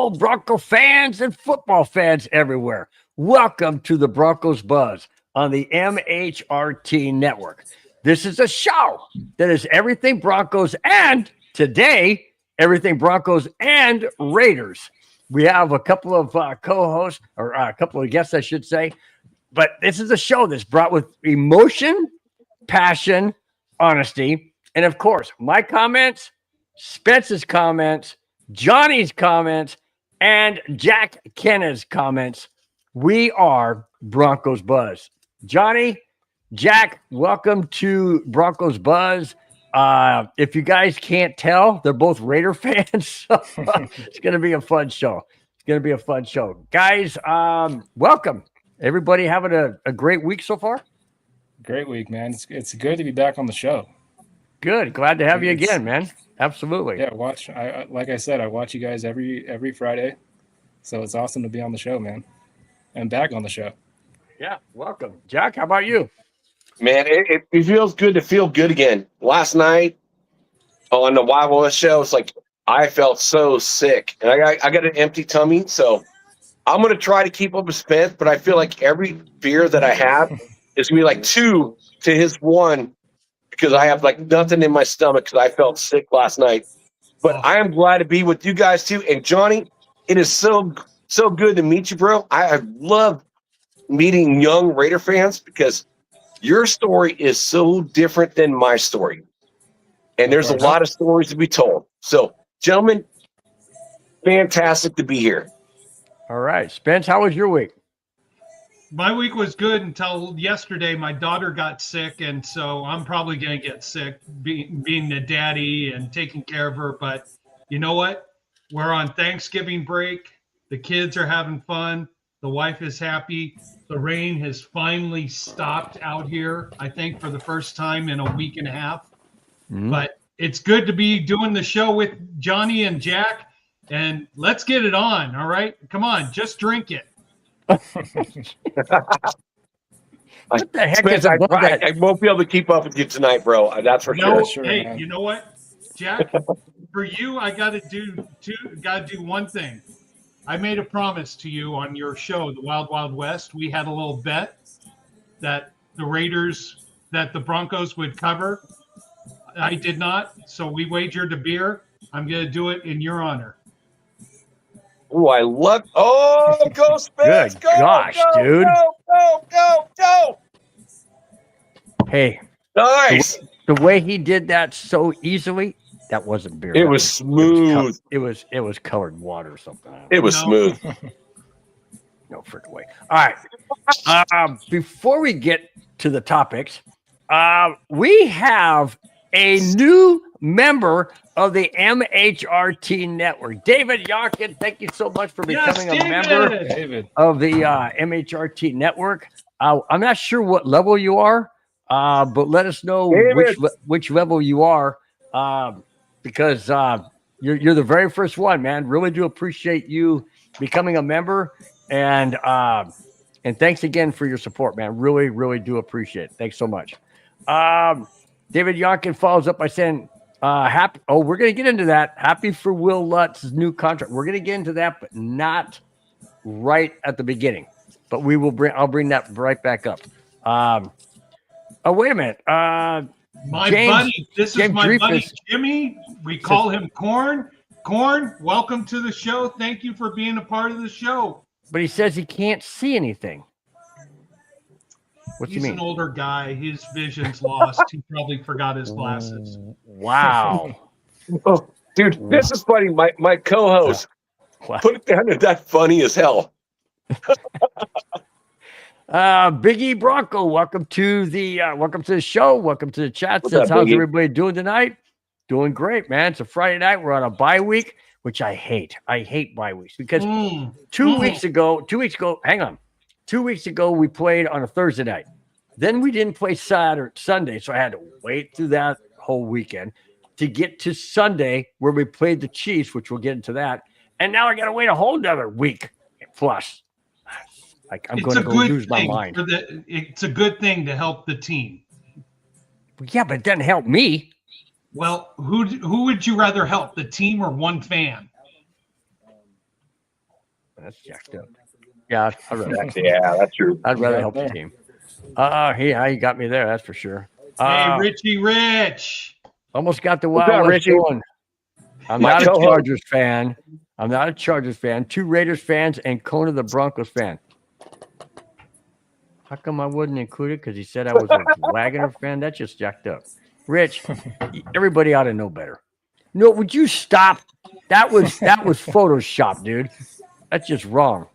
Hello, Bronco fans and football fans everywhere. Welcome to the Broncos Buzz on the MHRT Network. This is a show that is everything Broncos, and today, everything Broncos and Raiders. We have a couple of co-hosts, or a couple of guests, I should say. But this is a show that's brought with emotion, passion, honesty, and of course, my comments, Spence's comments, Johnny's comments, and Jack Kenna's comments. We are Broncos Buzz. Johnny, Jack, welcome to Broncos Buzz. If you guys can't tell, they're both Raider fans. So it's going to be a fun show. It's going to be a fun show. Guys, welcome. Everybody having a great week so far? Great week, man. It's good to be back on the show. Good. Glad to have you again, man. Absolutely. Yeah, like I said, I watch you guys every Friday. So it's awesome to be on the show, man. And back on the show. Yeah, welcome. Jack, how about you? Man, it feels good to feel good again. Last night on the Wild West show, it's like I felt so sick. And I got an empty tummy, so I'm going to try to keep up with Spence, but I feel like every beer that I have is going to be like 2 to his 1 because I have like nothing in my stomach because I felt sick last night. But I am glad to be with you guys too. And Johnny, it is so good to meet you, bro. I love meeting young Raider fans because your story is so different than my story. And there's a lot of stories to be told. So, gentlemen, fantastic to be here. All right. Spence, how was your week? My week was good until yesterday. My daughter got sick, and so I'm probably going to get sick being the daddy and taking care of her. But you know what? We're on Thanksgiving break. The kids are having fun. The wife is happy. The rain has finally stopped out here, I think, for the first time in a week and a half. Mm-hmm. But it's good to be doing the show with Johnny and Jack. And let's get it on, all right? Come on, just drink it. What the heck Spence, is that? I won't be able to keep up with you tonight, bro. That's for sure. Hey, man. You know what, Jack? For you, I got to do one thing. I made a promise to you on your show, The Wild Wild West. We had a little bet that the Broncos would cover. I did not, so we wagered a beer. I'm going to do it in your honor. Oh, I love. Oh, go Spence! Good go, gosh, go, dude! Go! Hey, nice. The way he did that so easily, that wasn't beer. It was smooth. It was colored water or something. It was smooth. No freaking way. All right. Before we get to the topics, we have a new member of the MHRT Network. David Ja'Quan, thank you so much for becoming a member of the MHRT Network. I'm not sure what level you are, but let us know which level you are, because you're the very first one, man. Really do appreciate you becoming a member, and thanks again for your support, man. Really, really do appreciate it. Thanks so much. David Ja'Quan follows up by saying, happy. Oh, we're going to get into that. Happy for Will Lutz's new contract. We're going to get into that, but not right at the beginning. But I'll bring that right back up. Oh, wait a minute. This is my buddy Jimmy. We call him Corn. Corn, welcome to the show. Thank you for being a part of the show. But he says he can't see anything. What do you mean? He's an older guy. His vision's lost. He probably forgot his glasses. Wow. Oh, dude, this is funny. My co-host put it down to that funny as hell. Big E Bronco, welcome to the show. Welcome to the chat. Says, how's everybody doing tonight? Doing great, man. It's a Friday night. We're on a bye week, which I hate. I hate bye weeks because 2 weeks ago, hang on. 2 weeks ago, we played on a Thursday night. Then we didn't play Sunday, so I had to wait through that whole weekend to get to Sunday where we played the Chiefs, which we'll get into that. And now I got to wait a whole nother week plus. Like I'm going to go lose my mind. It's a good thing to help the team. Yeah, but it doesn't help me. Well, who would you rather help, the team or one fan? That's jacked up. Yeah, That's true. I'd rather Yeah, help the there. team. He got me there. That's for sure. Hey, Richie Rich. Almost got the What's Wild up, West Richie? going. I'm My not a co-host. Chargers fan. I'm not a Chargers fan. 2 Raiders fans and Kona the Broncos fan. How come I wasn't included? Because he said I was a Wagner fan. That's just jacked up. Rich, everybody ought to know better. No, would you stop? That was Photoshop, dude. That's just wrong.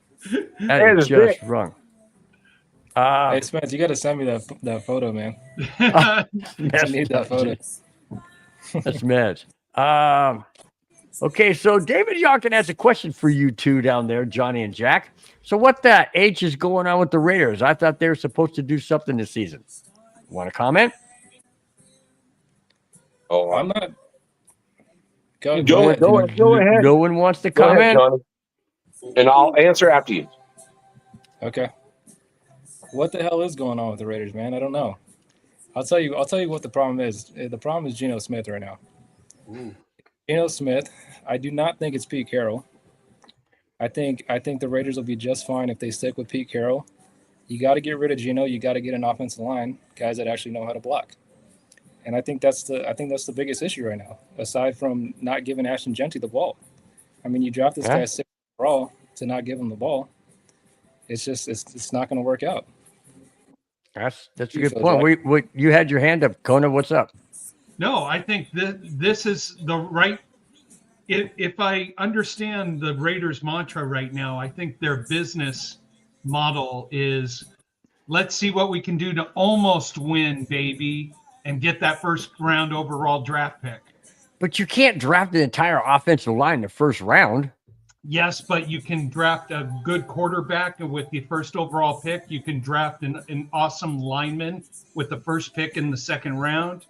That Hey, is this just Vic. wrong. Hey, Spence, you got to send me that photo, man. I need that photo. That's meds. Okay, so David Yonkin has a question for you two down there, Johnny and Jack. So what the H is going on with the Raiders? I thought they were supposed to do something this season. Want to comment? Oh, I'm not. Go Go ahead. No one wants to Go ahead, comment? Johnny. And I'll answer after you. Okay. What the hell is going on with the Raiders, man? I don't know. I'll tell you what the problem is. The problem is Geno Smith right now. Geno Smith. I do not think it's Pete Carroll. I think the Raiders will be just fine if they stick with Pete Carroll. You got to get rid of Geno. You got to get an offensive line, guys that actually know how to block. And I think that's the biggest issue right now, aside from not giving Ashton Genty the ball. I mean, you draft this guy 6 overall to not give him the ball. It's just it's not going to work out. That's a good point. You had your hand up, Kona. What's up? No, I think this is the right. If I understand the Raiders' mantra right now, I think their business model is, let's see what we can do to almost win, baby, and get that first round overall draft pick. But you can't draft the entire offensive line in the first round. Yes, but you can draft a good quarterback with the first overall pick. You can draft an awesome lineman with the first pick in the second round.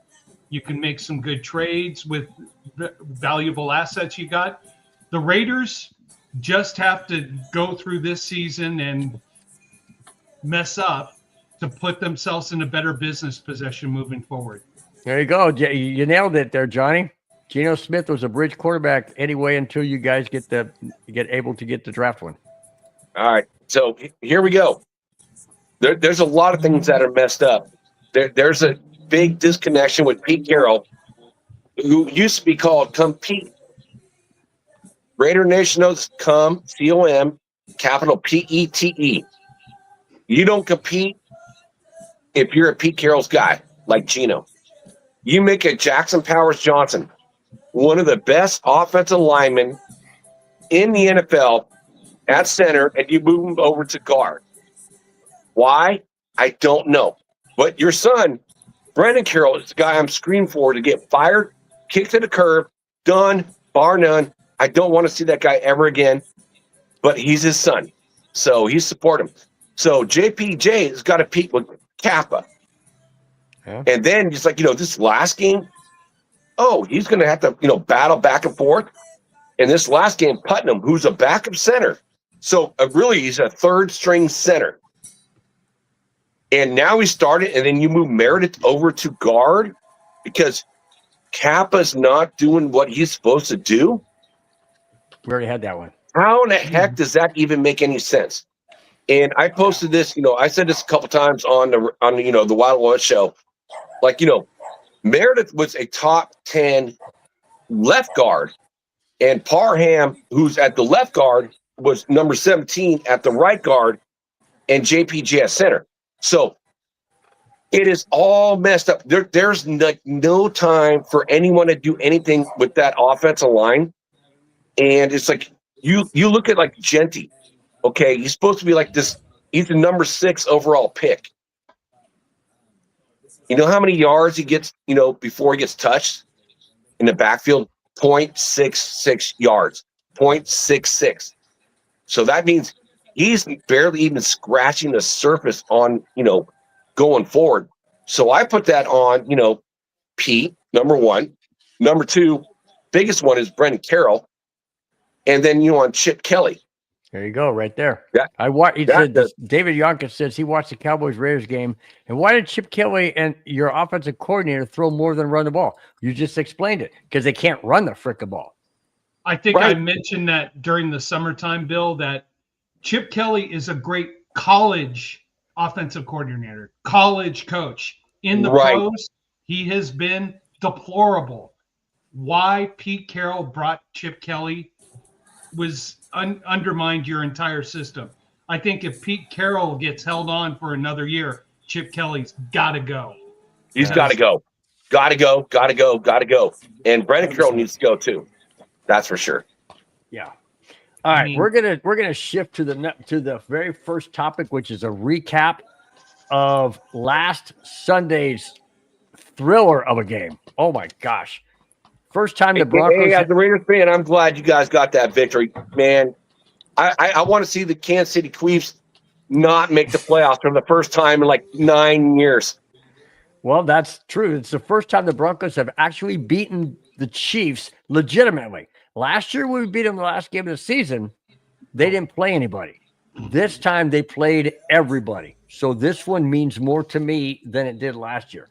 You can make some good trades with valuable assets you got. The Raiders just have to go through this season and mess up to put themselves in a better business position moving forward. There you go. You nailed it there, Johnny. Geno Smith was a bridge quarterback anyway until you guys get able to get the draft one. All right. So here we go. There's a lot of things that are messed up. There's a big disconnection with Pete Carroll, who used to be called Compete. Raider Nation knows COM, C-O-M, capital P-E-T-E. You don't compete if you're a Pete Carroll's guy, like Geno. You make a Jackson Powers Johnson, one of the best offensive linemen in the NFL, at center, and you move him over to guard. Why? I don't know. But your son, Brandon Carroll, is the guy I'm screaming for to get fired, kicked to the curb, done, bar none. I don't want to see that guy ever again, but he's his son. So he's supporting him. So JPJ has got to peak with Kappa. Yeah. And then just like, this last game, he's going to have to, battle back and forth. And this last game, Putnam, who's a backup center. So really, he's a third string center. And now he started, and then you move Meredith over to guard because Kappa's not doing what he's supposed to do. We already had that one. How in the heck does that even make any sense? And I posted this, I said this a couple times on the Wild West show. Like, Meredith was a top 10 left guard, and Parham, who's at the left guard, was number 17 at the right guard, and JPJ at center. So it is all messed up. There's no time for anyone to do anything with that offensive line. And it's like you look at like Genty. Okay, he's supposed to be like this. He's the number 6 overall pick. You know how many yards he gets, before he gets touched in the backfield? 0.66 yards. 0.66. So that means he's barely even scratching the surface on, going forward. So I put that on, Pete, number 1. Number 2, biggest one is Brendan Carroll. And then, on Chip Kelly. There you go, right there. Yeah. David Yonkin says he watched the Cowboys-Raiders game. And why did Chip Kelly and your offensive coordinator throw more than run the ball? You just explained it, because they can't run the frickin' ball. I think I mentioned that during the summertime, Bill, that Chip Kelly is a great college offensive coordinator, college coach. In the Right. pros, he has been deplorable. Why Pete Carroll brought Chip Kelly was undermined your entire system. I think if Pete Carroll gets held on for another year, Chip Kelly's got to go. He's got to go. Got to go. Got to go. Got to go. And Brandon Carroll needs to go too. That's for sure. Yeah. All right, we're gonna shift to the very first topic, which is a recap of last Sunday's thriller of a game. Oh my gosh! First time the Broncos. Hey, as a Raiders fan, I'm glad you guys got that victory, man. I want to see the Kansas City Chiefs not make the playoffs for the first time in like 9 years. Well, that's true. It's the first time the Broncos have actually beaten the Chiefs legitimately. Last year, when we beat them the last game of the season, they didn't play anybody. This time, they played everybody. So this one means more to me than it did last year.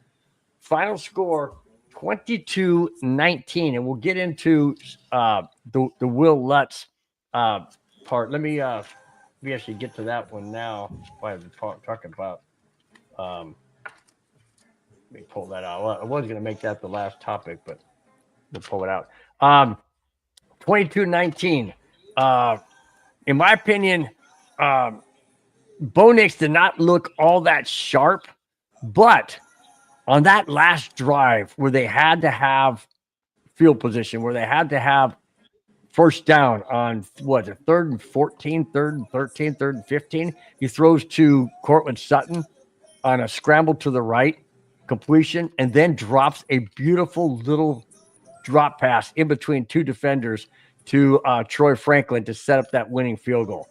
Final score, 22-19. And we'll get into the Will Lutz part. Let me actually get to that one now. What I've been talking about. Let me pull that out. I was going to make that the last topic, but we'll pull it out. 22-19. In my opinion, Bo Nix did not look all that sharp, but on that last drive where they had to have field position, where they had to have first down on what, a 3rd and 14, 3rd and 13, 3rd and 15, he throws to Cortland Sutton on a scramble to the right completion, and then drops a beautiful little drop pass in between two defenders to Troy Franklin to set up that winning field goal.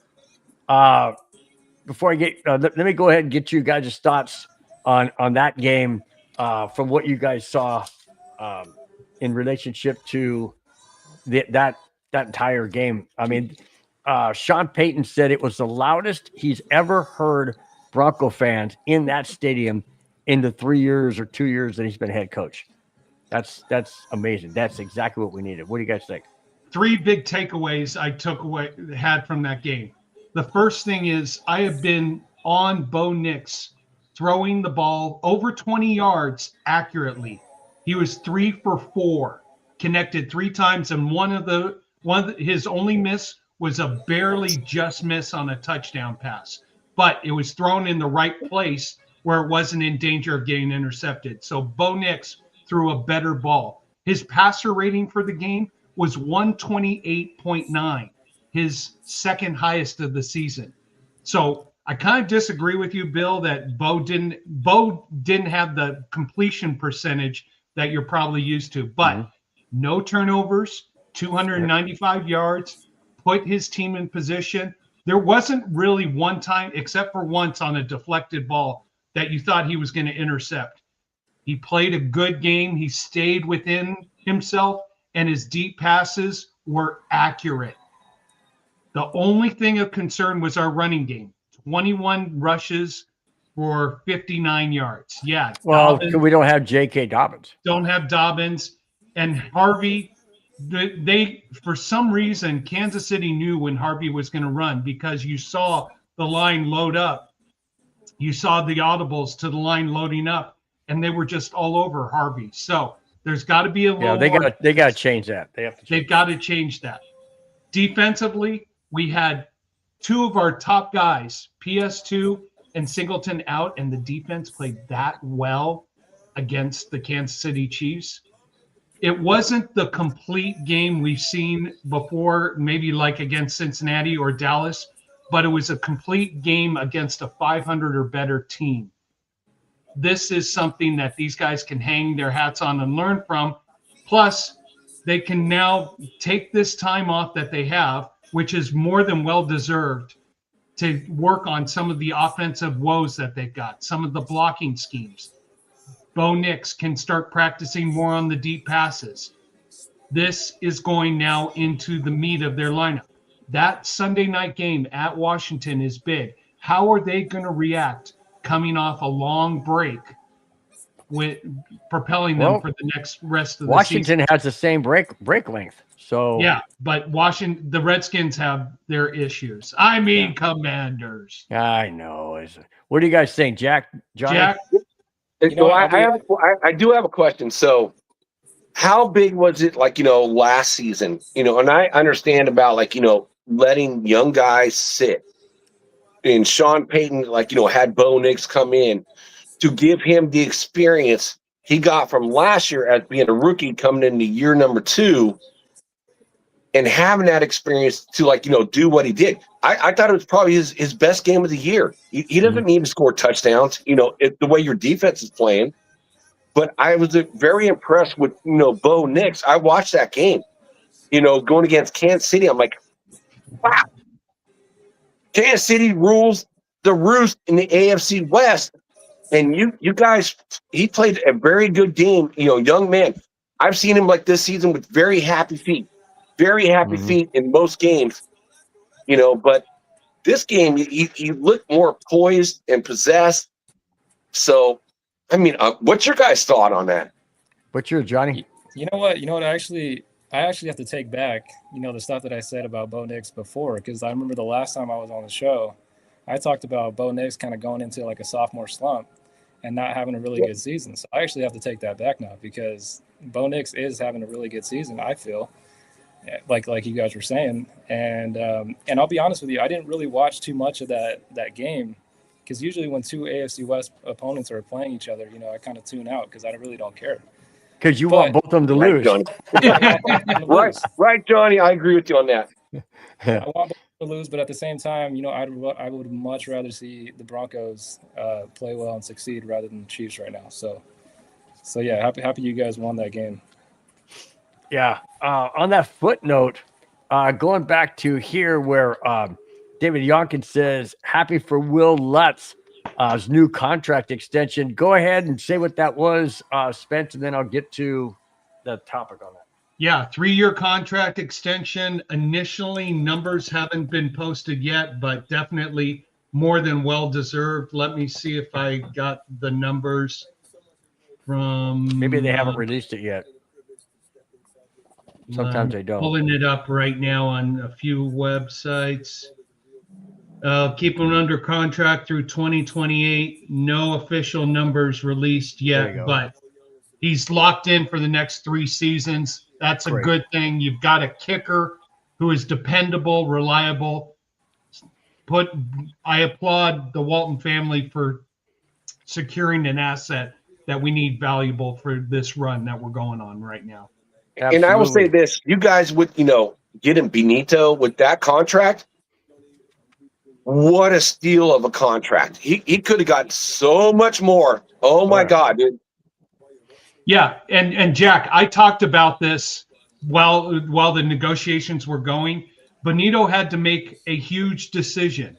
Before I get, let me go ahead and get you guys' thoughts on that game from what you guys saw in relationship to that entire game. I mean, Sean Payton said it was the loudest he's ever heard Bronco fans in that stadium in the 3 years or 2 years that he's been head coach. That's amazing. That's exactly what we needed. What do you guys think? 3 big takeaways I had from that game. The first thing is I have been on Bo Nix throwing the ball over 20 yards accurately. He was 3 for 4, connected 3 times, and his only miss was a barely just miss on a touchdown pass. But it was thrown in the right place where it wasn't in danger of getting intercepted. So Bo Nix threw a better ball. His passer rating for the game was 128.9, his second highest of the season. So I kind of disagree with you, Bill, that Bo didn't have the completion percentage that you're probably used to, but no turnovers, 295 yards, put his team in position. There wasn't really one time, except for once on a deflected ball, that you thought he was going to intercept. He played a good game. He stayed within himself, and his deep passes were accurate. The only thing of concern was our running game. 21 rushes for 59 yards. Yeah. Well, we don't have J.K. Dobbins. Don't have Dobbins. And Harvey, they for some reason, Kansas City knew when Harvey was going to run because you saw the line load up. You saw the audibles to the line loading up, and they were just all over Harvey. So there's got to be a little more. They got to change that. They've got to change that. Defensively, we had 2 of our top guys, PS2 and Singleton, out, and the defense played that well against the Kansas City Chiefs. It wasn't the complete game we've seen before, maybe like against Cincinnati or Dallas, but it was a complete game against a 500 or better team. This is something that these guys can hang their hats on and learn from. Plus, they can now take this time off that they have, which is more than well-deserved, to work on some of the offensive woes that they've got, some of the blocking schemes. Bo Nix can start practicing more on the deep passes. This is going now into the meat of their lineup. That Sunday night game at Washington is big. How are they going to react coming off a long break propelling them Well, for the next rest of the Washington season. has the same break length. So Yeah, but the Redskins have their issues. I mean, Commanders. I know. What do you guys think, Johnny? Jack, You know what? I do have a question. So, how big was it, like, last season? And I understand about, like, letting young guys sit. And Sean Payton, like, had Bo Nix come in to give him the experience he got from last year as being a rookie coming into year number 2 and having that experience to, like, do what he did. I thought it was probably his best game of the year. He doesn't need to score touchdowns, the way your defense is playing. But I was very impressed with, Bo Nix. I watched that game, going against Kansas City. I'm like, wow, Kansas City rules the roost in the AFC West. And you guys, he played a very good game, young man. I've seen him like this season with very happy feet in most games, but this game, he looked more poised and possessed. So, I mean, what's your guys' thought on that? What's your Johnny? You know what? I actually have to take back, the stuff that I said about Bo Nix before, because I remember the last time I was on the show, I talked about Bo Nix kind of going into like a sophomore slump and not having a really good season. So I actually have to take that back now, because Bo Nix is having a really good season, I feel, like you guys were saying. And I'll be honest with you, I didn't really watch too much of that game, because usually when two AFC West opponents are playing each other, I kind of tune out because I really don't care. Because you want both of them to lose. Johnny. Right, Johnny. I agree with you on that. I want both to lose, but at the same time, I would much rather see the Broncos play well and succeed rather than the Chiefs right now. So yeah, happy you guys won that game. Yeah. On that footnote, going back to here where David Yonkin says, happy for Will Lutz. His new contract extension. Go ahead and say what that was, Spence, and then I'll get to the topic on that. Yeah, 3-year contract extension. Initially, numbers haven't been posted yet, but definitely more than well-deserved. Let me see if I got the numbers from... Maybe they haven't released it yet. Sometimes they don't. Pulling it up right now on a few websites. Keep him under contract through 2028. No official numbers released yet, but he's locked in for the next 3 seasons. That's a good thing. You've got a kicker who is dependable, reliable. I applaud the Walton family for securing an asset that we need valuable for this run that we're going on right now. Absolutely. And I will say this, you guys would, getting Benito with that contract, what a steal of a contract. He could have gotten so much more. Oh my God, dude. Yeah, and Jack, I talked about this while the negotiations were going. Benito had to make a huge decision.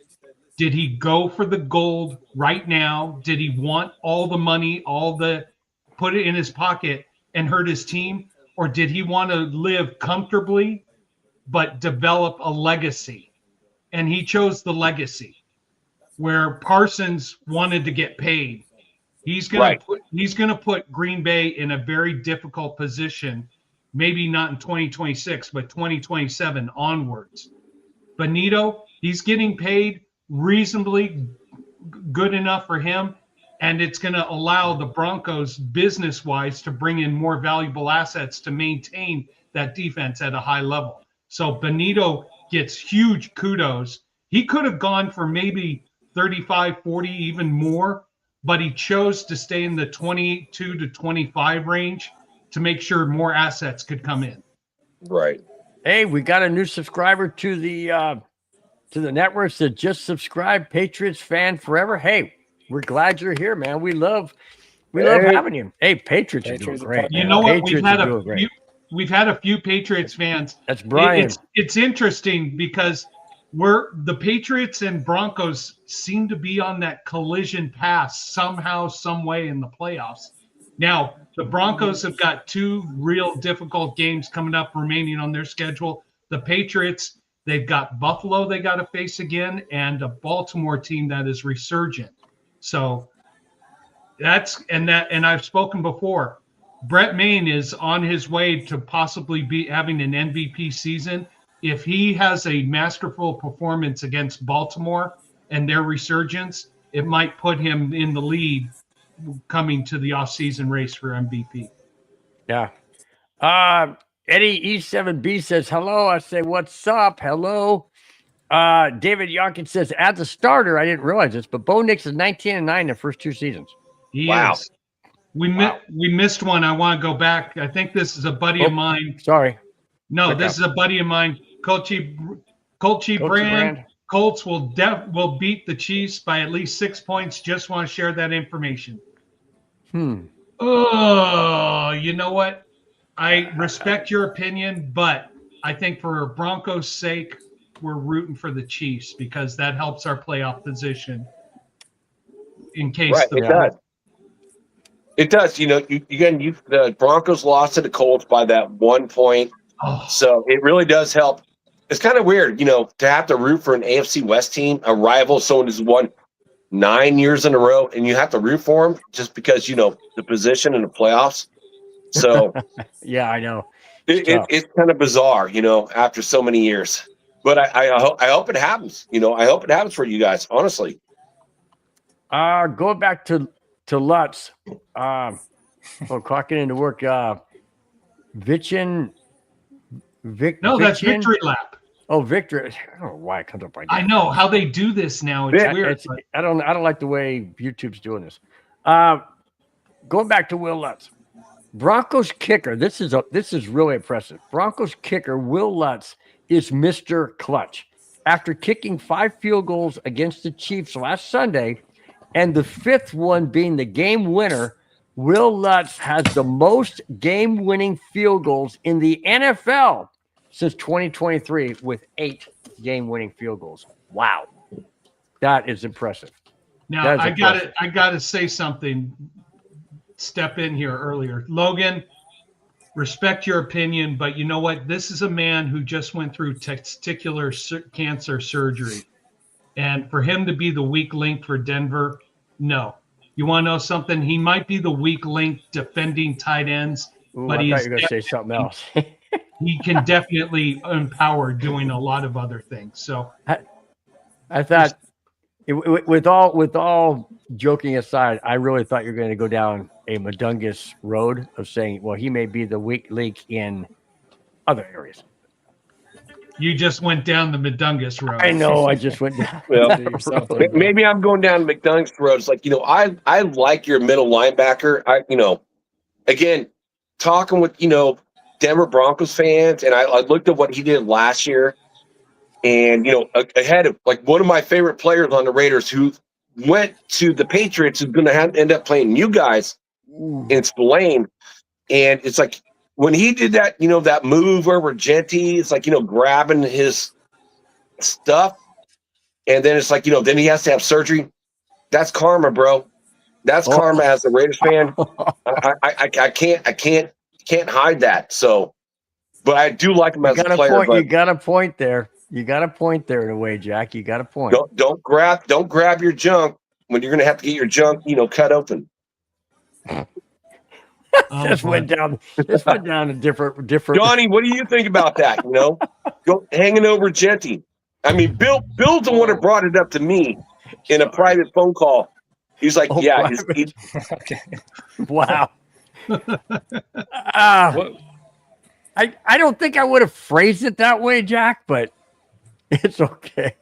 Did he go for the gold right now? Did he want all the money, put it in his pocket and hurt his team? Or did he want to live comfortably but develop a legacy? And he chose the legacy, where Parsons wanted to get paid. He's going to put Green Bay in a very difficult position, maybe not in 2026, but 2027 onwards. Benito, he's getting paid reasonably good enough for him, and it's going to allow the Broncos business-wise to bring in more valuable assets to maintain that defense at a high level. So Benito gets huge kudos. He could have gone for maybe 35, 40, even more, but he chose to stay in the 22 to 25 range to make sure more assets could come in. Right. Hey, we got a new subscriber to the network. So just subscribe, Patriots fan forever. Hey, we're glad you're here, man. We love having you. Hey, Patriots are doing great. You know what? We've had a few Patriots fans. That's Brian. It's interesting because the Patriots and Broncos seem to be on that collision path somehow, some way in the playoffs. Now, the Broncos have got 2 real difficult games coming up remaining on their schedule. The Patriots, they've got Buffalo they got to face again, and a Baltimore team that is resurgent. So And I've spoken before. Brett Maine is on his way to possibly be having an MVP season. If he has a masterful performance against Baltimore and their resurgence, it might put him in the lead coming to the offseason race for MVP. Yeah. Eddie E7B says hello. I say, what's up? Hello. David Yonkin says, as a starter, I didn't realize this, but Bo Nix is 19-9 in the first 2 seasons. He Wow. is. We missed one. I want to go back. I think this is a buddy of mine. Sorry. No, this is a buddy of mine. Colchi Brand. Colts will beat the Chiefs by at least 6 points. Just want to share that information. Oh, you know what? I respect your opinion, but I think for Broncos' sake, we're rooting for the Chiefs because that helps our playoff position. In case Right, it does. It does. You know, the Broncos lost to the Colts by that 1 point. Oh. So it really does help. It's kind of weird, you know, to have to root for an AFC West team, a rival, someone who's won 9 years in a row, and you have to root for them just because, you know, the position in the playoffs. So yeah, I know. It's kind of bizarre, you know, after so many years. But I hope it happens. You know, I hope it happens for you guys, honestly. Going back to Lutz, clocking into work. No, that's Victory Lap. Oh, Victory! I don't know why it comes up like that. I know how they do this now. It's weird. I don't like the way YouTube's doing this. Going back to Will Lutz, Broncos kicker. This is really impressive. Broncos kicker Will Lutz is Mr. Clutch. After kicking 5 field goals against the Chiefs last Sunday, and the 5th one being the game winner, Will Lutz has the most game-winning field goals in the NFL since 2023 with 8 game-winning field goals. Wow. That is impressive. Now, I got to say something. Step in here earlier. Logan, respect your opinion, but you know what? This is a man who just went through testicular cancer surgery. And for him to be the weak link for Denver, no. You want to know something? He might be the weak link defending tight ends, but I thought you were going to say something else. He can definitely empower doing a lot of other things. So I thought, with all joking aside, I really thought you were going to go down a Madungus road of saying, well, he may be the weak link in other areas. You just went down the Madungus road. I know. I just went down. Well, maybe I'm going down McDungus road. It's like, you know, I like your middle linebacker. Again, talking with, you know, Denver Broncos fans, and I looked at what he did last year, and, you know, ahead of like one of my favorite players on the Raiders who went to the Patriots is going to end up playing you guys in Spillane. And it's like, when he did that, you know, that move over Genty, it's like, you know, grabbing his stuff. And then it's like, you know, then he has to have surgery. That's karma, bro. That's karma as a Raiders fan. I can't hide that. So, but I do like him as a player. You got a point there. You got a point there in a way, Jack. You got a point. Don't grab your junk when you're going to have to get your junk, you know, cut open. This went down a different. Johnny, what do you think about that? You know, go hanging over Genty. I mean, Bill's the one that brought it up to me in a private phone call. He's like, "Yeah, okay." Wow. I don't think I would have phrased it that way, Jack, but it's okay.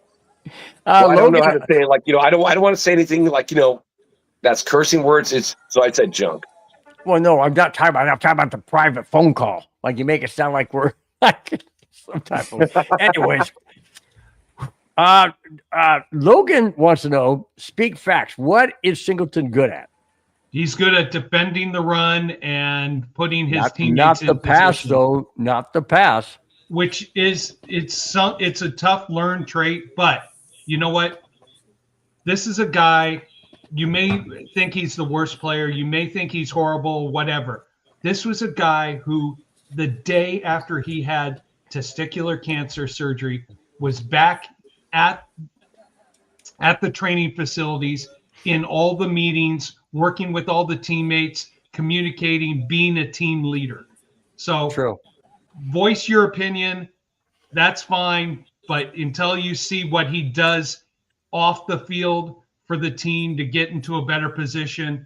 I don't know how to say it. Like, you know, I don't want to say anything like, you know, that's cursing words. So I said junk. Well, no, I'm not talking about. I'm talking about the private phone call. Like, you make it sound like we're like some type of. Anyways, Logan wants to know. Speak facts. What is Singleton good at? He's good at defending the run and putting his teammates not in the pass, position, though. Not the pass. which is it's a tough learned trait. But you know what? This is a guy. You may think he's the worst player. You may think he's horrible, whatever. This was a guy who, the day after he had testicular cancer surgery, was back at the training facilities. in all the meetings, working with all the teammates, communicating, being a team leader. So True. voice your opinion. That's fine. But until you see what he does off the field for the team to get into a better position,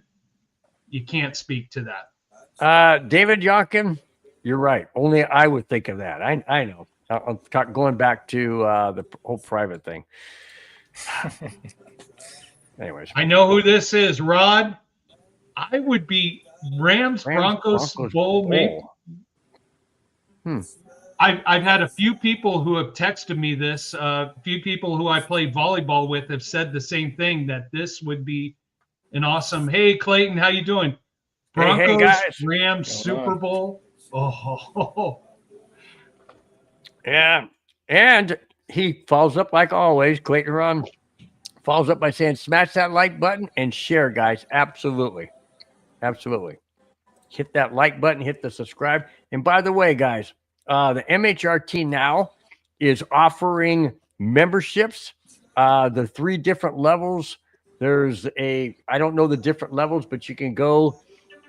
you can't speak to that. David Ja'Quan, you're right. Only I would think of that. I know. I'm going back to the whole private thing. Anyways, I know who this is, Rod. I would be Rams Broncos Bowl. Maybe. I've had a few people who have texted me this. A few people who I play volleyball with have said the same thing, that this would be an awesome. Hey, Clayton, how you doing? Broncos, hey guys. Rams, Super Bowl. Oh, yeah. And he follows up like always. Clayton Ron follows up by saying, smash that like button and share, guys. Absolutely. Absolutely. Hit that like button, hit the subscribe. And by the way, guys, the MHRT now is offering memberships, the 3 different levels. There's I don't know the different levels, but you can go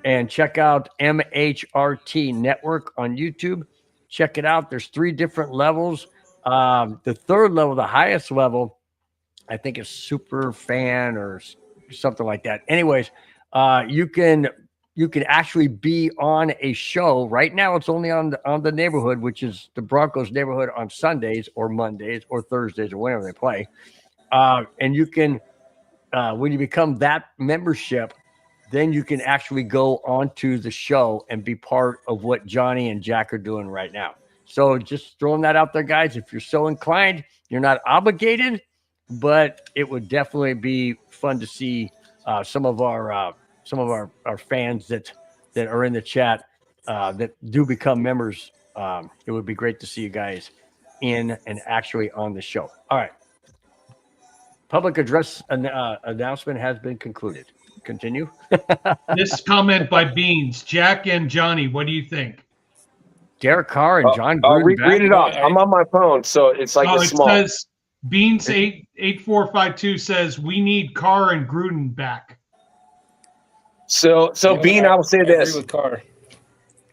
and check out MHRT Network on YouTube. Check it out. There's 3 different levels. The 3rd level, the highest level, I think is super fan or something like that. Anyways, you can actually be on a show. Right now it's only on the neighborhood, which is the Broncos neighborhood, on Sundays or Mondays or Thursdays or whenever they play. And you can, when you become that membership, then you can actually go onto the show and be part of what Johnny and Jack are doing right now. So just throwing that out there, guys. If you're so inclined, you're not obligated, but it would definitely be fun to see some of our fans that are in the chat that do become members. It would be great to see you guys in and actually on the show. All right. Public address announcement has been concluded. Continue. this comment by Beans. Jack and Johnny, what do you think? Derek Carr and John Gruden. Read it off. I'm on my phone, so it's like it's small. It says Beans 8452 says we need Carr and Gruden back. So Bean, I will say this. Agree with Carr.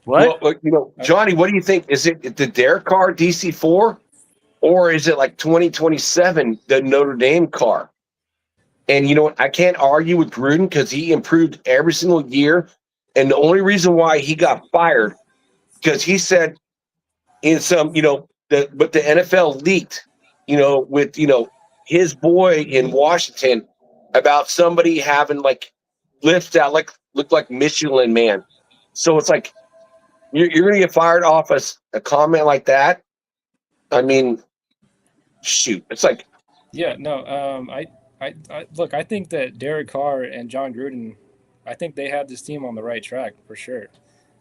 What? Well, Johnny, what do you think? Is it the Derek Carr DC4, or is it like 2027 the Notre Dame Carr? And you know what? I can't argue with Gruden because he improved every single year. And the only reason why he got fired, because he said in some, but the NFL leaked, with, his boy in Washington about somebody having like lifts out, looked like Michelin Man. So it's like, you're going to get fired off a comment like that. I mean, shoot, it's like, yeah, no, I look, I think that Derek Carr and John Gruden, I think they have this team on the right track for sure.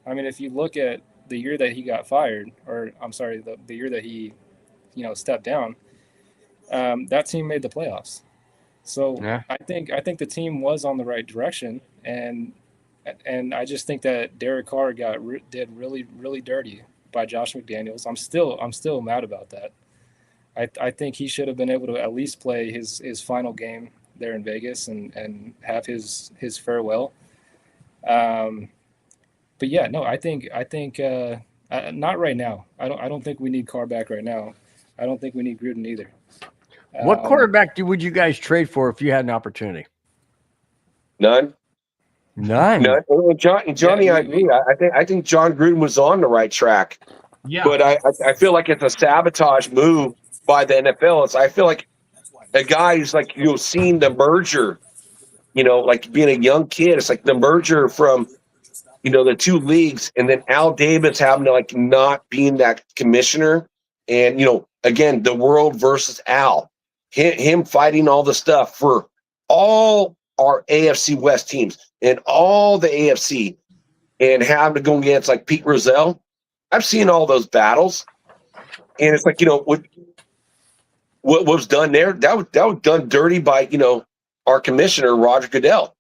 I mean, if you look at the year that he got fired, or I'm sorry, the year that he, stepped down, that team made the playoffs. So yeah. I think the team was on the right direction, and I just think that Derek Carr did really, really dirty by Josh McDaniels. I'm still mad about that. I think he should have been able to at least play his final game there in Vegas and have his farewell. But yeah, no, I think not right now. I don't think we need Carr back right now. I don't think we need Gruden either. What quarterback would you guys trade for if you had an opportunity? None. Johnny, yeah, I agree. I think John Gruden was on the right track. Yeah. But I feel like it's a sabotage move by the NFL. I feel like a guy who's like, seeing the merger, like being a young kid. It's like the merger from, the 2 leagues, and then Al Davis having to like not being that commissioner. And, again, the world versus Al, him fighting all the stuff for all our AFC West teams and all the AFC, and having to go against like Pete Rozelle. I've seen all those battles, and it's like, what was done there, that was done dirty by, our commissioner, Roger Goodell.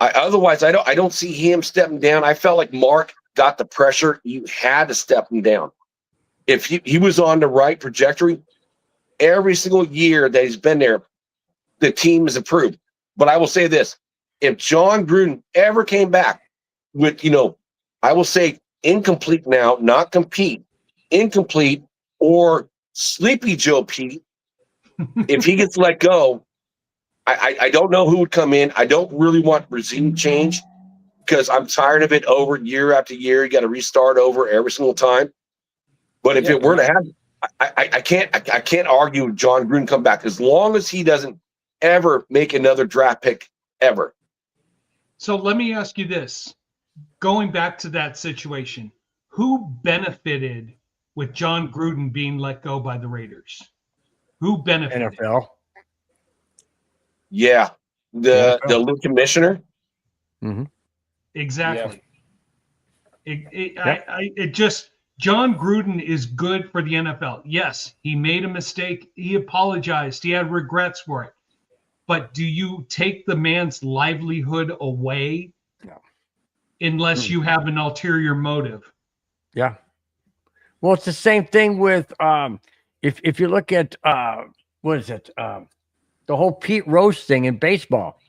Otherwise, I don't see him stepping down. I felt like Mark got the pressure. You had to step him down. If he was on the right trajectory, every single year that he's been there, the team has improved. But I will say this: if John Gruden ever came back with, I will say incomplete now, not compete, incomplete or Sleepy Joe Pete, if he gets let go, I don't know who would come in. I don't really want regime change because I'm tired of it over year after year. You got to restart over every single time. But if it were to happen, I can't argue with John Gruden come back as long as he doesn't ever make another draft pick ever. So let me ask you this. Going back to that situation, who benefited with John Gruden being let go by the Raiders? Who benefited? NFL. Yeah. The league commissioner. Mm-hmm. Exactly. John Gruden is good for the NFL. Yes, he made a mistake. He apologized. He had regrets for it. But do you take the man's livelihood away? No. Unless you have an ulterior motive. Yeah. Well, it's the same thing with if you look at what is it? The whole Pete Rose thing in baseball.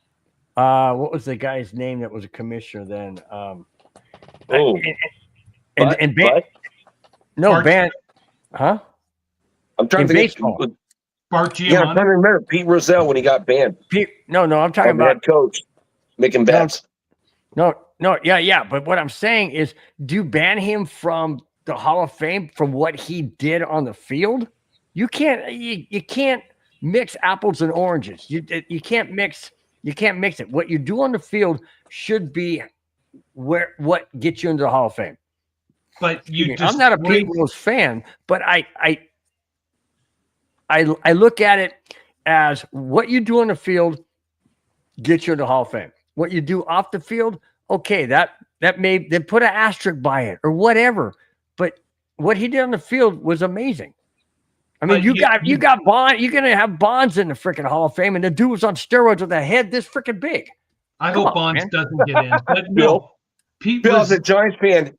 What was the guy's name that was a commissioner then? Huh? I'm trying to baseball. Bart Giamatti. Yeah, I'm trying to remember Pete Rozelle when he got banned. No, I'm talking about head coach making bets. No, yeah. But what I'm saying is, do you ban him from the Hall of Fame from what he did on the field? You can't. You can't mix apples and oranges. You can't mix. You can't mix it. What you do on the field should be what gets you into the Hall of Fame. But I'm not a Pete Rose fan, but I look at it as what you do on the field gets you into the Hall of Fame. What you do off the field, okay, that may then put an asterisk by it or whatever. But what he did on the field was amazing. I mean, you got Bond. You're gonna have Bonds in the freaking Hall of Fame, and the dude was on steroids with a head this freaking big. I hope Bonds doesn't get in. But no, Bill, as a Giants fan,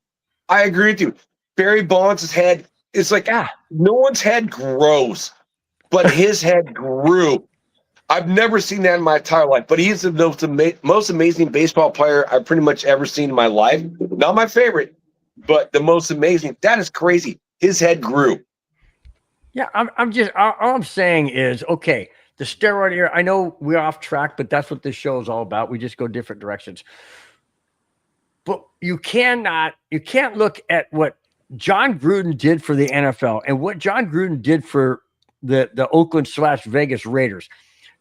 I agree with you. Barry Bonds' head is like no one's head grows, but his head grew. I've never seen that in my entire life, but he's the most amazing baseball player I've pretty much ever seen in my life. Not my favorite, but the most amazing. That is crazy. His head grew. Yeah, I'm just all I'm saying is, okay, the steroid era. I know we're off track, but that's what this show is all about. We just go different directions. But you can't look at what John Gruden did for the NFL and what John Gruden did for the Oakland/Vegas Raiders.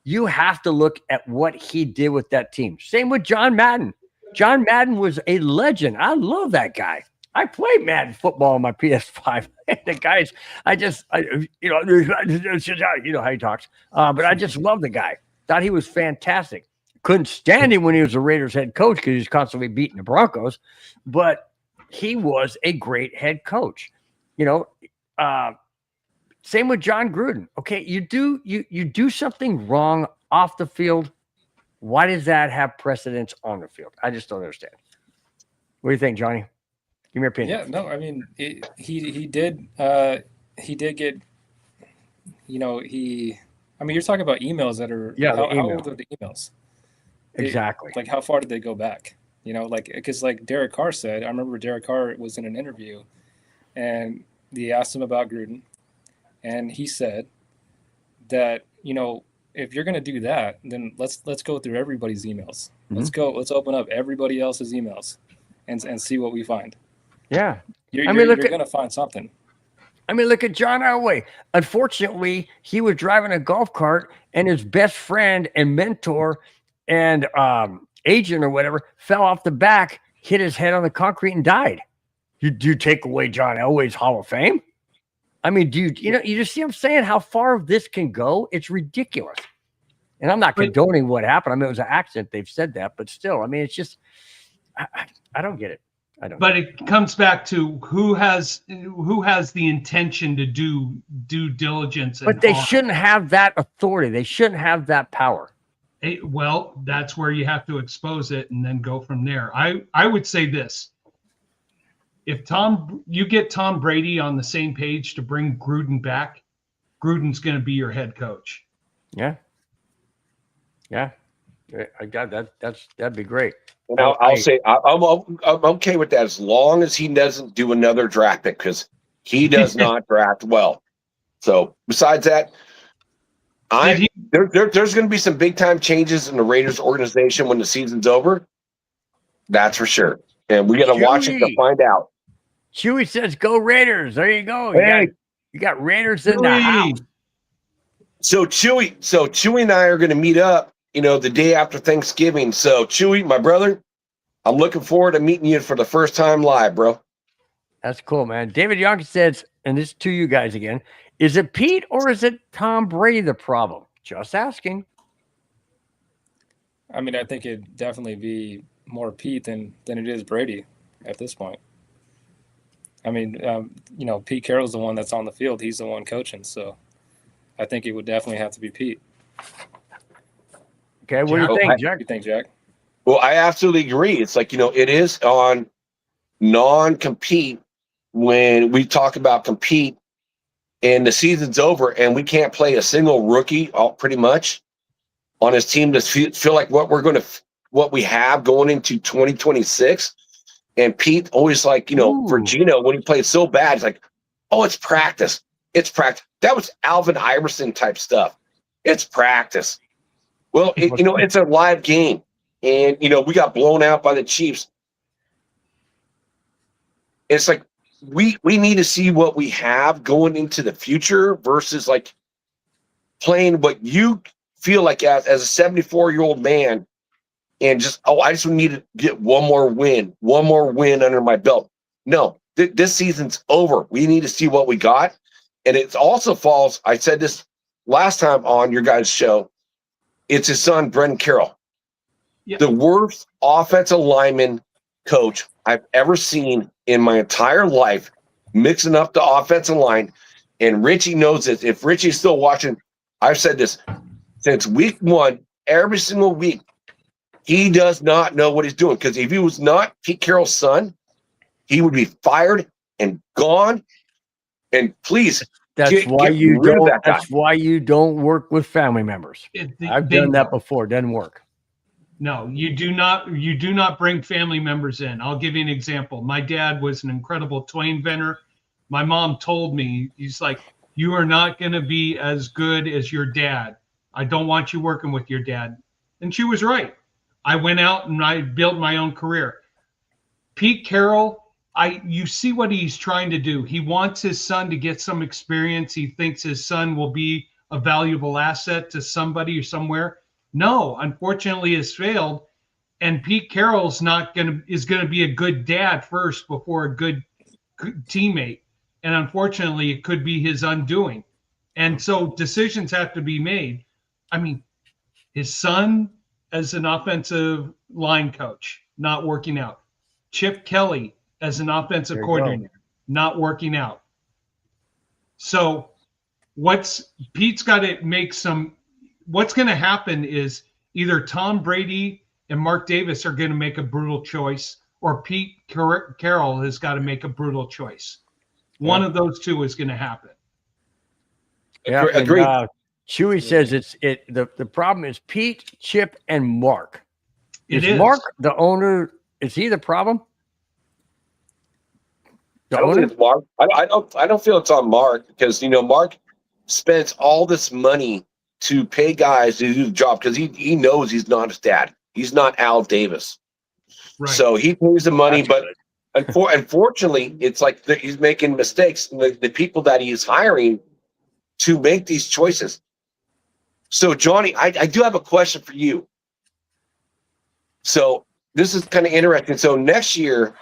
You have to look at what he did with that team. Same with John Madden. John Madden was a legend. I love that guy. I played Madden football on my PS5. The guys, you know how he talks. But I just love the guy. Thought he was fantastic. Couldn't stand him when he was the Raiders head coach because he was constantly beating the Broncos. But he was a great head coach. Same with John Gruden. Okay, you do something wrong off the field. Why does that have precedence on the field? I just don't understand. What do you think, Johnny? Give me your opinion. Yeah, no, I mean, he did get, I mean, you're talking about emails that are, how old are the emails? Exactly. Like, how far did they go back? Because like Derek Carr said, I remember Derek Carr was in an interview and they asked him about Gruden. And he said that, if you're going to do that, then let's go through everybody's emails. Mm-hmm. Let's open up everybody else's emails and see what we find. Yeah. You're going to find something. I mean, look at John Elway. Unfortunately, he was driving a golf cart and his best friend and mentor and agent or whatever fell off the back, hit his head on the concrete and died. Do you take away John Elway's Hall of Fame? I mean, you just see what I'm saying, how far this can go? It's ridiculous. And I'm not condoning what happened. I mean, it was an accident. They've said that, but still, I mean, it's just, I don't get it. But it comes back to who has the intention to do due diligence. But they shouldn't have that authority. They shouldn't have that power. Well, that's where you have to expose it and then go from there. I would say this. If you get Tom Brady on the same page to bring Gruden back, Gruden's going to be your head coach. Yeah. Yeah. I got that. That'd be great. And I'll say I'm okay with that as long as he doesn't do another draft pick because he does not draft well. So besides that, there's going to be some big time changes in the Raiders organization when the season's over. That's for sure. And we got to watch it to find out. Chewy says, "Go Raiders!" There you go. You got Raiders in the house. So Chewy and I are going to meet up, the day after Thanksgiving. So Chewy, my brother, I'm looking forward to meeting you for the first time live, bro. That's cool, man. David Young says, and this is to you guys again, is it Pete or is it Tom Brady the problem? Just asking. I mean, I think it'd definitely be more Pete than it is Brady at this point. I mean, Pete Carroll's the one that's on the field. He's the one coaching. So I think it would definitely have to be Pete. Okay, what do you think, Jack? What do you think, Jack? Well, I absolutely agree. It's like, it is on non-compete when we talk about compete and the season's over and we can't play a single rookie pretty much on his team to feel like what we have going into 2026. And Pete always like, for Gino, when he played so bad, it's like, oh, it's practice. It's practice. That was Alvin Iverson type stuff. It's practice. Well, it's a live game. And, we got blown out by the Chiefs. It's like we need to see what we have going into the future versus like playing what you feel like as a 74-year-old man and just, I just need to get one more win under my belt. No, this season's over. We need to see what we got. And it also falls, I said this last time on your guys' show, it's his son, Brendan Carroll. Yep. The worst offensive lineman coach I've ever seen in my entire life, mixing up the offensive line. And Richie knows this. If Richie's still watching, I've said this since week 1, every single week. He does not know what he's doing because if he was not Pete Carroll's son, he would be fired and gone. And please, that's why you don't work with family members. I've done that before. It doesn't work. No, you do not bring family members in. I'll give you an example. My dad was an incredible toy inventor. My mom told me, he's like, you are not going to be as good as your dad. I don't want you working with your dad. And she was right. I went out and I built my own career. Pete Carroll, you see what he's trying to do. He wants his son to get some experience. He thinks his son will be a valuable asset to somebody or somewhere. No, unfortunately, it's failed. And Pete Carroll's is going to be a good dad first before a good teammate. And unfortunately, it could be his undoing. And so decisions have to be made. I mean, his son as an offensive line coach, not working out. Chip Kelly as an offensive coordinator, not working out. So Pete's got to make what's going to happen is either Tom Brady and Mark Davis are going to make a brutal choice or Pete Carroll has got to make a brutal choice. One of those two is going to happen. Yeah, agreed. Chewy says the problem is Pete, Chip, and Mark. Is Mark the owner? Is he the problem? I don't think it's Mark. I don't feel it's on Mark because Mark spends all this money to pay guys to do the job because he knows he's not his dad. He's not Al Davis. Right. So he pays the money, but unfortunately, it's like he's making mistakes. The people that he is hiring to make these choices. So, Johnny, I do have a question for you. So this is kind of interesting. So next year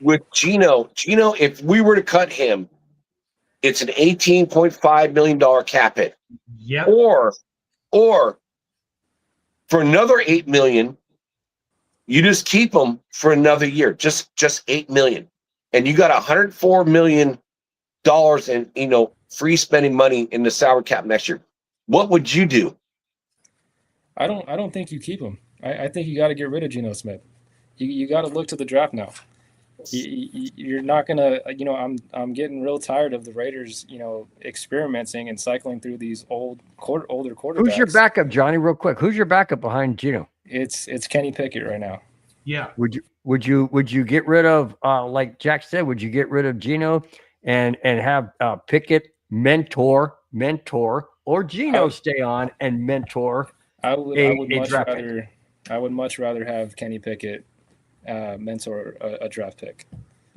with Gino, if we were to cut him, it's an $18.5 million cap hit. Yeah. Or for another $8 million, you just keep him for another year, just $8 million, and you got $104 million in free spending money in the salary cap next year. What would you do? I don't think you keep him. I think you got to get rid of Geno Smith. You got to look to the draft now. You're not gonna, I'm getting real tired of the Raiders, experimenting and cycling through these older quarterbacks. Who's your backup, Johnny? Real quick, who's your backup behind Gino? It's Kenny Pickett right now. Yeah. Would you get rid of like Jack said? Would you get rid of Gino and have Pickett mentor, or Gino stay on and mentor? I would much rather have Kenny Pickett mentor a draft pick.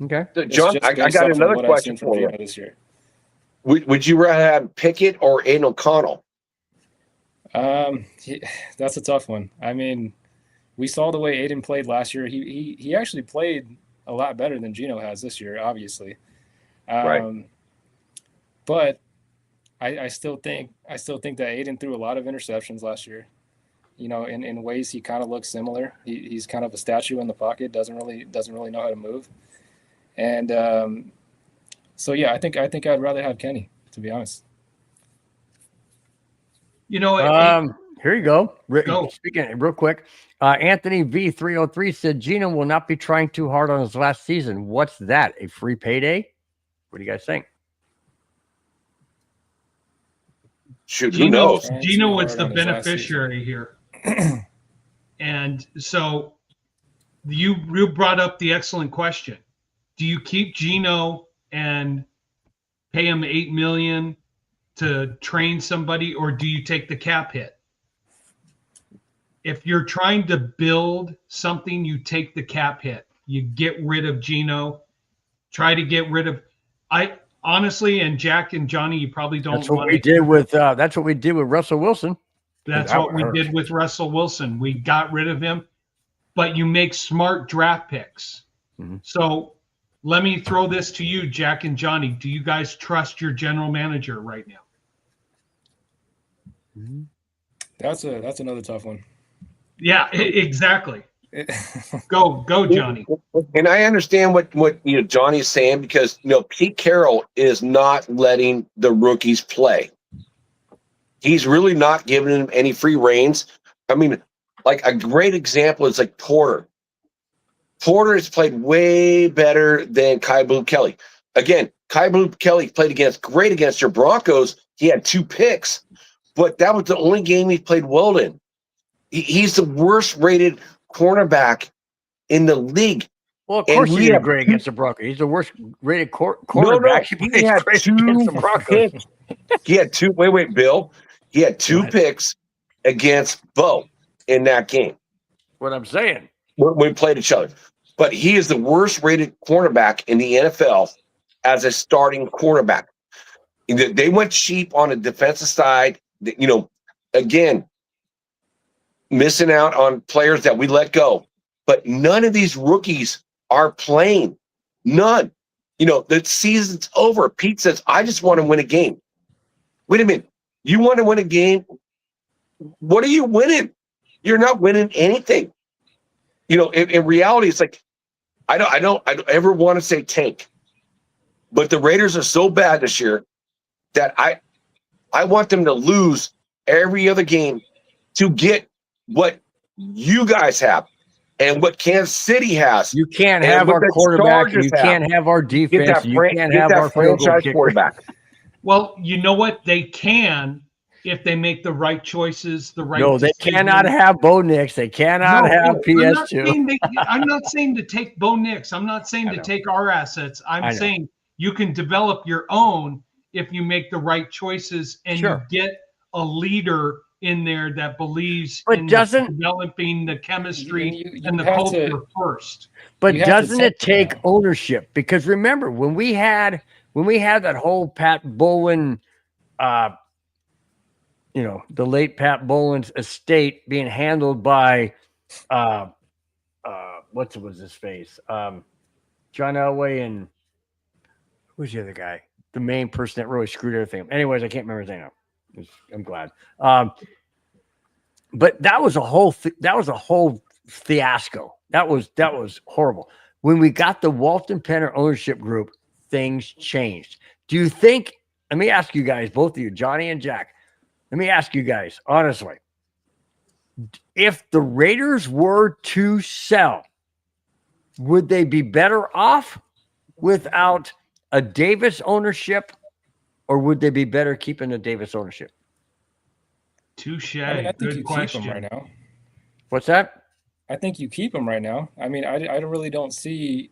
Okay, John, I got another question for you this year. Would you rather have Pickett or Aiden O'Connell? That's a tough one. I mean, we saw the way Aiden played last year. He actually played a lot better than Gino has this year, obviously. Right. But I still think that Aiden threw a lot of interceptions last year. In ways he kind of looks similar. He's kind of a statue in the pocket. Doesn't really know how to move. And so yeah, I think I'd rather have Kenny, to be honest. Here you go. Go. Speaking real quick, Anthony V303 said Gino will not be trying too hard on his last season. What's that? A free payday? What do you guys think? Shoot, who knows? Gino was the beneficiary here. And so you brought up the excellent question. Do you keep Gino and pay him $8 million to train somebody, or do you take the cap hit? If you're trying to build something, you take the cap hit. You get rid of Gino. Try to get rid of honestly, and Jack and Johnny, you probably don't. That's what we did with. That's what we did with Russell Wilson. That's what we did with Russell Wilson. We got rid of him, but you make smart draft picks. Mm-hmm. So let me throw this to you, Jack and Johnny. Do you guys trust your general manager right now? Mm-hmm. That's another tough one. Yeah, exactly. Go, Johnny. And I understand what Johnny's saying, because Pete Carroll is not letting the rookies play. He's really not giving them any free reins. I mean, like a great example is like Porter. Porter has played way better than Kai Blue Kelly. Again, Kai Blue Kelly played great against your Broncos. He had 2 picks, but that was the only game he played well in. He's the worst rated cornerback in the league. Well, of course he did great against the Broncos. He's the worst rated cornerback. No, he had 2 against the Broncos. He had 2. Wait, Bill. He had 2 picks against Bo in that game. What I'm saying. When we played each other. But he is the worst rated cornerback in the NFL as a starting cornerback. They went cheap on the defensive side. Again, missing out on players that we let go. But none of these rookies are playing. None. The season's over. Pete says, I just want to win a game. Wait a minute. You want to win a game? What are you winning? You're not winning anything. In reality, it's like I don't ever want to say tank, but the Raiders are so bad this year that I want them to lose every other game to get what you guys have and what Kansas City has. You can't have our quarterback. You can't have our defense. You can't have our franchise quarterback. Well, you know what? They can if they make the right choices, No, they cannot have Bo Nix. They cannot have PS2. I'm not saying to take Bo Nix. I'm not saying to take our assets. I'm saying you can develop your own if you make the right choices and you get a leader in there that believes in developing the chemistry and the culture first. But doesn't it take ownership? Because remember, when we had that whole Pat Bowlen, the late Pat Bowen's estate being handled by, what was his face? John Elway, and who's the other guy? The main person that really screwed everything up. Anyways, I can't remember his name. I'm glad. But that was a whole fiasco. That was horrible. When we got the Walton Penner ownership group, things changed. Do you think? Let me ask you guys, both of you, Johnny and Jack. Let me ask you guys honestly: if the Raiders were to sell would they be better off without a Davis ownership, or would they be better keeping a Davis ownership? Touche. I mean, I think Good you question. keep him right now. What's that? I think you keep him right now. I mean, I really don't see,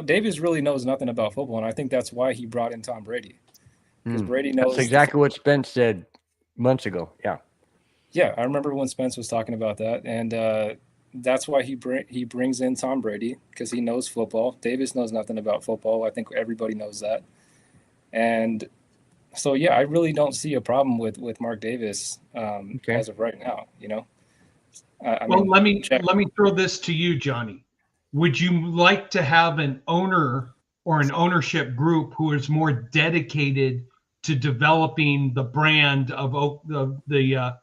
Davis really knows nothing about football, and I think that's why he brought in Tom Brady, because Brady knows. That's exactly what Spence said months ago. Yeah. Yeah, I remember when Spence was talking about that, and that's why he brings in Tom Brady, because he knows football. Davis knows nothing about football. I think everybody knows that, and so yeah, I really don't see a problem with Mark Davis as of right now. Let me throw this to you, Johnny. Would you like to have an owner or an ownership group who is more dedicated to developing the brand of the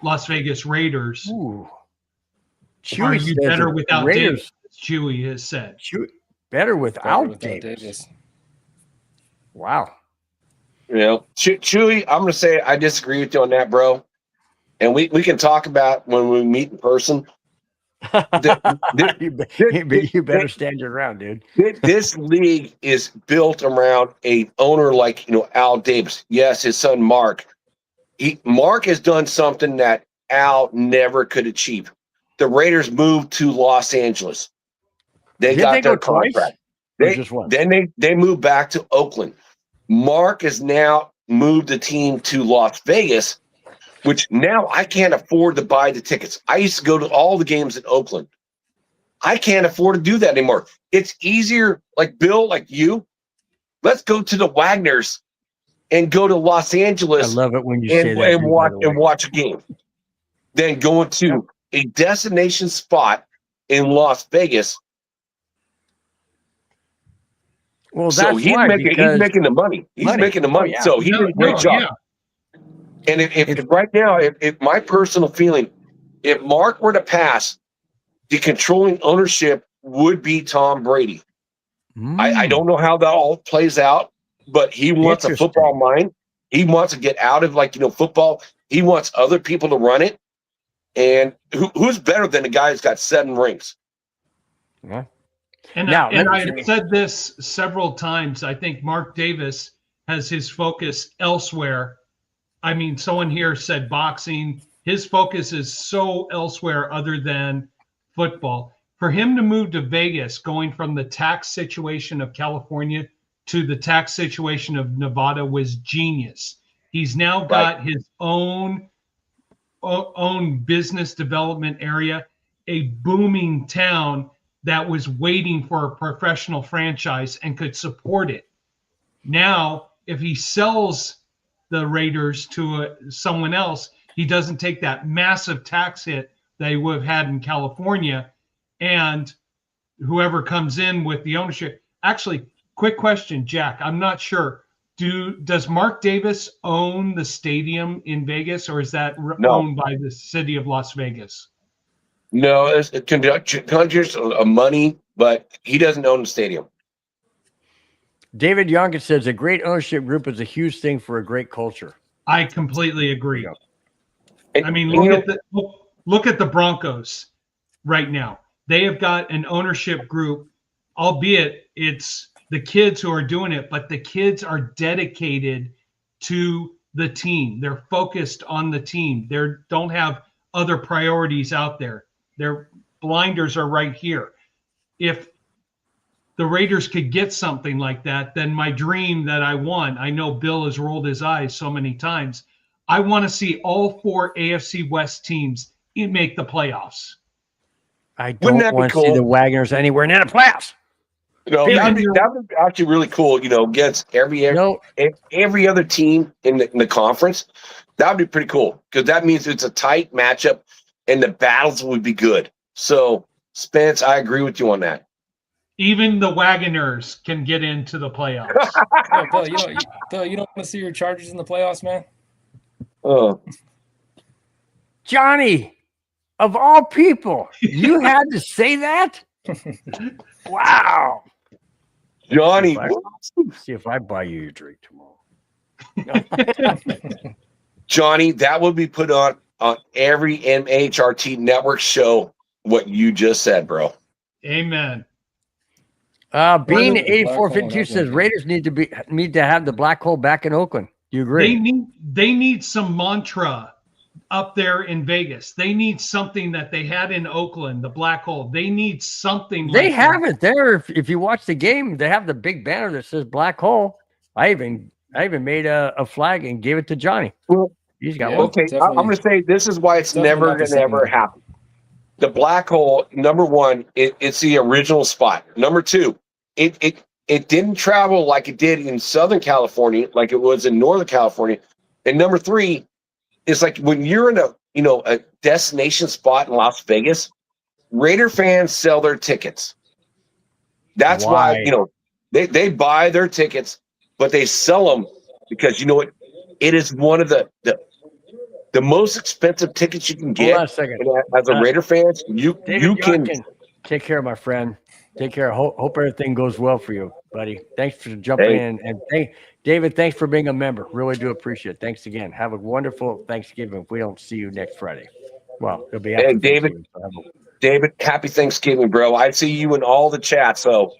Las Vegas Raiders? Ooh. Are you better without Davis? Chewy has said. Better without Davis. Wow. Chewy, I'm going to say I disagree with you on that, bro. And we can talk about when we meet in person. You better stand your ground, dude. This league is built around a owner like Al Davis. Yes, his son Mark. Mark has done something that Al never could achieve. The Raiders moved to Los Angeles. They got their contract. Then they moved back to Oakland. Mark has now moved the team to Las Vegas, which now I can't afford to buy the tickets. I used to go to all the games in Oakland. I can't afford to do that anymore. It's easier, like Bill, like you. Let's go to the Wagners and go to Los Angeles. I love it when you say that. And watch a game. Then going to a destination spot in Las Vegas. Well, so he's making the money. He's making the money. So he did a great job. Yeah. And if right now, if my personal feeling, if Mark were to pass, the controlling ownership would be Tom Brady. I don't know how that all plays out, but he wants a football mind. He wants to get out of football. He wants other people to run it. And who's better than the guy who's got 7 rings? Yeah. And I've said this several times. I think Mark Davis has his focus elsewhere. I mean, someone here said boxing. His focus is so elsewhere other than football. For him to move to Vegas, going from the tax situation of California to the tax situation of Nevada, was genius. He's now got his own business development area, a booming town that was waiting for a professional franchise and could support it. Now, if he sells the Raiders to someone else, he doesn't take that massive tax hit that he would have had in California, and whoever comes in with the ownership. Actually, quick question, Jack. I'm not sure. Does Mark Davis own the stadium in Vegas, or is that owned by the city of Las Vegas? No, it's conjures of money, but he doesn't own the stadium. David Yonkins says a great ownership group is a huge thing for a great culture. I completely agree. I mean, look at the Broncos right now. They have got an ownership group, albeit it's the kids who are doing it, but the kids are dedicated to the team. They're focused on the team. They don't have other priorities out there. Their blinders are right here. If the Raiders could get something like that, then my dream that I want, I know Bill has rolled his eyes so many times, I want to see all 4 AFC West teams make the playoffs. I don't want to see the Wagners anywhere near the playoffs. That would be actually really cool, against every other team in the conference. That would be pretty cool, because that means it's a tight matchup and the battles would be good. So, Spence, I agree with you on that. Even the Wagoners can get into the playoffs. Bill, you don't want to see your Chargers in the playoffs, man? Johnny, of all people, you had to say that? Wow. Johnny, see if I buy you a drink tomorrow. Johnny, that will be put on every MHRT network show, what you just said, bro. Amen. Bean the black hole in 8452 says Oakland. Raiders need to have the black hole back in Oakland. Do you agree? They need some mantra up there in Vegas. They need something that they had in Oakland, the black hole. They need something They like have that. it there. If you watch the game, they have the big banner that says black hole. I even made a flag and gave it to Johnny. Well, He's got Yeah. one. okay, definitely. I'm going to say this is why it's Definitely never not the going to ever same. happen. The black hole, number one, it's the original spot. Number two, it didn't travel like it did in Southern California, like it was in Northern California. And number three, it's like when you're in a destination spot in Las Vegas, Raider fans sell their tickets. That's why they buy their tickets, but they sell them because you know what? It is one of the most expensive tickets you can get. Hold on a second. And as a Raider fan, you can. Take care, my friend. Take care. Hope everything goes well for you, buddy. Thanks for jumping in. And David, thanks for being a member. Really do appreciate it. Thanks again. Have a wonderful Thanksgiving if we don't see you next Friday. Well, it'll be after David, happy Thanksgiving, bro. I see you in all the chats, so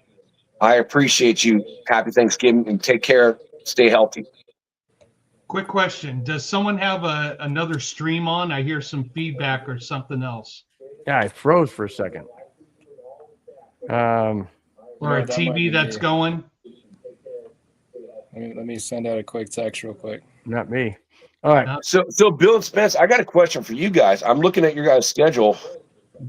I appreciate you. Happy Thanksgiving and take care. Stay healthy. Quick question. Does someone have another stream on? I hear some feedback or something else. Yeah, I froze for a second. Or a TV that's going. Let me send out a quick text real quick. Not me. All right. So Bill and Spence, I got a question for you guys. I'm looking at your guys' schedule.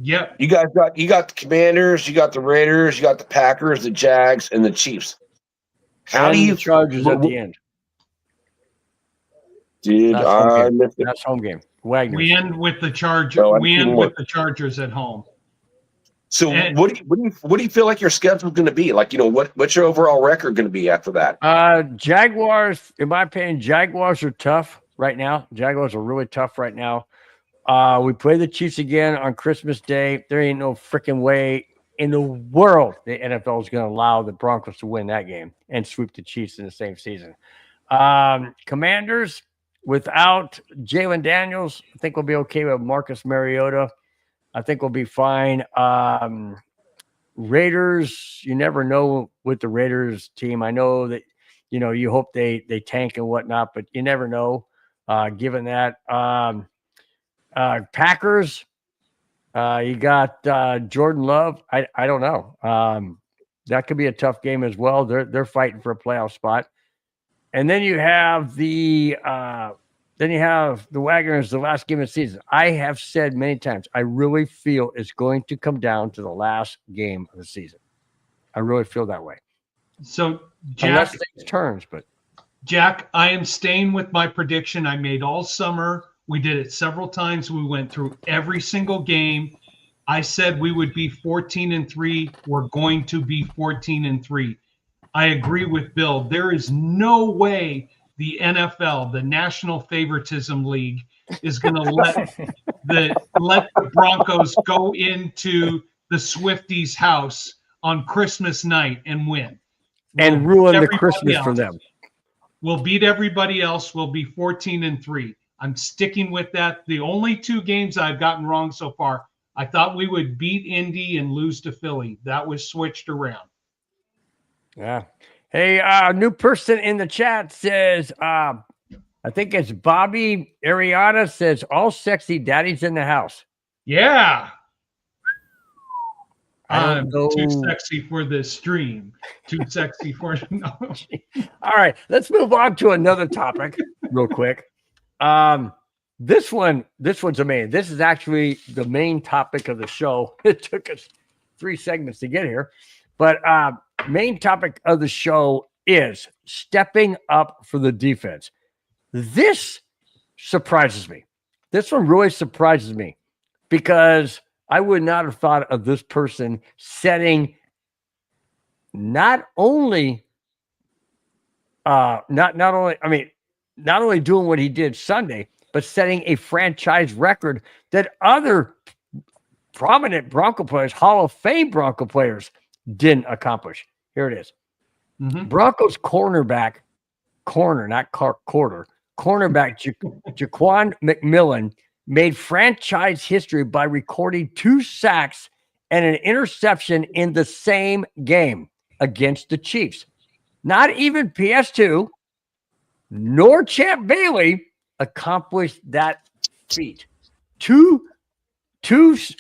Yep. You got the Commanders, you got the Raiders, you got the Packers, the Jags, and the Chiefs. How do you Chargers at the end? Dude, that's home game. Wagner. We end with the Chargers. We end with the Chargers at home. So what do you feel like your schedule is going to be? Like, what's your overall record going to be after that? Jaguars, in my opinion, Jaguars are tough right now. Jaguars are really tough right now. We play the Chiefs again on Christmas Day. There ain't no freaking way in the world the NFL is going to allow the Broncos to win that game and sweep the Chiefs in the same season. Commanders, without Jalen Daniels, I think we'll be okay with Marcus Mariota. I think we'll be fine. Raiders, you never know with the Raiders team. I know that, you hope they tank and whatnot, but you never know. Given that, Packers, you got Jordan Love. I don't know. That could be a tough game as well. They're fighting for a playoff spot. And then you have the Wagoners, the last game of the season. I have said many times, I really feel it's going to come down to the last game of the season. I really feel that way. So, Jack, unless things turns, but Jack, I am staying with my prediction I made all summer. We did it several times. We went through every single game. I said we would be 14-3. We're going to be 14-3. I agree with Bill. There is no way the NFL, the National Favoritism League, is going to let the Broncos go into the Swifties' house on Christmas night and win. And ruin the Christmas for them. We'll beat everybody else. We'll be 14-3. I'm sticking with that. The only two games I've gotten wrong so far, I thought we would beat Indy and lose to Philly. That was switched around. Yeah. Hey, new person in the chat says, I think it's Bobby Ariana says, all sexy daddies in the house. Yeah. I'm too sexy for this stream. Too sexy for no. All right, let's move on to another topic real quick. This one's amazing. This is actually the main topic of the show. It took us 3 segments to get here, but main topic of the show is stepping up for the defense. This surprises me. This one really surprises me because I would not have thought of this person setting not only doing what he did Sunday, but setting a franchise record that other prominent Bronco players, Hall of Fame Bronco players, didn't accomplish. Here it is. Mm-hmm. Broncos cornerback Ja'Quan McMillian made franchise history by recording 2 sacks and an interception in the same game against the Chiefs. Not even PS2 nor Champ Bailey accomplished that feat. Two sacks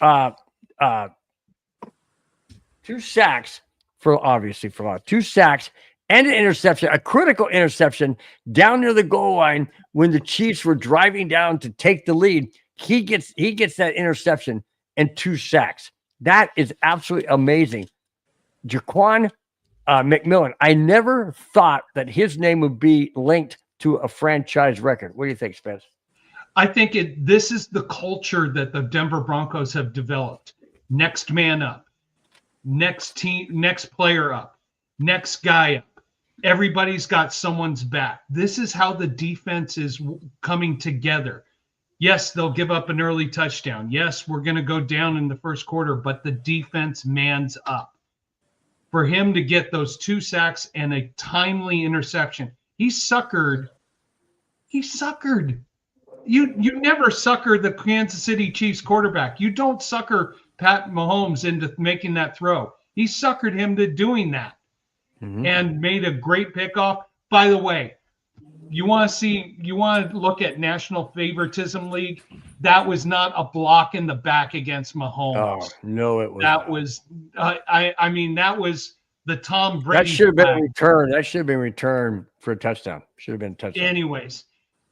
two sacks and an interception, a critical interception down near the goal line when the Chiefs were driving down to take the lead. He gets that interception and 2 sacks. That is absolutely amazing. Ja'Quan McMillian, I never thought that his name would be linked to a franchise record. What do you think, Spence? I think this is the culture that the Denver Broncos have developed. Next man up, next team, next player up, next guy up. Everybody's got someone's back. This is how the defense is coming together. Yes, they'll give up an early touchdown. Yes, we're going to go down in the first quarter, but the defense mans up. For him to get those 2 sacks and a timely interception, he suckered. You never sucker the Kansas City Chiefs quarterback. You don't sucker Pat Mahomes into making that throw. He suckered him to doing that and made a great pickoff. By the way, you want to look at National Favoritism League? That was not a block in the back against Mahomes. Oh, no, it was. That was, that was the Tom Brady. That should have been returned. That should have been returned for a touchdown. Should have been a touchdown. Anyways,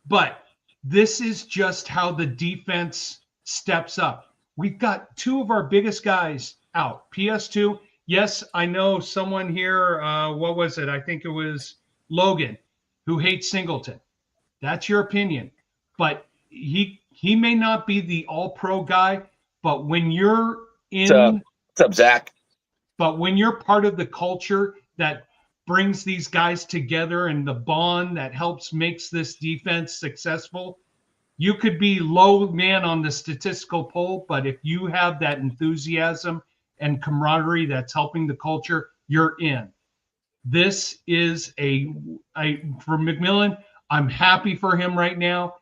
but this is just how the defense steps up. We've got 2 of our biggest guys out. PS2, yes, I know someone here, what was it? I think it was Logan, who hates Singleton. That's your opinion. But he may not be the all-pro guy, but when you're in... What's up, Zach? But when you're part of the culture that brings these guys together and the bond that makes this defense successful, you could be low man on the statistical poll, but if you have that enthusiasm and camaraderie that's helping the culture, you're in. This is for McMillian, I'm happy for him right now,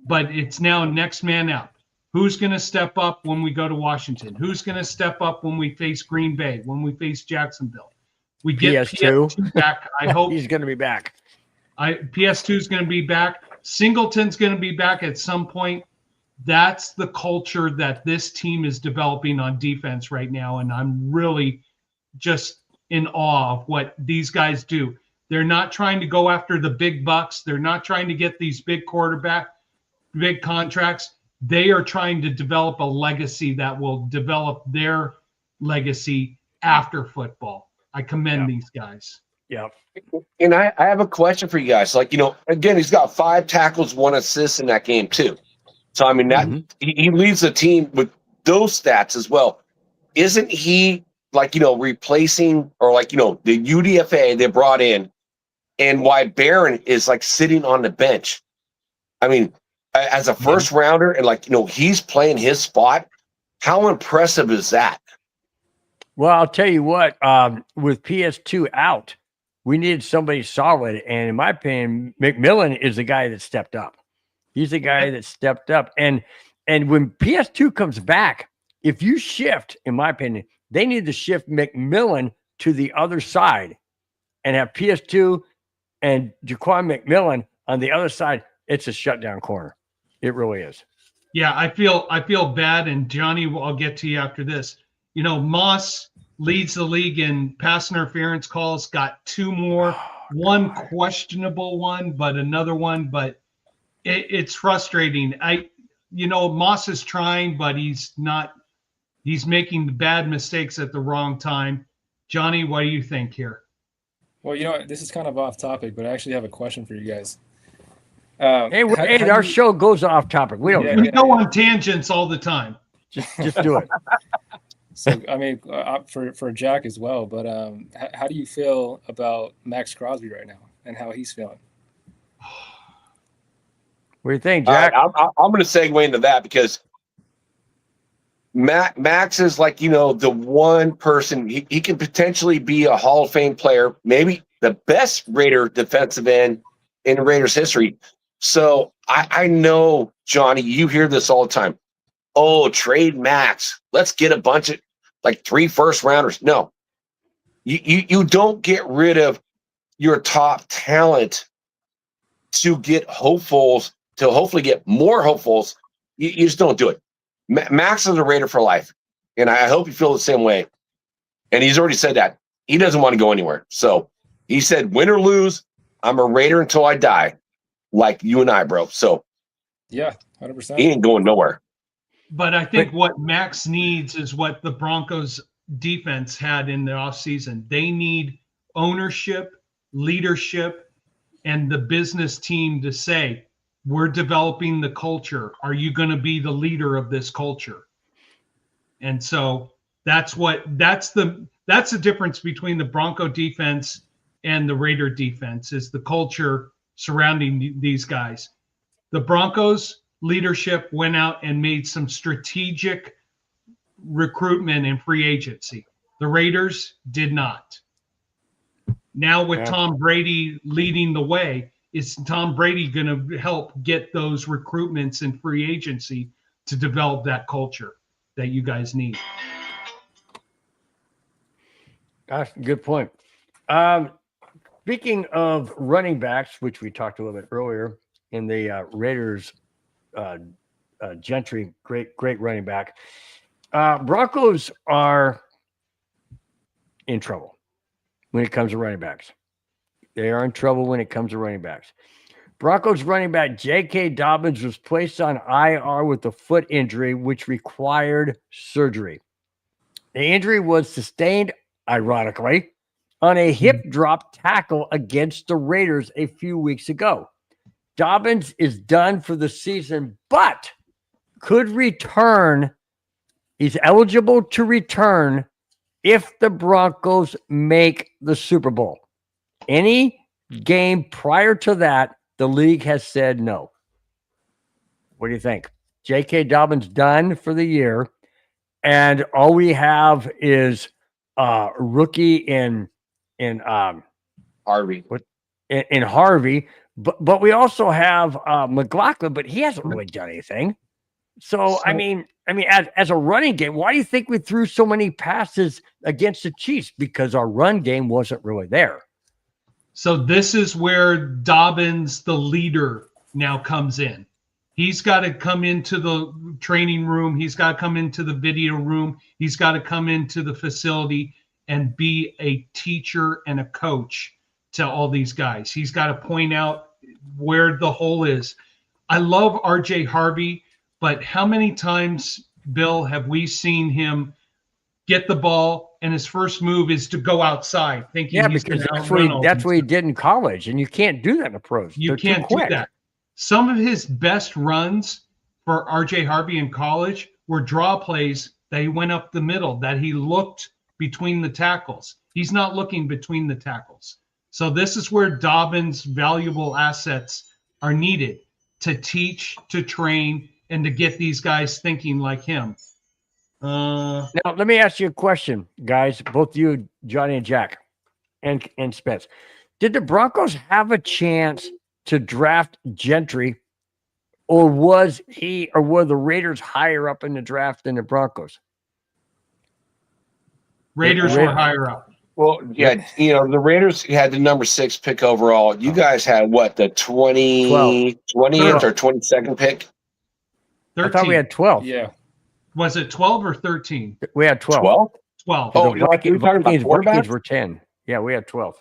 but it's now next man out. Who's going to step up when we go to Washington? Who's going to step up when we face Green Bay, when we face Jacksonville? We get PS2 back. I hope he's going to be back. PS2 is going to be back. Singleton's going to be back at some point. That's the culture that this team is developing on defense right now, and I'm really just in awe of what these guys do. They're not trying to go after the big bucks. They're not trying to get these big contracts. They are trying to develop a legacy that will develop their legacy after football. I commend these guys. Yeah. And I have a question for you guys. Like, again, he's got 5 tackles, 1 assist in that game too. So, I mean, that he leads the team with those stats as well. Isn't he replacing or the UDFA they brought in, and why Barron is sitting on the bench? I mean, as a first rounder and he's playing his spot. How impressive is that? Well, I'll tell you what, with PS2 out, we needed somebody solid. And in my opinion, McMillian is the guy that stepped up. He's the guy that stepped up. And when PS2 comes back, if you shift, in my opinion, they need to shift McMillian to the other side and have PS2 and Ja'Quan McMillian on the other side. It's a shutdown corner. It really is. Yeah, I feel bad. And Johnny, I'll get to you after this. Moss leads the league in pass interference calls, got 2 more, one questionable one, but another one, but it's frustrating. Moss is trying, but he's making bad mistakes at the wrong time. Johnny, what do you think here? Well, this is kind of off topic, but I actually have a question for you guys. Our show goes off topic. We don't. We go on tangents all the time. Just do it. So, I mean, for Jack as well, but how do you feel about Max Crosby right now and how he's feeling? What do you think, Jack? I'm going to segue into that because Max is the one person, he can potentially be a Hall of Fame player, maybe the best Raider defensive end in Raiders history. So I know, Johnny, you hear this all the time. Oh, trade Max. Let's get a bunch of like 3 first rounders. No, you don't get rid of your top talent to get hopefuls, to hopefully get more hopefuls. You just don't do it. Max is a Raider for life, and I hope you feel the same way. And he's already said that he doesn't want to go anywhere. So he said, win or lose, I'm a Raider until I die, like you and I, bro. So Yeah, 100%. he ain't going nowhere. But I think what Max needs is what the Broncos defense had in the offseason. They need ownership, leadership, and the business team to say, we're developing the culture. Are you going to be the leader of this culture? And so that's the difference between the Bronco defense and the Raider defense, is the culture surrounding these guys. The Broncos leadership went out and made some strategic recruitment and free agency. The Raiders did not. Now with Tom Brady leading the way, is Tom Brady going to help get those recruitments and free agency to develop that culture that you guys need? That's a good point. Speaking of running backs, which we talked a little bit earlier in the Raiders, Gentry, great running back. Broncos are in trouble when it comes to running backs. They are in trouble when it comes to running backs. Broncos running back J.K. Dobbins was placed on IR with a foot injury, which required surgery. The injury was sustained, ironically, on a hip drop tackle against the Raiders a few weeks ago. Dobbins is done for the season, but could return. He's eligible to return if the Broncos make the Super Bowl. Any game prior to that, the league has said no. What do you think? J.K. Dobbins done for the year, and all we have is rookie in Harvey. In Harvey, but we also have McLaughlin, but he hasn't really done anything. So I mean, as a running game, why do you think we threw so many passes against the Chiefs? Because our run game wasn't really there. So this is where Dobbins, the leader, now comes in. He's got to come into the training room. He's got to come into the video room. He's got to come into the facility and be a teacher and a coach to all these guys. He's got to point out where the hole is. I love RJ Harvey, but how many times, Bill, have we seen him get the ball and his first move is to go outside thinking he's going to outrun? That's what he did in college, and you can't do that in the pros. You can't do that. Some of his best runs for RJ Harvey in college were draw plays that he went up the middle, that he looked between the tackles. He's not looking between the tackles. So this is where Dobbins' valuable assets are needed to teach, to train, and to get these guys thinking like him. Now, let me ask you a question, guys, both you, Johnny and Jack, and Spence. Did the Broncos have a chance to draft Gentry, or were the Raiders higher up in the draft than the Broncos? Raiders were higher up. Well, yeah, the Raiders had the number 6 pick overall. You guys had what, the 20th or 22nd pick? 13. I thought we had 12. Yeah. Was it 12 or 13? We had 12. 12? 12. Oh, the Vikings were 10. Yeah, we had 12.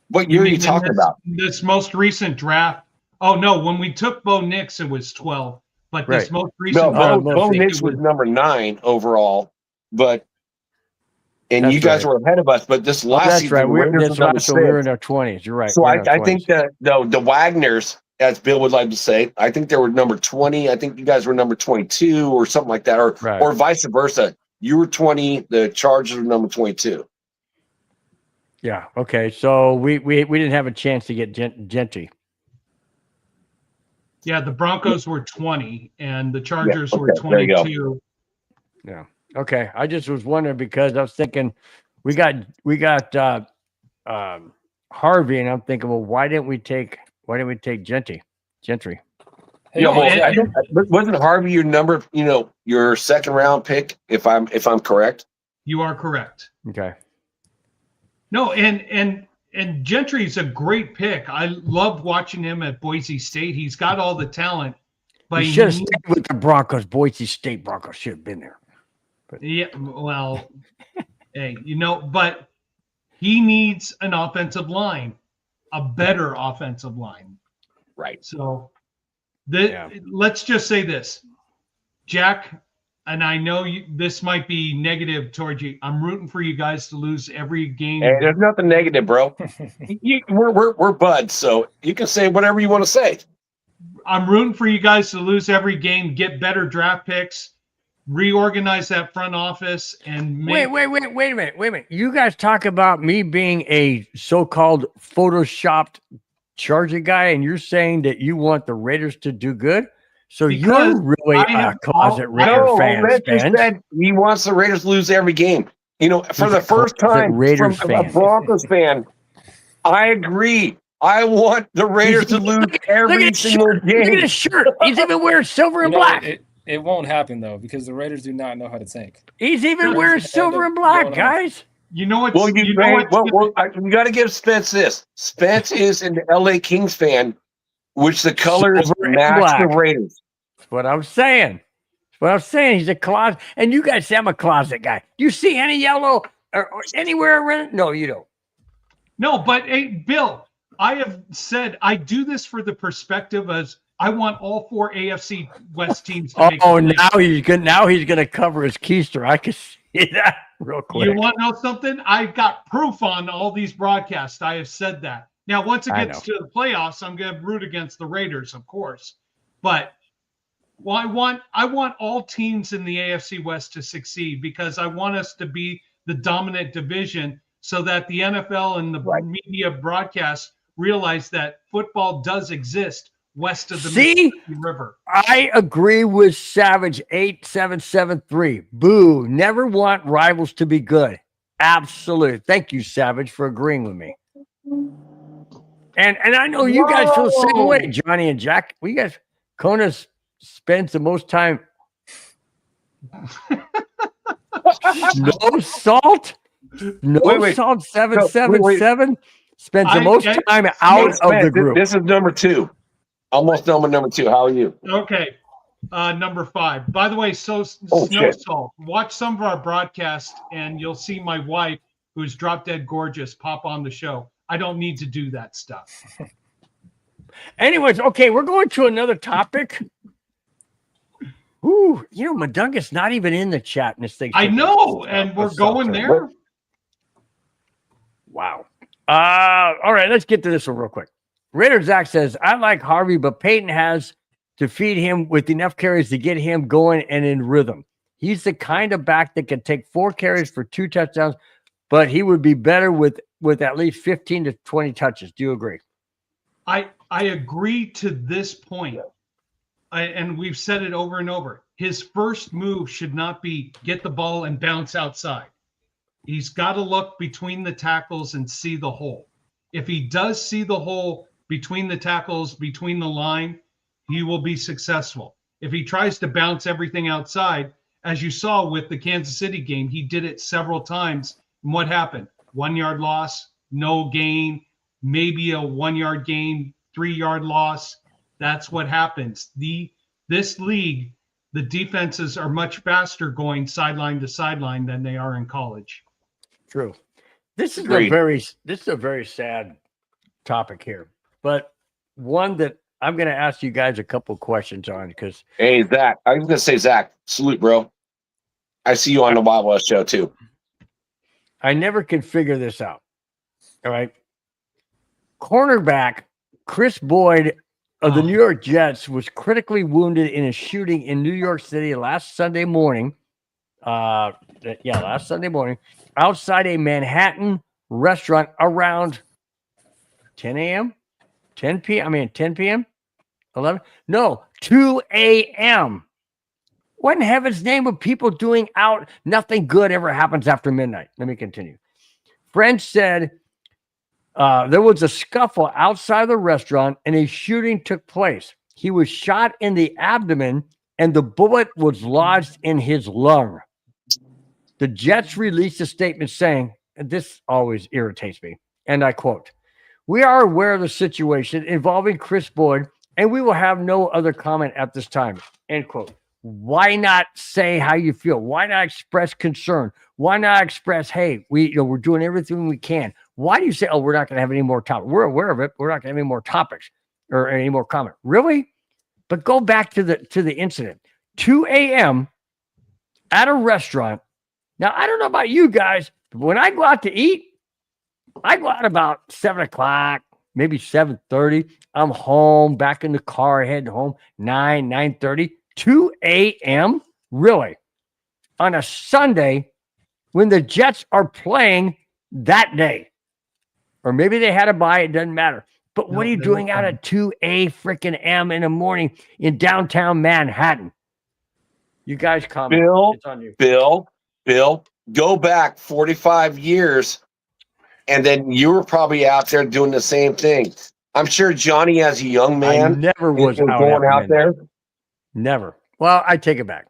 What year are you talking about? This most recent draft. Oh, no. When we took Bo Nix, it was 12. But this most recent draft. Bo Nix was number 9 overall. And you guys were ahead of us. But this last season, we were in our 20s. You're right. So I think that the Wagners, as Bill would like to say, I think they were number 20. I think you guys were number 22 or something like that, or vice versa. You were 20. The Chargers were number 22. Yeah. Okay. So we didn't have a chance to get Gentry. Yeah, the Broncos were 20 and the Chargers were 22. Yeah. Okay. I just was wondering because I was thinking we got Harvey, and I'm thinking, well, why didn't we take Gentry? Hey, Yeah, well, hey, I think, wasn't Harvey your number? Your second round pick, if I'm correct. You are correct. Okay. No, and Gentry's a great pick. I loved watching him at Boise State. He's got all the talent, but He should have stayed with the Broncos. Boise State Broncos should have been there. yeah, well, hey, but he needs an offensive line, a better offensive line. Right. So let's just say this, Jack, and I know this might be negative towards you. I'm rooting for you guys to lose every game. Hey, there's nothing negative, bro. We're buds, so you can say whatever you want to say. I'm rooting for you guys to lose every game, get better draft picks, reorganize that front office, and wait a minute. You guys talk about me being a so-called photoshopped Charger guy, and you're saying that you want the Raiders to do good? So Because you're really a closet Raider No, fan, Rich just Spence. said he wants the Raiders to lose every game. For the first time Raiders from fan. a Broncos fan, I agree. I want the Raiders to lose every single Look at game. his shirt. He's even wearing silver and black. It won't happen though because the Raiders do not know how to tank. He's even wearing silver and black, guys. You know what? Well, you got to give Spence this. Spence is an LA Kings fan, which the colors Silver and match black. the Raiders. That's what I'm saying. He's a closet. And you guys say I'm a closet guy. Do you see any yellow or anywhere around? No, you don't. No, but hey, Bill, I have said I do this for the perspective as I want all 4 AFC West teams to make now he's gonna cover his keister. I can see that real quick. You want to know something? I've got proof on all these broadcasts. I have said that. Now, once it gets to the playoffs, I'm going to root against the Raiders, of course. But I want all teams in the AFC West to succeed because I want us to be the dominant division so that the NFL and the media broadcasts realize that football does exist west of the Mississippi River. I agree with Savage 8773. Boo. Never want rivals to be good. Absolutely. Thank you, Savage, for agreeing with me. And I know you guys feel the same way, Johnny and Jack. We guys, Kona spends the most time. No salt. Salt 777 spends the most time out of the group. This is number 2. Almost number 2. How are you? Okay. Number 5. By the way, Salt. Watch some of our broadcasts and you'll see my wife, who's drop dead gorgeous, pop on the show. I don't need to do that stuff. Anyways, okay, we're going to another topic. Ooh, Madunga's not even in the chat in this thing. I know, and we're going there. Wow. All right, let's get to this one real quick. Raider Zach says, I like Harvey, but Peyton has to feed him with enough carries to get him going and in rhythm. He's the kind of back that can take 4 carries for 2 touchdowns, but he would be better with at least 15 to 20 touches. Do you agree? I agree to this point. And we've said it over and over. His first move should not be get the ball and bounce outside. He's got to look between the tackles and see the hole. If he does see the hole between the tackles, between the line, he will be successful. If he tries to bounce everything outside, as you saw with the Kansas City game, he did it several times. And what happened? 1 yard loss, no gain, maybe a 1 yard gain, 3 yard loss. That's what happens. This league, the defenses are much faster going sideline to sideline than they are in college. True. This is a very sad topic here, but one that I'm going to ask you guys a couple questions on because. Hey, Zach, I was going to say, Zach, salute, bro. I see you on the Wild West show too. I never can figure this out. All right. Cornerback Chris Boyd of the New York Jets was critically wounded in a shooting in New York City last Sunday morning. Last Sunday morning outside a Manhattan restaurant around 10 a.m., 10 p.m., 11? No, 2 a.m. What in heaven's name of people doing out? Nothing good ever happens after midnight. Let me continue. Friends said there was a scuffle outside the restaurant and a shooting took place. He was shot in the abdomen and the bullet was lodged in his lung. The Jets released a statement saying, and this always irritates me, and I quote, "We are aware of the situation involving Chris Boyd, and we will have no other comment at this time," end quote. Why not say how you feel? Why not express concern? Why not express, hey, we're doing everything we can? Why do you say, oh, we're not going to have any more topics? We're aware of it. We're not going to have any more topics or any more comment. Really? But go back to the incident. 2 a.m. at a restaurant. Now, I don't know about you guys, but when I go out to eat, I go out about 7 o'clock, maybe 7:30. I'm home, back in the car, heading home, 9:30. 2 a.m. Really? On a Sunday when the Jets are playing that day. Or maybe they had a bye, it doesn't matter. But what are you doing out at 2 a.m. in the morning in downtown Manhattan? You guys comment. Bill, it's on you. Bill, go back 45 years, and then you were probably out there doing the same thing. I'm sure Johnny, as a young man, I never was going out there. Never. Well, I take it back.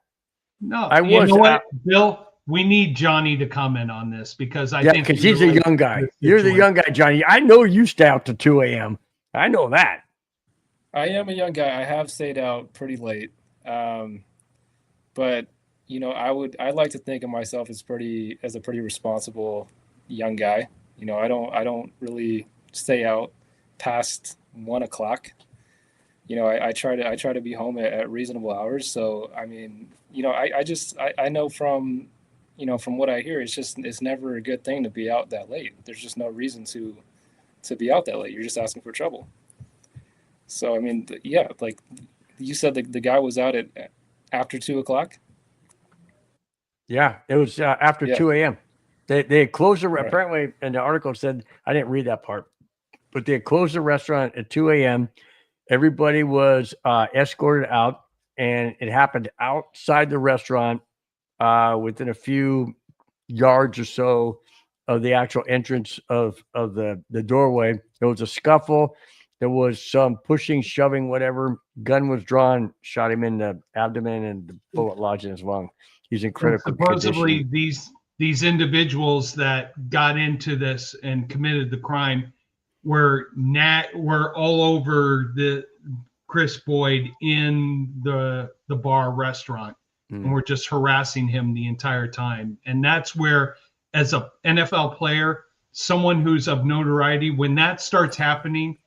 No, I you was know what, Bill? We need Johnny to comment on this because I think because he's a young guy. You're the young guy, Johnny. I know you stay out to 2 a.m. I know that. I am a young guy. I have stayed out pretty late, but I like to think of myself as a pretty responsible young guy. I don't really stay out past 1 o'clock. I try to be home at reasonable hours. So I mean, I know from what I hear, it's never a good thing to be out that late. There's just no reason to be out that late. You're just asking for trouble. So I mean, like you said, the guy was out at after 2 o'clock. Yeah, it was after 2 a.m. They had closed the Right. Apparently, and the article said, I didn't read that part, but they had closed the restaurant at 2 a.m. Everybody was escorted out, and it happened outside the restaurant within a few yards or so of the actual entrance of the doorway. There was a scuffle. There was some pushing, shoving, whatever. Gun was drawn, shot him in the abdomen, and the bullet lodged in his lung. He's in critical supposedly condition. these individuals that got into this and committed the crime were all over the Chris Boyd in the bar restaurant, and were just harassing him the entire time. And that's where, as a NFL player, someone who's of notoriety, when that starts happening,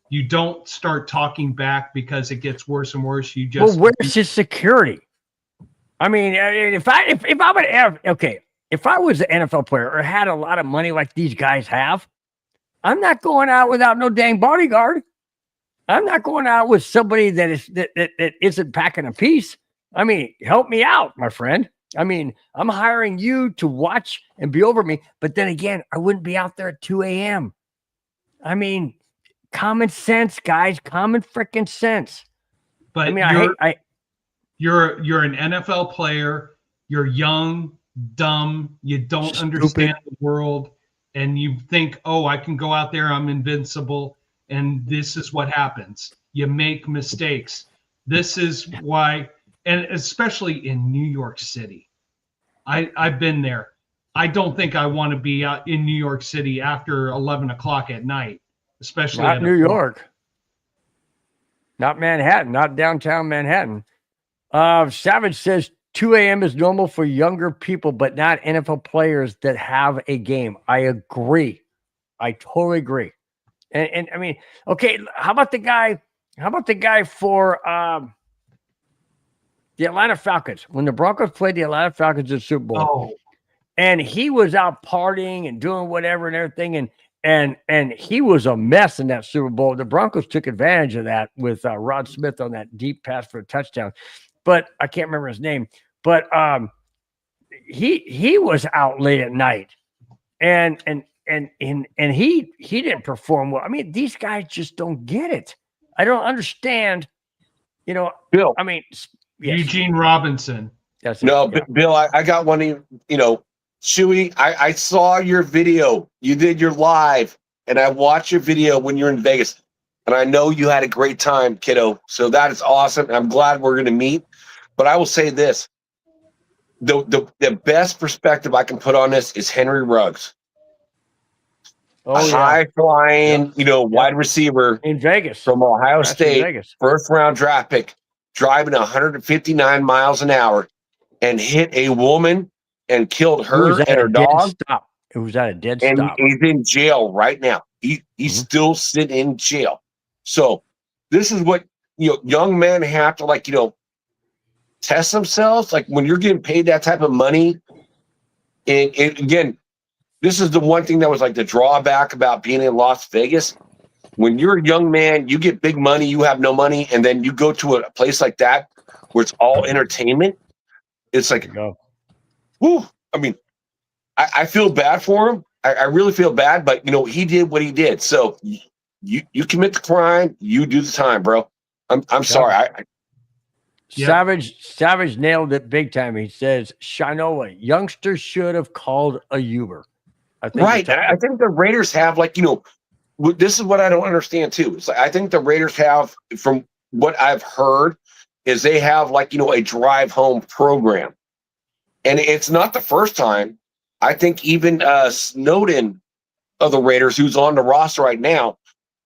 you don't start talking back because it gets worse and worse. You just where's his security? I mean, if I was an NFL player or had a lot of money like these guys have, I'm not going out without no dang bodyguard. I'm not going out with somebody that isn't packing a piece. I mean, help me out, my friend. I mean, I'm hiring you to watch and be over me, but then again, I wouldn't be out there at 2 a.m. I mean, common sense, guys, common freaking sense. But I mean, you're an NFL player. You're young, dumb. You don't understand the world, and you think, "Oh, I can go out there. I'm invincible." And this is what happens. You make mistakes. This is why, and especially in New York City, I've been there. I don't think I want to be out in New York City after 11 o'clock at night, especially not New York, not Manhattan, not downtown Manhattan. Savage says 2 a.m. is normal for younger people, but not NFL players that have a game. I agree. I totally agree. And I mean, okay, how about the guy for the Atlanta Falcons? When the Broncos played the Atlanta Falcons in the Super Bowl, and he was out partying and doing whatever and everything, and he was a mess in that Super Bowl. The Broncos took advantage of that with Rod Smith on that deep pass for a touchdown. But I can't remember his name. But he was out late at night, and he didn't perform well. I mean, these guys just don't get it. I don't understand. Bill. I mean, yes. Eugene Robinson. That's it. No, yeah. Bill, I got one. Chewy, I saw your video. You did your live, and I watched your video when you're in Vegas. and I know you had a great time, kiddo. So that is awesome. I'm glad we're going to meet. But I will say this: the best perspective I can put on this is Henry Ruggs, a high flying, wide receiver in Vegas from Ohio That's in State, Vegas. first round draft pick, driving 159 miles an hour and hit a woman and killed It was her at and a her dead dog. stop. It was at a dead And stop. he's in jail right now. He's still sitting in jail. So this is what young men have to test themselves. Like when you're getting paid that type of money, and again, this is the one thing that was like the drawback about being in Las Vegas. When you're a young man, you get big money, you have no money, and then you go to a place like that where it's all entertainment. It's like, whoo. I mean, I feel bad for him. I really feel bad, but he did what he did. So you commit the crime, you do the time, bro. I'm sorry. Savage nailed it big time. He says, Shinola, youngsters should have called a Uber. I think Right. I think the Raiders have this is what I don't understand too. It's like, I think the Raiders have, from what I've heard, is they have a drive home program. And it's not the first time. I think even Snowden of the Raiders, who's on the roster right now,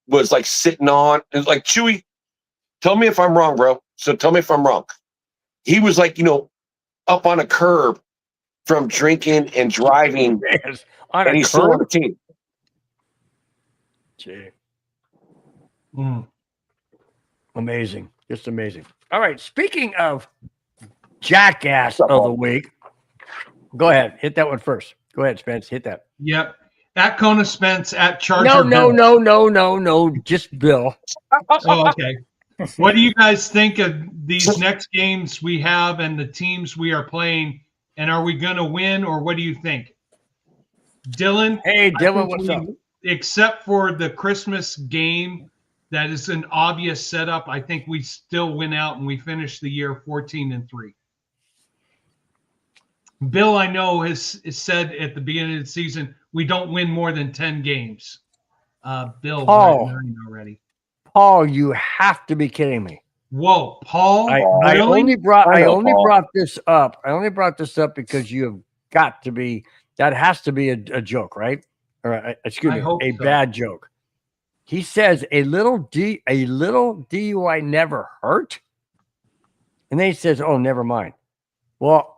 was sitting on. It's like, Chewy, tell me if I'm wrong, bro. So tell me if I'm wrong. He was up on a curb from drinking and driving, on and he's still on the team. Gee. Amazing. Just amazing. All right. Speaking of jackass of the week, go ahead. Hit that one first. Go ahead, Spence. Hit that. Yep. At Kona Spence, at Charger No. Just Bill. Oh, okay. What do you guys think of these next games we have and the teams we are playing? And are we going to win, or what do you think? Dylan? Hey, Dylan, what's up? Except for the Christmas game, that is an obvious setup. I think we still win out and we finish the year 14-3. Bill, I know, has said at the beginning of the season, we don't win more than 10 games. Bill, Paul, we're at 9 already. Paul, you have to be kidding me. Whoa, Paul! I only brought this up. I only brought this up because you have got to be. That has to be a joke, right? Or excuse me, a bad joke. He says a little DUI never hurt, and then he says, "Oh, never mind." Well,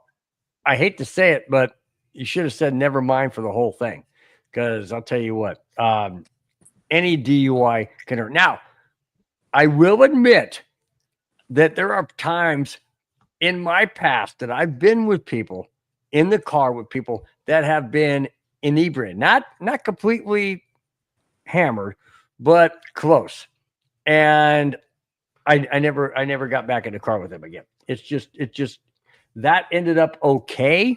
I hate to say it, but you should have said never mind for the whole thing, because I'll tell you what, any DUI can hurt. Now, I will admit that there are times in my past that I've been with people in the car with people that have been inebriated, not completely hammered, but close. And I never got back in the car with them again. It's just that ended up okay,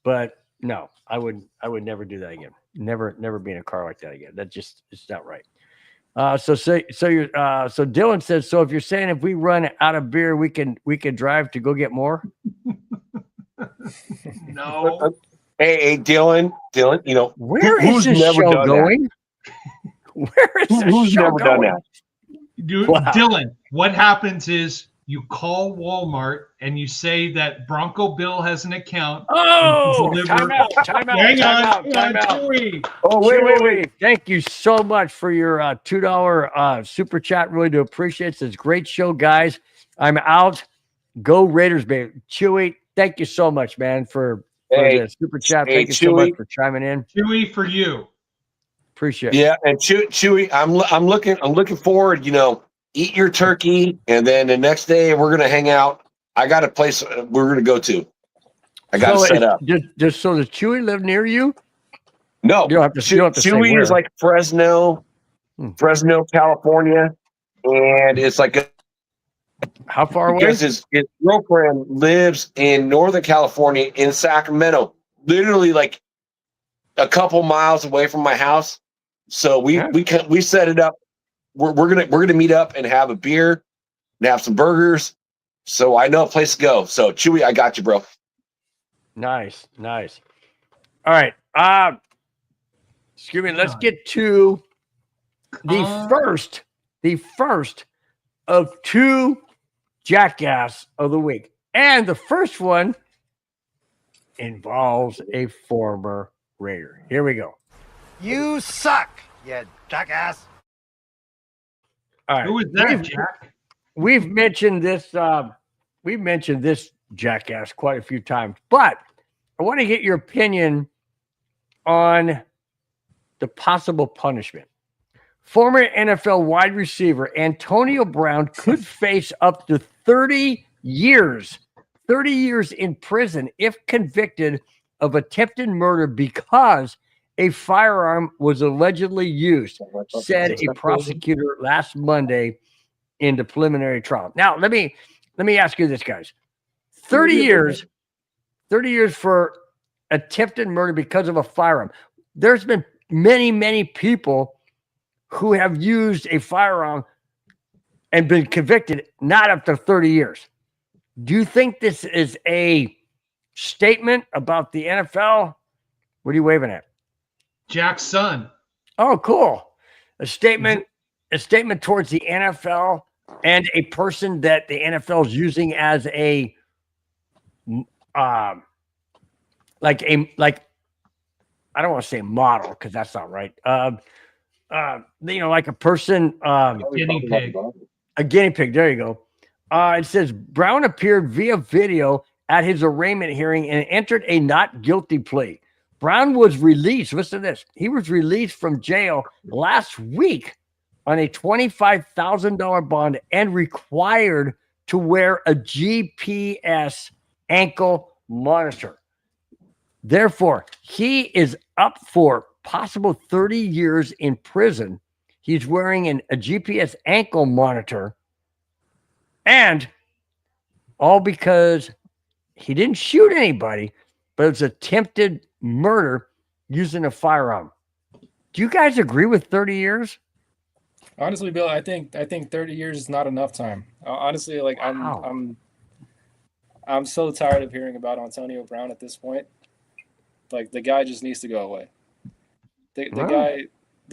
but no, I would never do that again. Never be in a car like that again. It's not right. So Dylan says, so if you're saying if we run out of beer, we can drive to go get more. No. Hey, Dylan, where is this show going? Where is this show going? Done that? Dylan, what happens is you call Walmart and you say that Bronco Bill has an account. Oh, time out. Oh, wait. Thank you so much for your $2 super chat. Really do appreciate it. It's a great show, guys. I'm out. Go Raiders, baby. Chewy, thank you so much, man, for the super chat. Thank you so much for chiming in. Chewy, for you. Appreciate it. Yeah, and Chewy, I'm looking forward, eat your turkey, and then the next day we're gonna hang out. I got a place we're gonna go to. I got to set up. Does Chewy live near you? No, you don't have to Chewy is like Fresno, California, and it's like how far away? Because his girlfriend lives in Northern California in Sacramento, literally like a couple miles away from my house. So we set it up. We're gonna meet up and have a beer and have some burgers. So I know a place to go. So Chewy, I got you, bro. Nice. All right. Excuse me. Let's get to the the first of 2 Jackass of the Week. And the first one involves a former Raider. Here we go. You suck, you jackass. All right. Who was that, Jack? We've mentioned this. We've mentioned this Jackass quite a few times, but I want to get your opinion on the possible punishment. Former NFL wide receiver Antonio Brown could face up to 30 years in prison if convicted of attempted murder because a firearm was allegedly used, said a prosecutor last Monday in the preliminary trial. Now, let me ask you this, guys. 30 years for attempted murder because of a firearm. There's been many people who have used a firearm and been convicted, not up to 30 years. Do you think this is a statement about the NFL? What are you waving at? Jack's son. Oh, cool. A statement towards the NFL and a person that the NFL is using as a like I don't want to say model because that's not right. Like a person, Guinea pig. a guinea pig. There you go. It says Brown appeared via video at his arraignment hearing and entered a not guilty plea. Brown was released. Listen to this. He was released from jail last week on a $25,000 bond and required to wear a GPS ankle monitor. Therefore, he is up for possible 30 years in prison. He's wearing a GPS ankle monitor, and all because he didn't shoot anybody, but it's attempted murder using a firearm. Do you guys agree with 30 years? Honestly, Bill, I think 30 years is not enough time. Honestly, like Wow. I'm so tired of hearing about Antonio Brown at this point. Like, the guy just needs to go away. The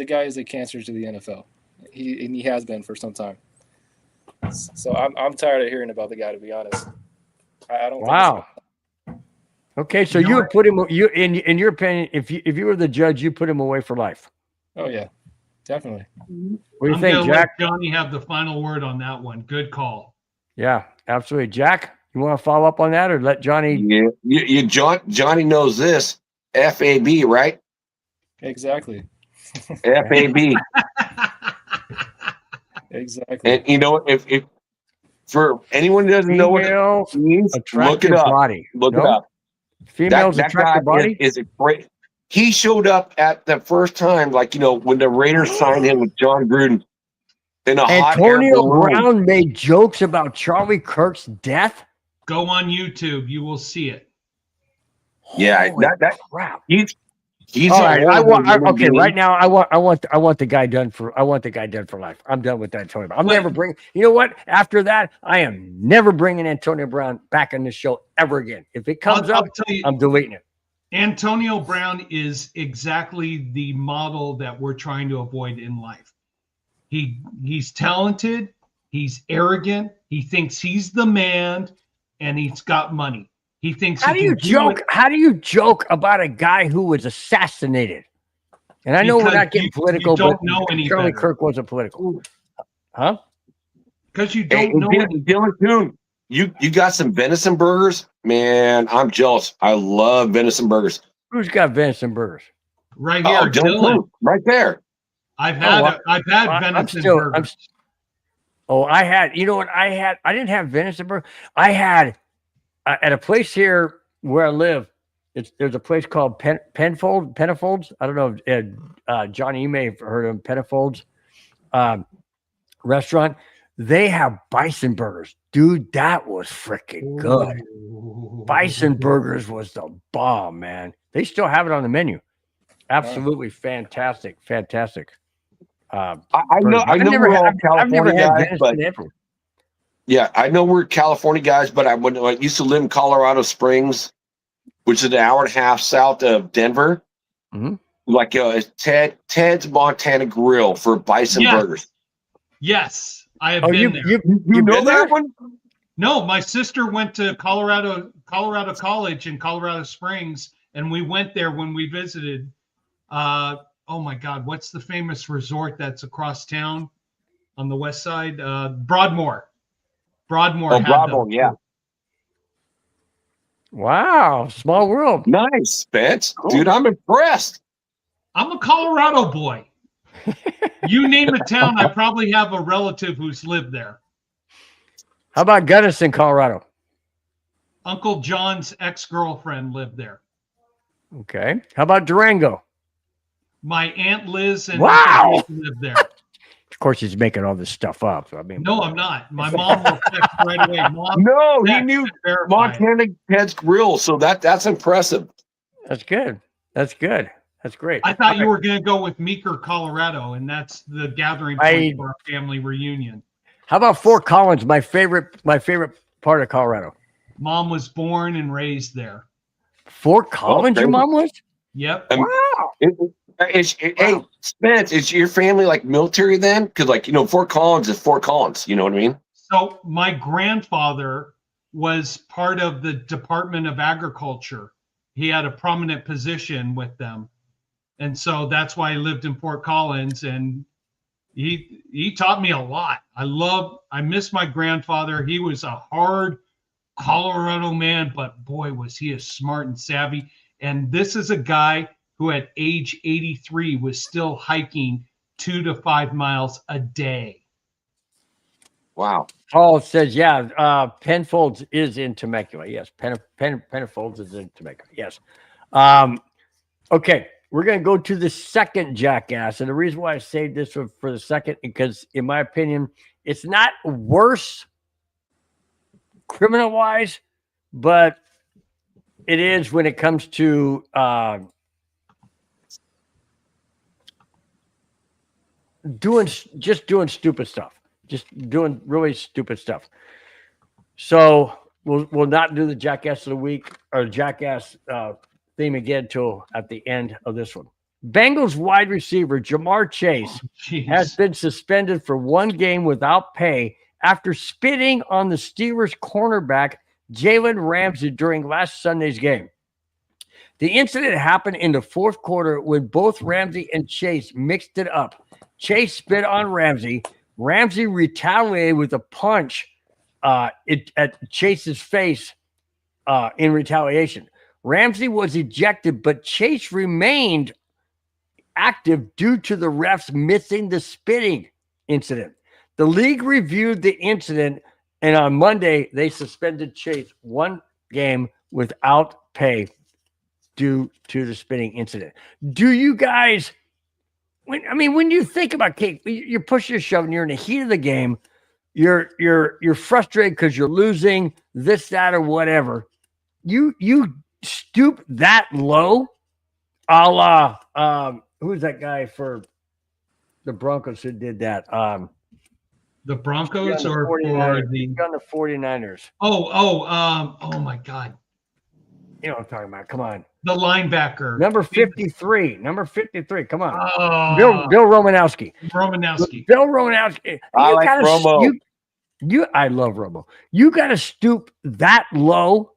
guy is a cancer to the NFL. He has been for some time. So I'm tired of hearing about the guy, to be honest. I don't. Wow. Okay, so you would put him. In your opinion, if you were the judge, you put him away for life. Oh yeah, definitely. What do you I'm think, gonna Jack? let Johnny have the final word on that one. Good call. Yeah, absolutely, Jack. You want to follow up on that, or let Johnny? Yeah, Johnny knows this. FAB, right? Exactly. FAB. Exactly. And you know, if for anyone who doesn't know what it means, look Attractive it up. body. Look No? it up. Females That attractive guy body. is a great. He showed up at the first time, like, when the Raiders signed him with John Gruden in a hot air Antonio balloon. Brown made jokes about Charlie Kirk's death. Go on YouTube. You will see it. Yeah, Holy that crap. he's All a right, horrible human being. right now I want the guy done for life. I'm done with that Antonio Brown. I'm never bringing. You know what? After that, I am never bringing Antonio Brown back on this show ever again. If it comes I'll up, tell you, I'm deleting it. Antonio Brown is exactly the model that we're trying to avoid in life. He's talented, he's arrogant, he thinks he's the man, and he's got money. He thinks. How do you joke? How do you joke about a guy who was assassinated? And I know we're not getting political, don't but know any Charlie better. Kirk wasn't political, huh? Because you Hey, don't know. Dylan Coon, you got some venison burgers? Man, I'm jealous. I love venison burgers. Who's got venison burgers? Right here, Oh, Dylan Dylan. Coon, right there. I've had venison burgers. I had. You know what I had? I didn't have venison burger. I had at a place here where I live. There's a place called Penfolds. I don't know if Johnny, you may have heard of Penfolds restaurant. They have bison burgers. Dude, that was freaking good. Bison burgers was the bomb, man. They still have it on the menu. Absolutely fantastic. I know we're all California guys, but yeah, I know we're California guys, but I used to live in Colorado Springs, which is an hour and a half south of Denver. Mm-hmm. Like Ted's Montana Grill for bison burgers. Yes, I have Oh, been there. You know been there? that one? No, my sister went to Colorado College in Colorado Springs, and we went there when we visited. Oh my God, what's the famous resort that's across town on the west side? Broadmoor. Broadmoor Oh, had Bravo, them. yeah. Wow, small world. Nice, Spence. Cool. Dude, I'm impressed. I'm a Colorado boy. You name a town, I probably have a relative who's lived there. How about Gunnison, Colorado? Uncle John's ex-girlfriend lived there. Okay. How about Durango? My Aunt Liz and Wow. Uncle Dave lived there. Of course, he's making all this stuff up. So I mean, No, I'm not. My mom will text right away. Mom, No, he text knew and verify it. Montana Ted's Grill, so that's impressive. that's good. That's good. That's great. I thought you were going to go with Meeker, Colorado, and that's the gathering point for our family reunion. How about Fort Collins? My favorite part of Colorado. Mom was born and raised there. Fort Collins, your mom was? Yep. Wow. Hey, Spence, is your family like military then? Because Fort Collins is Fort Collins. You know what I mean? So my grandfather was part of the Department of Agriculture. He had a prominent position with them. And so that's why he lived in Fort Collins, and he taught me a lot. I miss my grandfather. He was a hard Colorado man, but boy, was he smart and savvy. And this is a guy who at age 83 was still hiking 2 to 5 miles a day. Wow. Paul says, yeah, Penfolds is in Temecula. Yes, Penfolds is in Temecula. Yes. Okay, we're going to go to the second jackass. And the reason why I saved this for the second, because in my opinion, it's not worse criminal-wise, but it is when it comes to doing stupid stuff. Just doing really stupid stuff. So we'll not do the jackass of the week or jackass theme again till at the end of this one. Bengals wide receiver Jamar Chase has been suspended for 1 game without pay after spitting on the Steelers cornerback Jalen Ramsey during last Sunday's game. The incident happened in the fourth quarter when both Ramsey and Chase mixed it up. Chase spit on Ramsey. Ramsey retaliated with a punch at Chase's face in retaliation. Ramsey was ejected, but Chase remained active due to the refs missing the spitting incident. The league reviewed the incident, and on Monday, they suspended Chase 1 game without pay due to the spitting incident. Do you guys... when you think about Kate, you're pushing your shove and you're in the heat of the game, you're frustrated because you're losing this, that, or whatever. You stoop that low, a la who's that guy for the Broncos who did that? The Broncos or for the on the 49ers. Oh my God. You know what I'm talking about. Come on. The linebacker. Number 53. Come on. Oh, Bill Romanowski. Bill Romanowski. I like Romo. I love Romo. You got to stoop that low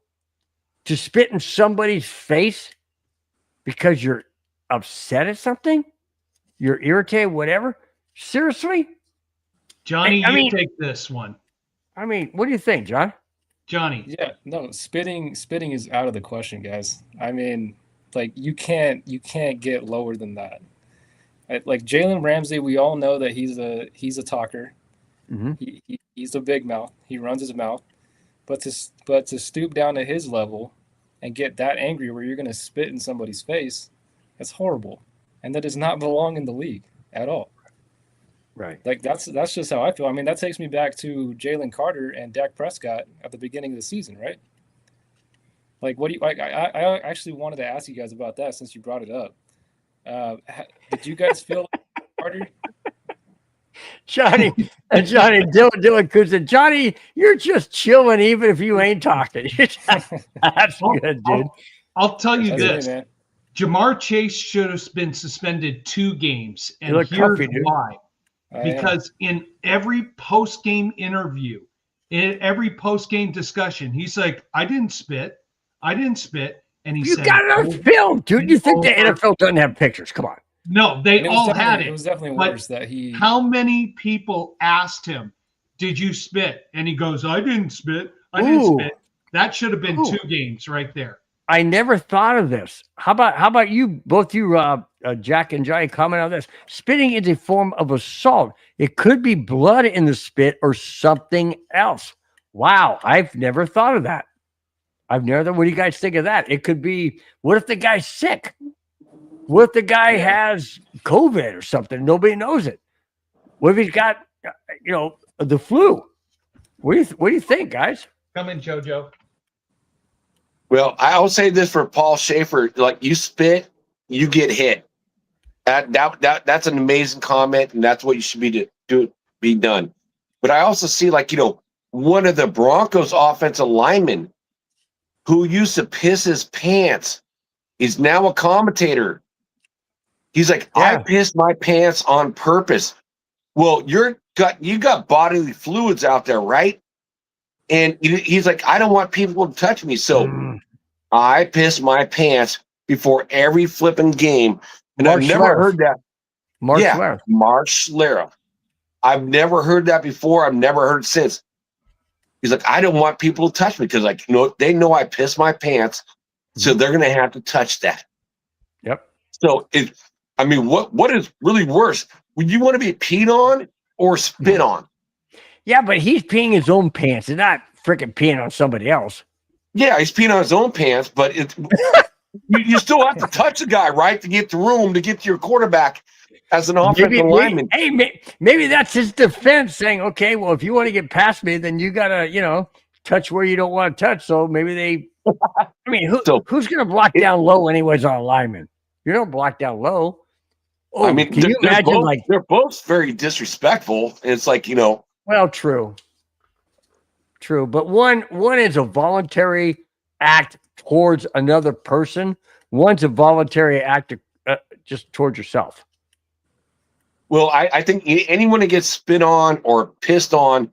to spit in somebody's face because you're upset at something? You're irritated, whatever? Seriously? Johnny, you take this one. I mean, what do you think, John? Johnny. Yeah, no, spitting is out of the question, guys. I mean, like you can't get lower than that. Like Jalen Ramsey, we all know that he's a talker. Mm-hmm. He's a big mouth. He runs his mouth. But to stoop down to his level and get that angry where you're going to spit in somebody's face, that's horrible, and that does not belong in the league at all. Right. Like that's just how I feel. I mean, that takes me back to Jalen Carter and Dak Prescott at the beginning of the season, right? Like, what do you like? I actually wanted to ask you guys about that since you brought it up. Did you guys feel like Carter? Johnny, Dylan Kuzin. Johnny, you're just chilling even if you ain't talking. That's good, dude. I'll tell you That's this. it, Jamar Chase should have been suspended 2 games, and look here's comfy, dude. why. because in every post-game interview, in every post-game discussion, he's like, I didn't spit. And he You said, got it on film, dude. You think the NFL doesn't have pictures? Come on. No, they And all had it. It was definitely But worse that he. How many people asked him, did you spit? And he goes, I didn't spit. I didn't spit. That should have been 2 games right there. I never thought of this. How about you, both you, Jack and Johnny, comment on this? Spitting is a form of assault. It could be blood in the spit or something else. Wow, I've never thought of that. What do you guys think of that? It could be, what if the guy's sick? What if the guy has COVID or something? Nobody knows it. What if he's got, the flu? What do you think, guys? Come in, JoJo. Well, I'll say this for Paul Schaefer: like, you spit, you get hit. That's an amazing comment, and that's what you should be done. But I also see, one of the Broncos offensive linemen who used to piss his pants is now a commentator. He's like, I pissed my pants on purpose. Well, you got bodily fluids out there, right? And he's like, I don't want people to touch me, so I piss my pants before every flipping game. And I've never heard that. Mark Schlereth. I've never heard that before. I've never heard it since. He's like, I don't want people to touch me because, they know I piss my pants, so they're going to have to touch that. Yep. So, what is really worse? Would you want to be peed on or spit on? Yeah, but he's peeing his own pants and not freaking peeing on somebody else. Yeah, he's peeing on his own pants, but you still have to touch the guy, right, to get the room, to get to your quarterback as an offensive lineman. Hey, maybe that's his defense saying, okay, well, if you want to get past me, then you got to, touch where you don't want to touch. So maybe who's going to block down low anyways on a lineman? You don't block down low. Oh, can you imagine? They're both very disrespectful. It's Well, true, but one is a voluntary act towards another person. One's a voluntary act just towards yourself. Well, I think anyone that gets spit on or pissed on,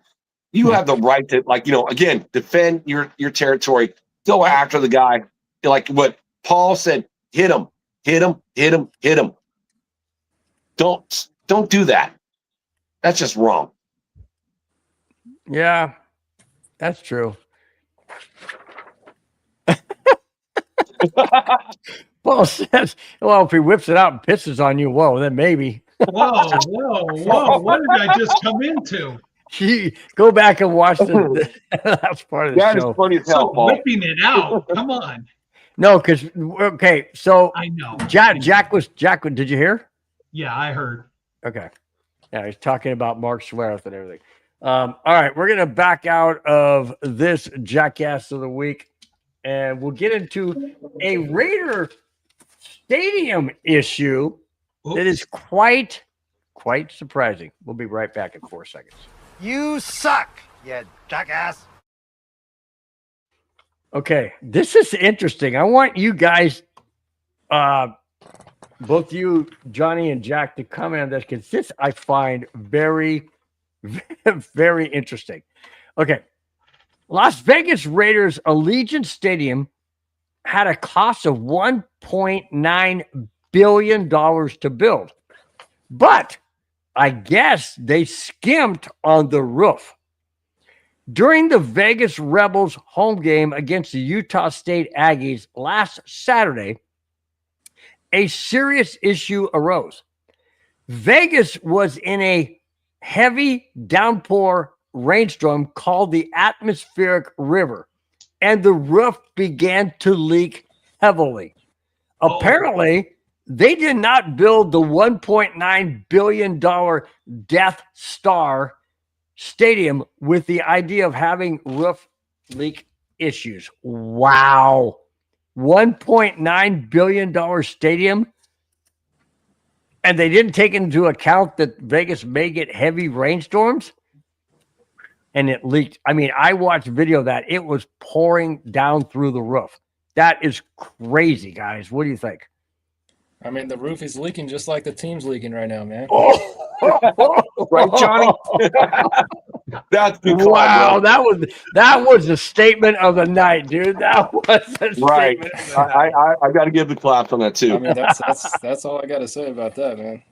you have the right to, again, defend your territory. Go after the guy. Like what Paul said, hit him. Don't do that. That's just wrong. Yeah, that's true. Paul says, well, if he whips it out and pisses on you, whoa, then maybe. Whoa. What did I just come into? Go back and watch the last part of the show. That is funny as hell, Paul. Whipping it out. Come on. No, because, okay, so. I know. Jack, did you hear? Yeah, I heard. Okay. Yeah, he's talking about Mark Schlereth and everything. All right, we're going to back out of this Jackass of the Week, and we'll get into a Raider Stadium issue that is quite surprising. We'll be right back in 4 seconds. You suck, you jackass. Okay, this is interesting. I want you guys, both you, Johnny and Jack, to comment on this because this I find very, very interesting. Okay, Las Vegas Raiders Allegiant Stadium had a cost of $1.9 billion to build, but I guess they skimped on the roof. During the Vegas Rebels home game against the Utah State Aggies last Saturday, a serious issue arose. Vegas was in a heavy downpour rainstorm called the Atmospheric River, and the roof began to leak heavily. Apparently, they did not build the $1.9 billion Death Star stadium with the idea of having roof leak issues. Wow. $1.9 billion stadium. And they didn't take into account that Vegas may get heavy rainstorms. And it leaked. I mean, I watched video of that. It was pouring down through the roof. That is crazy, guys. What do you think? I mean, the roof is leaking just like the team's leaking right now, man. Oh, Right, Johnny? That's the call, Wow, bro. that was the statement of the night, dude. That was the Right. statement of the night. I got to give the claps on that too. I mean, that's all I got to say about that, man.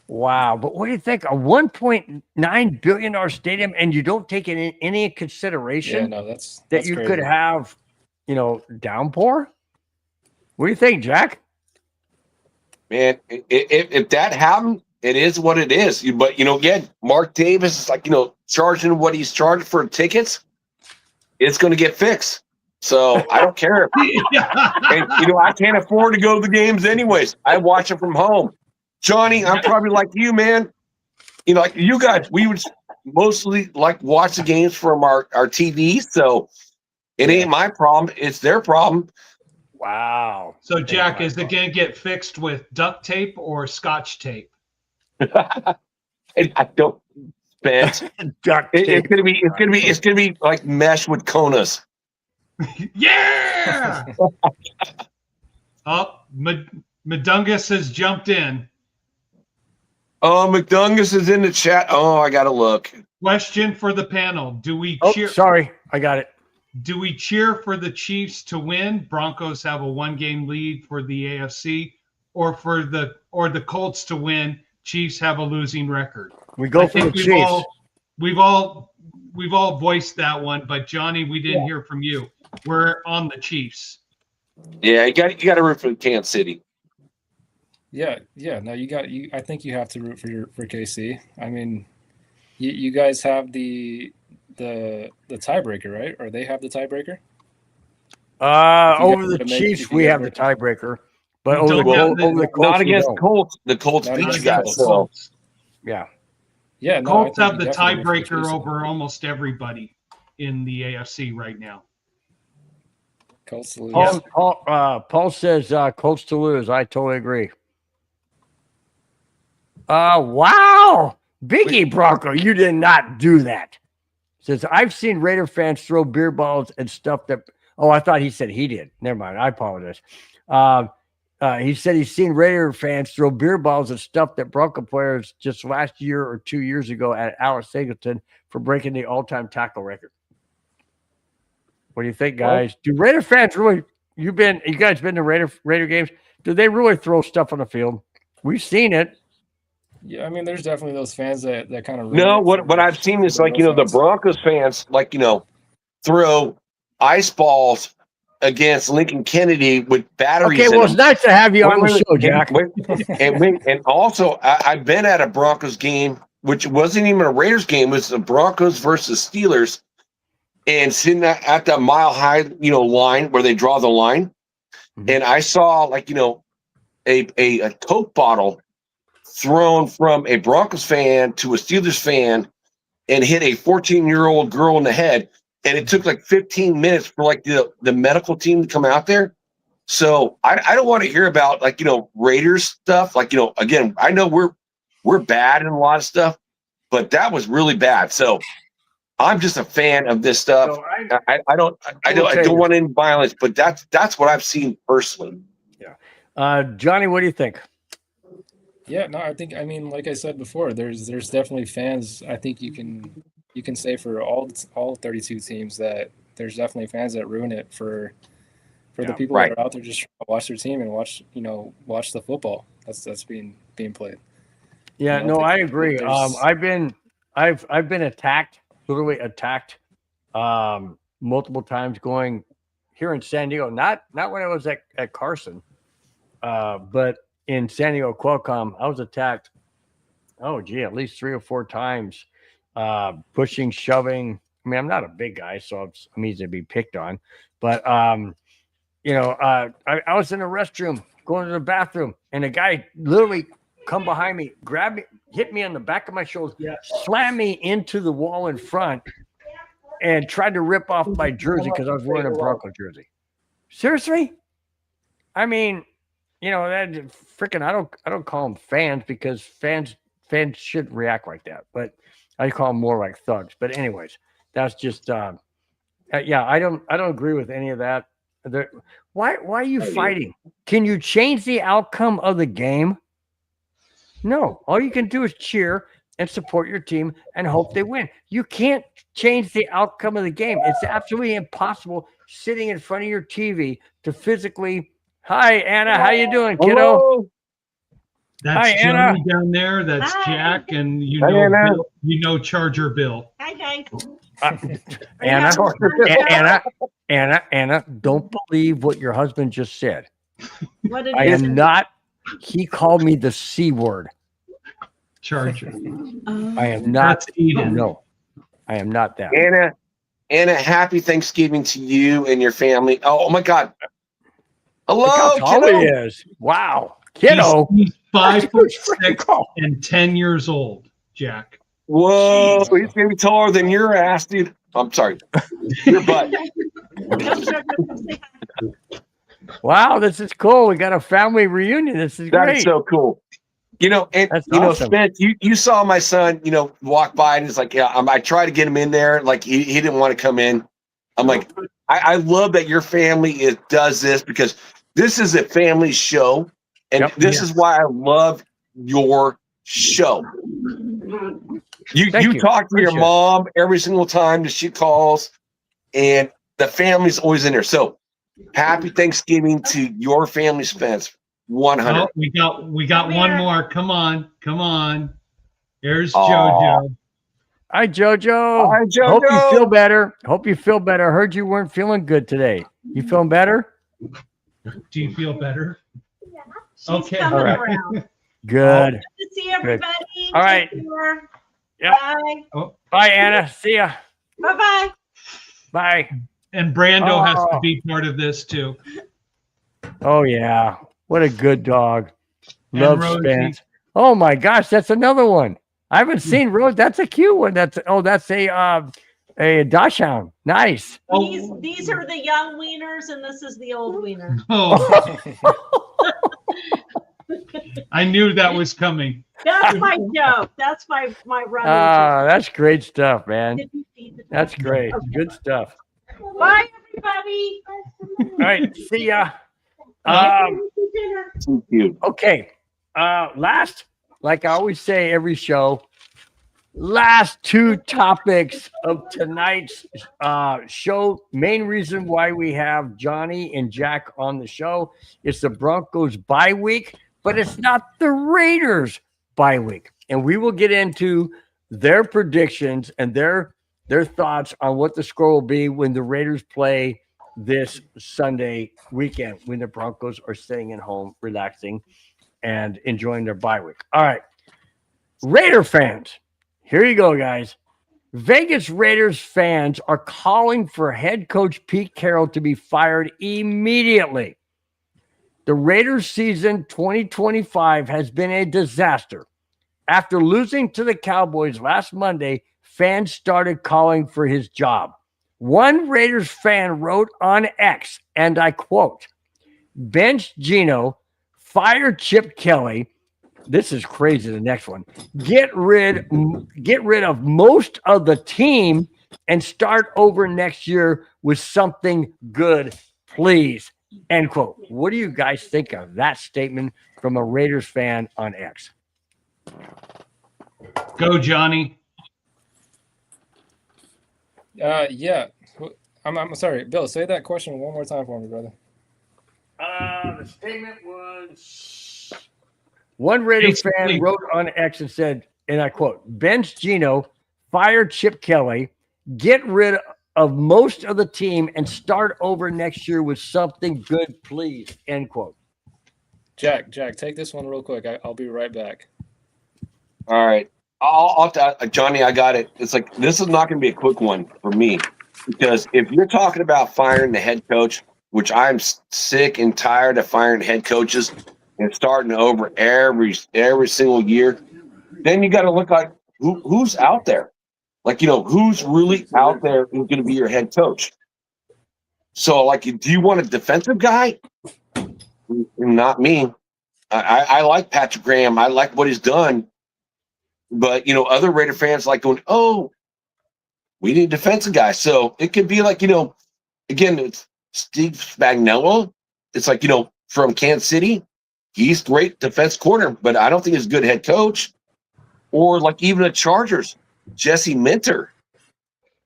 Wow, but what do you think? A $1.9 billion stadium, and you don't take it in any consideration Yeah, no, that's that you crazy. could have, downpour? What do you think, Jack? Man, if that happened, it is what it is. But again, Mark Davis is like charging what he's charging for tickets. It's going to get fixed. So I don't care. And I can't afford to go to the games anyways. I watch it from home. Johnny, I'm probably like you, man. Like you guys, we would mostly like watch the games from our TV. So it ain't my problem. It's their problem. Wow. So, Jack, is it going to get fixed with duct tape or Scotch tape? I don't spend. Duct It's tape. gonna be like mesh with Konas. Yeah. Oh, Madungus has jumped in. Oh, McDungus is in the chat. Oh, I gotta look. Question for the panel: Do we Oh, cheer? sorry, I got it. Do we cheer for the Chiefs to win? Broncos have a 1-game lead for the AFC, or the Colts to win? Chiefs have a losing record. We go for the Chiefs. We've all voiced that one, but Johnny, we didn't hear from you. We're on the Chiefs. Yeah, you got to root for Kansas City. Yeah. No, I think you have to root for KC. I mean, you guys have the tiebreaker, right? Or they have the tiebreaker? Over the Chiefs, we have the tiebreaker, but over the Colts, not against Colts. The Colts beat you guys. So yeah. Yeah, no, Colts have the tiebreaker over almost everybody in the AFC right now. Colts to lose. Paul says Colts to lose. I totally agree. Wow. Biggie Bronco, you did not do that. Says, I've seen Raider fans throw beer balls and stuff that – I thought he said he did. Never mind. I apologize. He said he's seen Raider fans throw beer balls and stuff that Bronco players just last year or 2 years ago at Alex Singleton for breaking the all-time tackle record. What do you think, guys? Do Raider fans really – you guys been to Raider games? Do they really throw stuff on the field? We've seen it. Yeah, I mean, there's definitely those fans that kind of – no, what I've seen is like, the Broncos fans, like, throw ice balls against Lincoln Kennedy with batteries. Okay, well, it's nice to have you on the show, Jack. And also, I've been at a Broncos game, which wasn't even a Raiders game. It was the Broncos versus Steelers, and sitting at the mile high, line where they draw the line, and I saw like a Coke bottle thrown from a Broncos fan to a Steelers fan, and hit a 14-year-old girl in the head. And it took like 15 minutes for like the medical team to come out there. So I don't want to hear about like, Raiders stuff. Like, again, I know we're bad in a lot of stuff, but that was really bad. So I'm just a fan of this stuff. So I don't want any violence, but that's what I've seen personally. Yeah. Johnny, what do you think? Yeah, no, I mean, like I said before, there's definitely fans. I think you can say for all 32 teams that there's definitely fans that ruin it for the people that are out there just trying to watch their team and watch the football that's being played. Yeah, no, I agree. I've been attacked, literally attacked, multiple times going here in San Diego. Not when I was at Carson, but in San Diego Qualcomm, I was attacked. At least 3 or 4 times. Pushing, shoving. I mean, I'm not a big guy, so I'm easy to be picked on. But I was in the restroom, going to the bathroom, and a guy literally come behind me, grabbed me, hit me on the back of my shoulders, slammed me into the wall in front, and tried to rip off my jersey because I was wearing a Bronco jersey. Seriously? I mean, that freaking. I don't call them fans because fans should react like that, but I call them more like thugs. But anyways, that's just I don't agree with any of that. Why are you fighting? Can you change the outcome of the game? No, all you can do is cheer and support your team and hope they win. You can't change the outcome of the game. It's absolutely impossible sitting in front of your TV to physically. Hi, Anna. How you doing, kiddo? Hello. That's Hi, Johnny Anna. down there. That's Hi. Jack, and Hi, Anna. Charger Bill. Hi, guys. Anna, Anna. Anna, don't believe what your husband just said. What did I you am say? not. He called me the C word. Charger. I am not. That's Eden. No, I am not that. Anna, happy Thanksgiving to you and your family. Oh my God. Look how Hello, tall kiddo. he is. Wow, kiddo. He's 5'6" tall. and 10 years old, Jack. Whoa, he's gonna be taller than your ass, dude. I'm sorry, your butt. Wow, this is cool. We got a family reunion. This is That great. is so cool. You know, and That's you know, awesome. Smith, you saw my son, you know, walk by and it's like, yeah, I tried to get him in there. Like he didn't want to come in. I'm like, I love that your family does this because this is a family show. And Yep. this is why I love your show. You Thank you. talk to your Appreciate it. mom every single time that she calls, and the family's always in there. So happy Thanksgiving to your family, Spence. 100. Oh, we got one more. Come on. Here's Aw. JoJo. Hi, JoJo. Hi, JoJo. Hope you feel better. Hope you feel better. I heard you weren't feeling good today. You feeling better? Do you feel better? She's Okay. coming All right. around. Good. Good to see everybody. All right. Take care. Yep. Bye. Bye, Anna. See ya. Bye-bye. Bye. And Brando has to Oh. be part of this too. Oh yeah, what a good dog. And Love Rosie. Spence. Oh my gosh, that's another one. I haven't seen Rose. That's a cute one. That's a dachshund. Nice. These are the young wieners, and this is the old wiener. Oh, I knew that was coming. That's my joke. That's my running Ah, that's great stuff, man. joke. Did you feed the That's dog? great. Okay. Good stuff. Bye, everybody. All right, see ya. Dinner. Thank you. Okay. Last, like I always say every show, last two topics of tonight's show. Main reason why we have Johnny and Jack on the show is the Broncos bye week, but it's not the Raiders bye week. And we will get into their predictions and their thoughts on what the score will be when the Raiders play this Sunday weekend, when the Broncos are staying at home, relaxing and enjoying their bye week. All right. Raider fans, here you go, guys. Vegas Raiders fans are calling for head coach Pete Carroll to be fired immediately. The Raiders season 2025 has been a disaster. After losing to the Cowboys last Monday, fans started calling for his job. One Raiders fan wrote on X, and I quote, "Bench Geno, fire Chip Kelly." This is crazy. The next one. Get rid of most of the team and start over next year with something good, please. End quote. What do you guys think of that statement from a Raiders fan on X? Go, Johnny. Yeah. I'm sorry, Bill. Say that question one more time for me, brother. The statement was one Raiders fan Basically- wrote on X and said, and I quote, "Bench Geno, fire Chip Kelly, get rid of most of the team and start over next year with something good, please." End quote. Jack, take this one real quick. I'll be right back. All right. Johnny, I got it. It's like, this is not going to be a quick one for me because if you're talking about firing the head coach, which I'm sick and tired of firing head coaches and starting over every single year, then you got to look like who's out there. Like, who's really out there who's going to be your head coach? So, like, do you want a defensive guy? Not me. I like Patrick Graham. I like what he's done. But, other Raider fans like going, oh, we need a defensive guy. So it could be like, again, it's Steve Spagnuolo. It's like, from Kansas City. he's great defense corner, but I don't think he's a good head coach. Or like even the Chargers, Jesse Minter.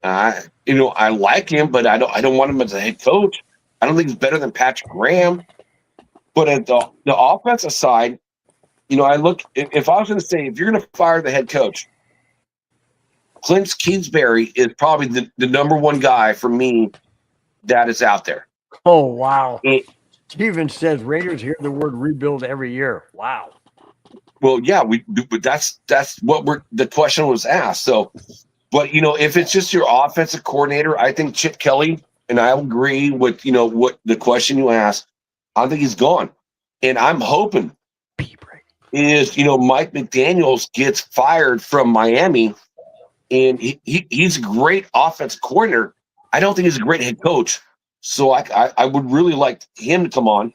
I like him, but I don't want him as a head coach. I don't think he's better than Patrick Graham. But at the offensive side, I look, if I was going to say, if you're going to fire the head coach, Clint Kingsbury is probably the number one guy for me that is out there. Oh, wow. Steven says Raiders hear the word rebuild every year. Wow. Well, yeah, we do, but that's what the question was asked. So, but if it's just your offensive coordinator, I think Chip Kelly, and I agree with what the question you asked. I think he's gone, and I'm hoping is Mike McDaniels gets fired from Miami, and he's a great offensive coordinator. I don't think he's a great head coach, so I would really like him to come on.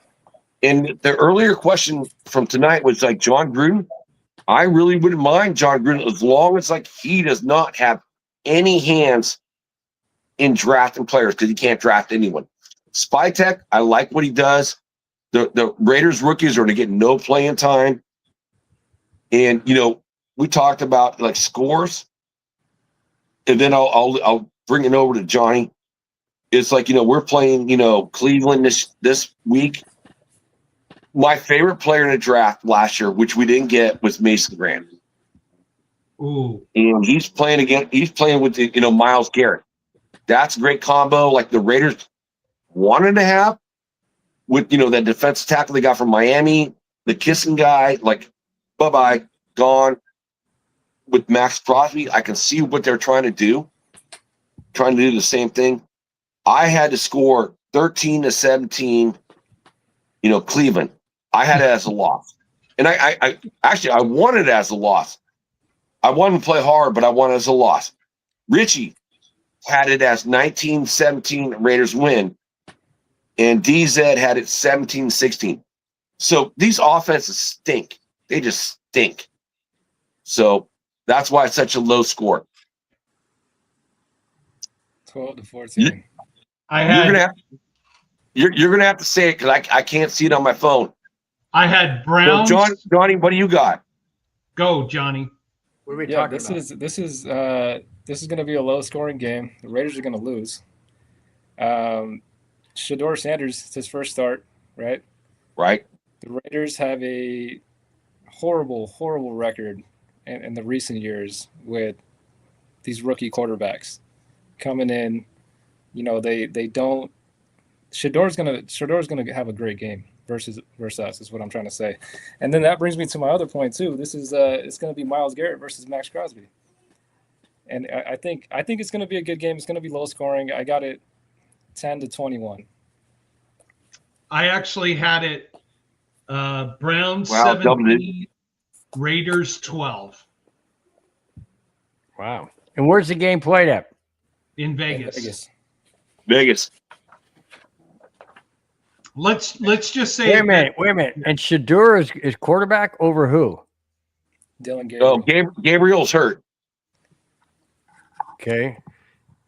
And the earlier question from tonight was like John Gruden. I really wouldn't mind John Gruden as long as he does not have any hands in drafting players because he can't draft anyone. Spytech, I like what he does. The Raiders rookies are to get no playing time. And we talked about scores, and then I'll bring it over to Johnny. It's we're playing Cleveland this week. My favorite player in the draft last year, which we didn't get, was Mason Graham. Ooh. And he's playing with Myles Garrett. That's a great combo, like the Raiders wanted to have with that defensive tackle they got from Miami, the kissing guy, bye-bye, gone. With Max Crosby, I can see what they're trying to do the same thing. I had to score 13-17, Cleveland. I had it as a loss. And I wanted it as a loss. I wanted to play hard, but I wanted it as a loss. Richie had it as 19-17 Raiders win, and DZ had it 17-16. So these offenses stink. They just stink. So that's why it's such a low score. 12-14. You're gonna have to say it because I can't see it on my phone. I had Browns. So Johnny, what do you got? Go, Johnny. What are we talking about? This is going to be a low scoring game. The Raiders are going to lose. Shador Sanders, it's his first start, right? Right. The Raiders have a horrible, horrible record in the recent years with these rookie quarterbacks coming in. They don't. Shador's gonna have a great game versus us is what I'm trying to say, and then that brings me to my other point too. This is it's gonna be Myles Garrett versus Max Crosby, and I think it's gonna be a good game. It's gonna be low scoring. I got it 10-21. I actually had it Browns 17, Raiders 12. Wow. And where's the game played at? In Vegas. Vegas. Let's just say Wait a minute. And Shador is quarterback over who? Dylan Gabriel. Oh, Gabriel's hurt. Okay.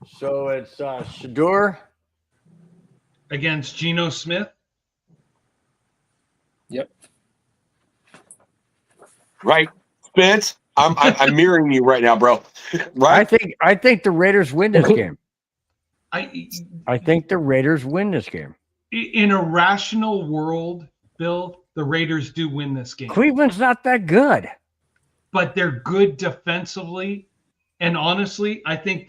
So it's Shador against Geno Smith. Yep. Right. Spence, I'm mirroring you right now, bro. Right? I think the Raiders win this game. I think the Raiders win this game. In a rational world, Bill, the Raiders do win this game. Cleveland's not that good. But they're good defensively. And honestly, I think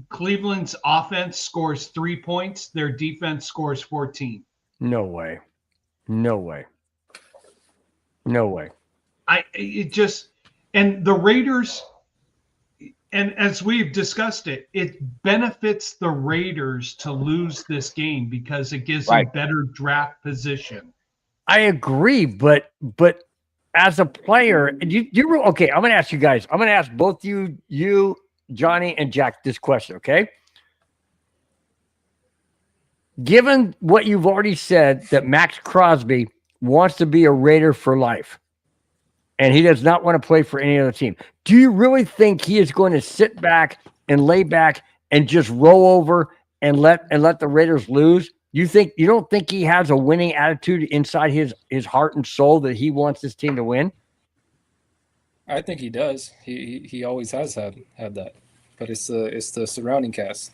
Cleveland's offense scores 3 points. Their defense scores 14. No way. And the Raiders, and as we've discussed it benefits the Raiders to lose this game because it gives them better draft position. I agree, but as a player, you okay, I'm going to ask you guys. I'm going to ask both you, Johnny, and Jack this question, okay? Given what you've already said that Max Crosby wants to be a Raider for life, and he does not want to play for any other team, do you really think he is going to sit back and lay back and just roll over and let the Raiders lose You don't think he has a winning attitude inside his heart and soul that he wants this team to win? I think he does. He always has had that, but it's the surrounding cast.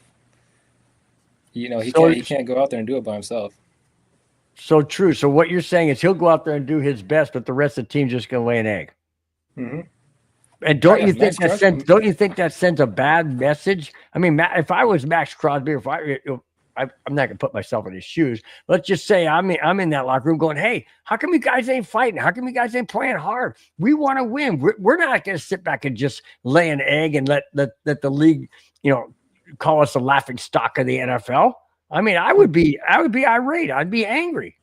You know, he can't go out there and do it by himself. So true. So what you're saying is he'll go out there and do his best, but the rest of the team's just going to lay an egg. Mm-hmm. And don't you think that sends a bad message? I mean, if I was Max Crosby, I'm not going to put myself in his shoes. Let's just say I'm in that locker room going, hey, how come you guys ain't fighting? How come you guys ain't playing hard? We want to win. We're not going to sit back and just lay an egg and let the league, call us the laughing stock of the NFL. I mean, I would be irate. I'd be angry.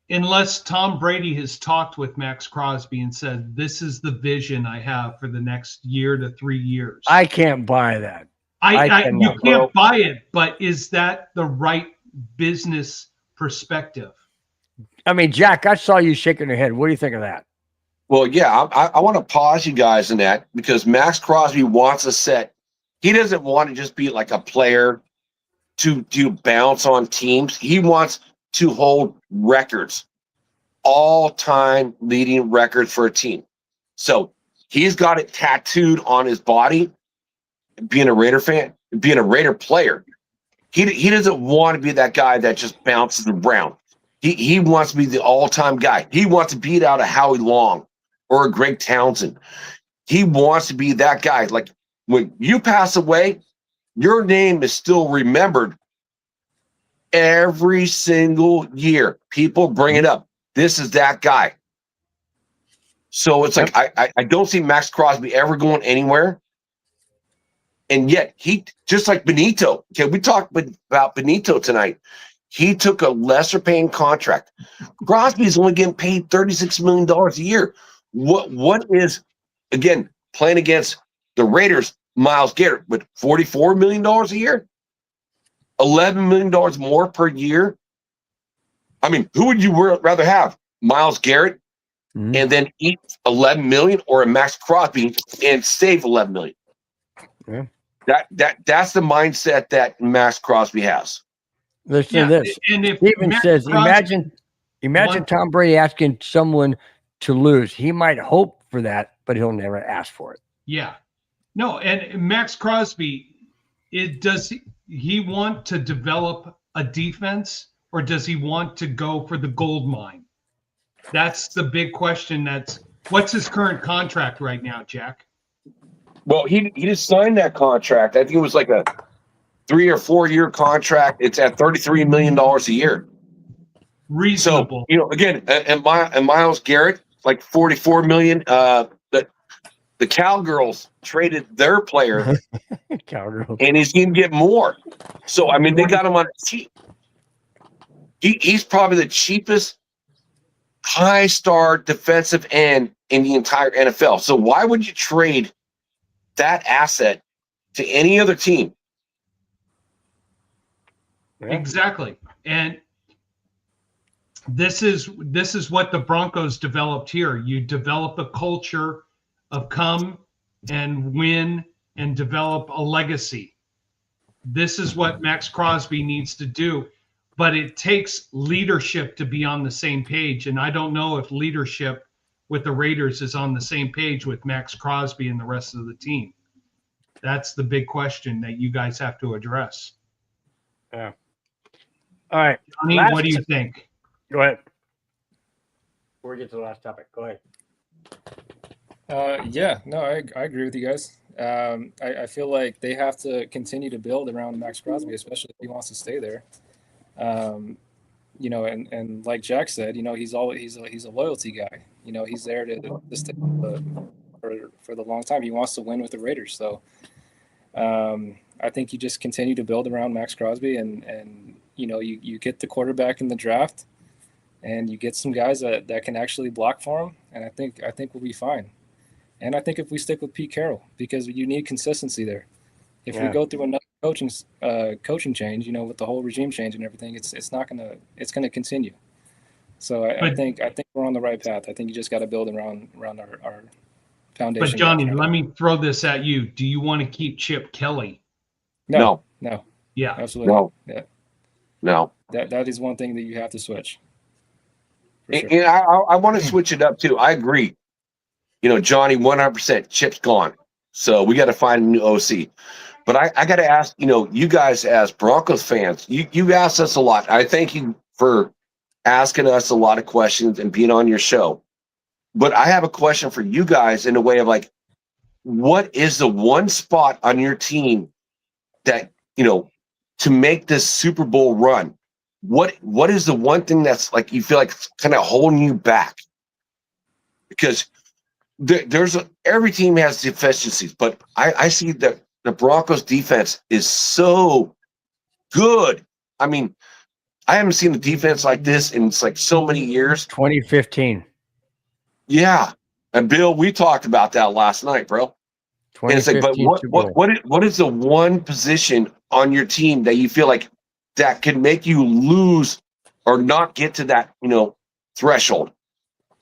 Unless Tom Brady has talked with Max Crosby and said, this is the vision I have for the next year to 3 years. I can't buy that. You can't buy it, but is that the right business perspective? I mean, Jack, I saw you shaking your head. What do you think of that? Well, yeah, I want to pause you guys in that because Max Crosby wants a set. He doesn't want to just be like a player to bounce on teams. He wants to hold records, all-time leading records for a team. So he's got it tattooed on his body, being a Raider fan, being a Raider player. He doesn't want to be that guy that just bounces around. He wants to be the all-time guy. He wants to beat out a Howie Long or a Greg Townsend. He wants to be that guy. Like when you pass away, your name is still remembered every single year. People bring it up. This is that guy. So it's like I don't see Max Crosby ever going anywhere. And yet he, just like Benito, okay, we talked about Benito tonight. He took a lesser paying contract. Crosby is only getting paid $36 million a year. What is, again, playing against the Raiders, Myles Garrett with $44 million a year? $11 million more per year? I mean, who would you rather have? Myles Garrett and then eat $11 million, or a Max Crosby and save $11 million? Yeah. That's the mindset that Max Crosby has. Listen to this. And if Steven Max says, Crosby, imagine Tom Brady asking someone to lose. He might hope for that, but he'll never ask for it. Yeah. No, and Max Crosby, does he want to develop a defense, or does he want to go for the gold mine? That's the big question. What's his current contract right now, Jack? Well, he just signed that contract. I think it was like a 3 or 4 year contract. It's at $33 million a year. Reasonable. So, again, and Myles Garrett, like $44 million. The Cowgirls traded their player, and he's going to get more. So, I mean, they got him on cheap. He's probably the cheapest high-star defensive end in the entire NFL. So why would you trade that asset to any other team? Exactly. And this is what the Broncos developed here. You develop a culture of come and win and develop a legacy. This is what Max Crosby needs to do. But it takes leadership to be on the same page. And I don't know if leadership with the Raiders is on the same page with Max Crosby and the rest of the team. That's the big question that you guys have to address. Yeah. All right. Johnny, what do you think? Go ahead. Before we get to the last topic, go ahead. Yeah, no, I agree with you guys. I feel like they have to continue to build around Max Crosby, especially if he wants to stay there. And like Jack said, he's a loyalty guy. He's there to stay for the long time. He wants to win with the Raiders. So I think you just continue to build around Max Crosby, and you get the quarterback in the draft, and you get some guys that can actually block for him, and I think we'll be fine. And I think if we stick with Pete Carroll, because you need consistency there. If we go through another coaching change, with the whole regime change and everything, it's gonna continue. So I think we're on the right path. I think you just got to build around our foundation. But Johnny, let me throw this at you. Do you want to keep Chip Kelly? No. No. Yeah. Absolutely. No. Yeah. No. That is one thing that you have to switch. For sure. And I want to switch it up too. I agree. Johnny, 100%. Chip's gone, so we got to find a new OC. But I got to ask, you guys as Broncos fans, you asked us a lot. I thank you for asking us a lot of questions and being on your show. But I have a question for you guys in a way of like, what is the one spot on your team that, to make this Super Bowl run? What is the one thing that's like you feel like kind of holding you back? Because every team has deficiencies, but I see that the Broncos defense is so good. I mean, I haven't seen a defense like this in like so many years. 2015. Yeah. And Bill, we talked about that last night, bro. And it's like, but what is the one position on your team that you feel like that can make you lose or not get to that, threshold?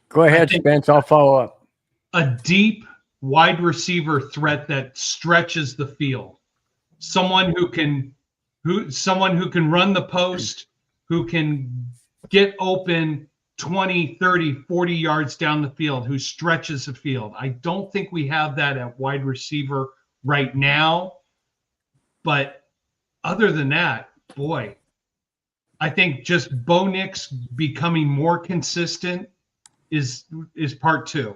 Go ahead, Spence. I'll follow up. A deep wide receiver threat that stretches the field. Someone who can run the post, who can get open 20, 30, 40 yards down the field, who stretches the field. I don't think we have that at wide receiver right now. But other than that, boy, I think just Bo Nix becoming more consistent is part two.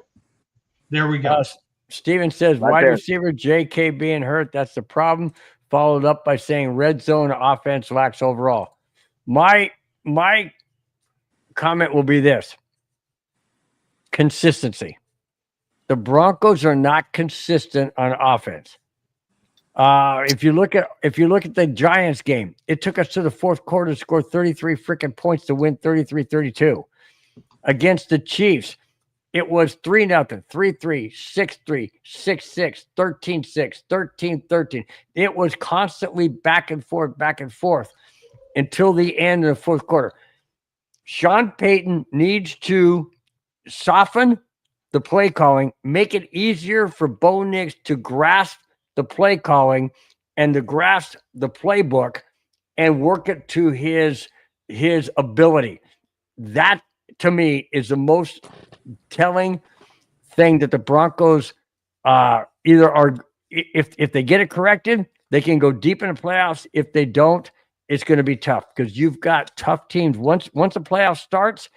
There we go. Steven says Right wide there. receiver JK being hurt. That's the problem. Followed up by saying red zone offense lacks overall. My comment will be this: consistency. The Broncos are not consistent on offense. If you look at the Giants game, it took us to the fourth quarter to score 33 freaking points to win 33-32. Against the Chiefs, it was 3-0, 3-3, 6-3, 6-6, 13-6, 13-13. It was constantly back and forth until the end of the fourth quarter. Sean Payton needs to soften the play calling, make it easier for Bo Nix to grasp the play calling and to grasp the playbook and work it to his ability. That, to me, is the most telling thing that the Broncos either are, if they get it corrected, they can go deep in the playoffs. If they don't, it's going to be tough because you've got tough teams. Once the playoff starts,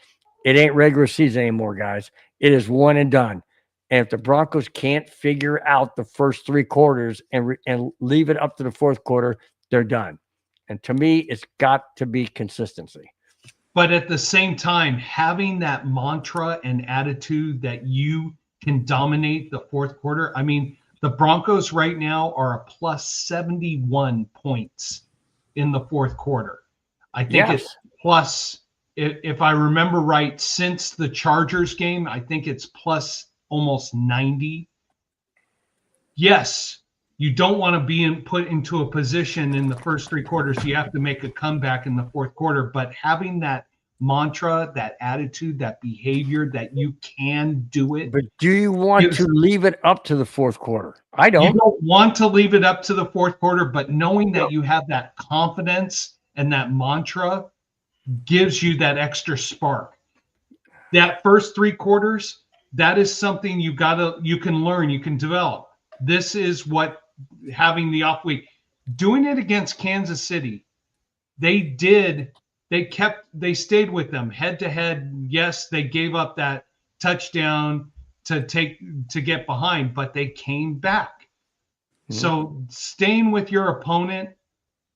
it ain't regular season anymore, guys. It is one and done. And if the Broncos can't figure out the first three quarters and leave it up to the fourth quarter, they're done. And to me, it's got to be consistency. But at the same time, having that mantra and attitude that you can dominate the fourth quarter. I mean, the Broncos right now are a plus 71 points in the fourth quarter. I think it's plus, if I remember right, since the Chargers game, I think it's plus almost 90. Yes, you don't want to be put into a position in the first three quarters. You have to make a comeback in the fourth quarter. But having that mantra, that attitude, that behavior that you can do it. But do you want to leave it up to the fourth quarter? I don't. You don't want to leave it up to the fourth quarter, but knowing that you have that confidence and that mantra gives you that extra spark. That first three quarters, that is something you can learn, you can develop. This is what having the off week, doing it against Kansas City, they stayed with them head to head. Yes, they gave up that touchdown to get behind, but they came back. Mm-hmm. So staying with your opponent,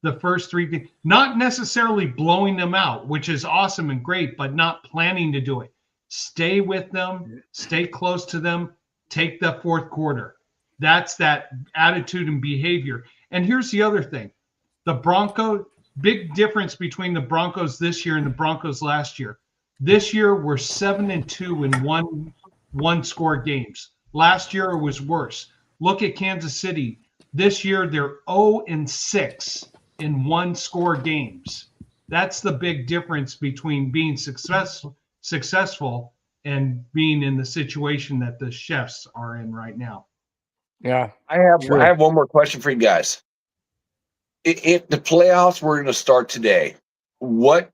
the first three, not necessarily blowing them out, which is awesome and great, but not planning to do it. Stay with them, stay close to them, take the fourth quarter. That's that attitude and behavior. And here's the other thing. The Broncos, big difference between the Broncos this year and the Broncos last year. This year, we're 7-2 in one score games. Last year, it was worse. Look at Kansas City. This year, they're 0-6 in one score games. That's the big difference between being successful and being in the situation that the Chefs are in right now. Yeah, I have one more question for you guys. If the playoffs were going to start today, what,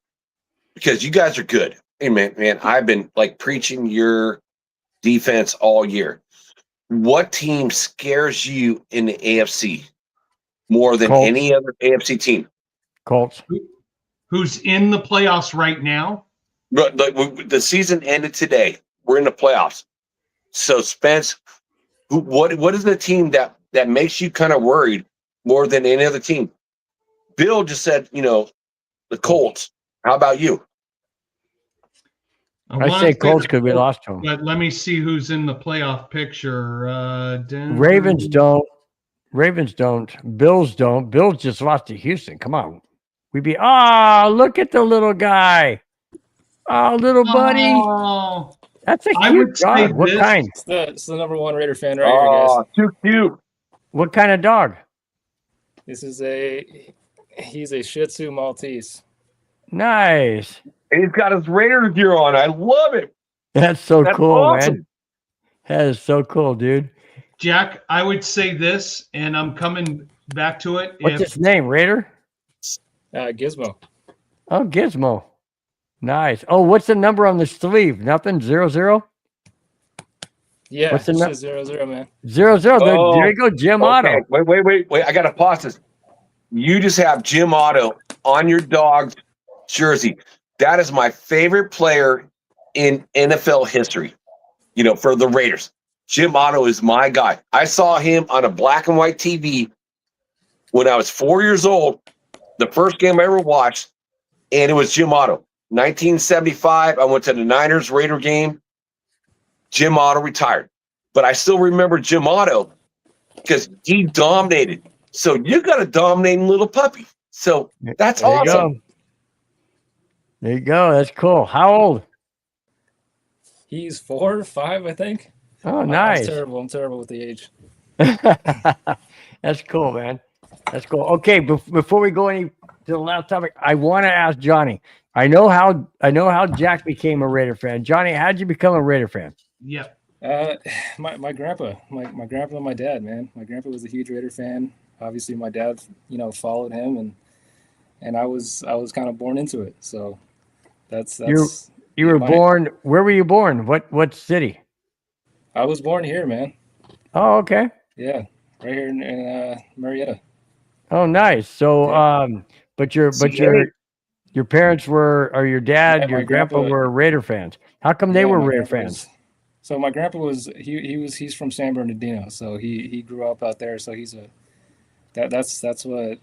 because you guys are good. Hey, man, I've been like preaching your defense all year. What team scares you in the AFC more than Colts. any other AFC team? Colts. Who's in the playoffs right now? But the season ended today. We're in the playoffs. So Spence, what is the team that makes you kind of worried more than any other team? Bill just said, the Colts. How about you? I say Colts because we lost to them. But let me see who's in the playoff picture. Denver. Ravens don't. Bills don't. Bills just lost to Houston. Come on. Look at the little guy. Oh, little buddy. Oh, That's a I cute would say dog. What this- kind? It's the number one Raider fan right here, guys. Too cute. What kind of dog? This is he's a Shih Tzu Maltese. Nice. And he's got his Raiders gear on. I love it. That's so That's cool, awesome. man. That is so cool, dude. Jack, I would say this, and I'm coming back to it. What's his name? Raider? Gizmo. Oh, Gizmo. Nice. Oh, what's the number on the sleeve? Nothing? 00? Yeah, What's the it's nu- just 0-0, man. 00. Oh, There you go, Jim Otto. Okay, wait. I got to pause this. You just have Jim Otto on your dog's jersey. That is my favorite player in NFL history, for the Raiders. Jim Otto is my guy. I saw him on a black and white TV when I was 4 years old, the first game I ever watched, and it was Jim Otto. 1975, I went to the Niners Raider game. Jim Otto retired. But I still remember Jim Otto because he dominated. So you got a dominating little puppy. So that's There you awesome. go. There you go. That's cool. How old? He's 4 or 5, I think. Oh, nice. I'm terrible with the age. That's cool, man. That's cool. Okay, before we go to the last topic, I want to ask Johnny. I know how Jack became a Raider fan. Johnny, how'd you become a Raider fan? Yep. My grandpa, my grandpa and my dad, man. My grandpa was a huge Raider fan. Obviously, my dad, followed him, and I was kind of born into it. So that's you were born. Where were you born? What city? I was born here, man. Oh, okay. Yeah, right here in Marietta. Oh, nice. So, Yeah. but your parents were, or your dad, Yeah, your my grandpa grandpa- were Raider fans. How come they Yeah, were my Raider grandpa fans? So my grandpa he's from San Bernardino, so he grew up out there. So that's what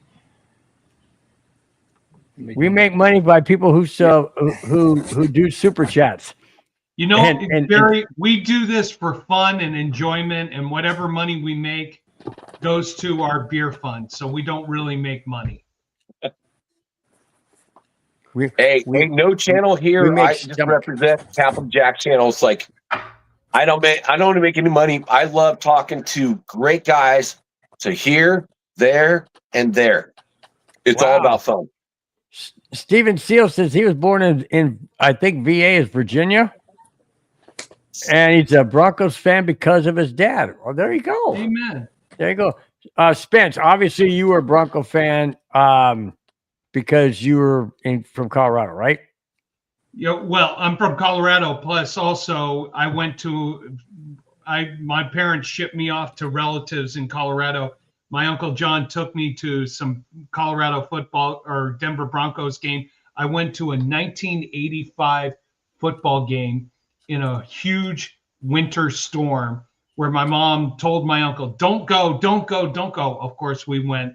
We make money by people who do super chats. Barry, we do this for fun and enjoyment, and whatever money we make goes to our beer fund. So we don't really make money. Hey, ain't no channel here. I just represent Capital Jack channels. Like, I don't make any money. I love talking to great guys to here, there, and there. It's all about fun. Steven Seal says he was born in I think VA is Virginia. And he's a Broncos fan because of his dad. Well, there you go. Amen. There you go. Spence, obviously you were a Bronco fan because you were from Colorado, right? Yeah, well, I'm from Colorado. Plus, also, my parents shipped me off to relatives in Colorado. My Uncle John took me to some Colorado football or Denver Broncos game. I went to a 1985 football game in a huge winter storm where my mom told my uncle, don't go. Of course, we went.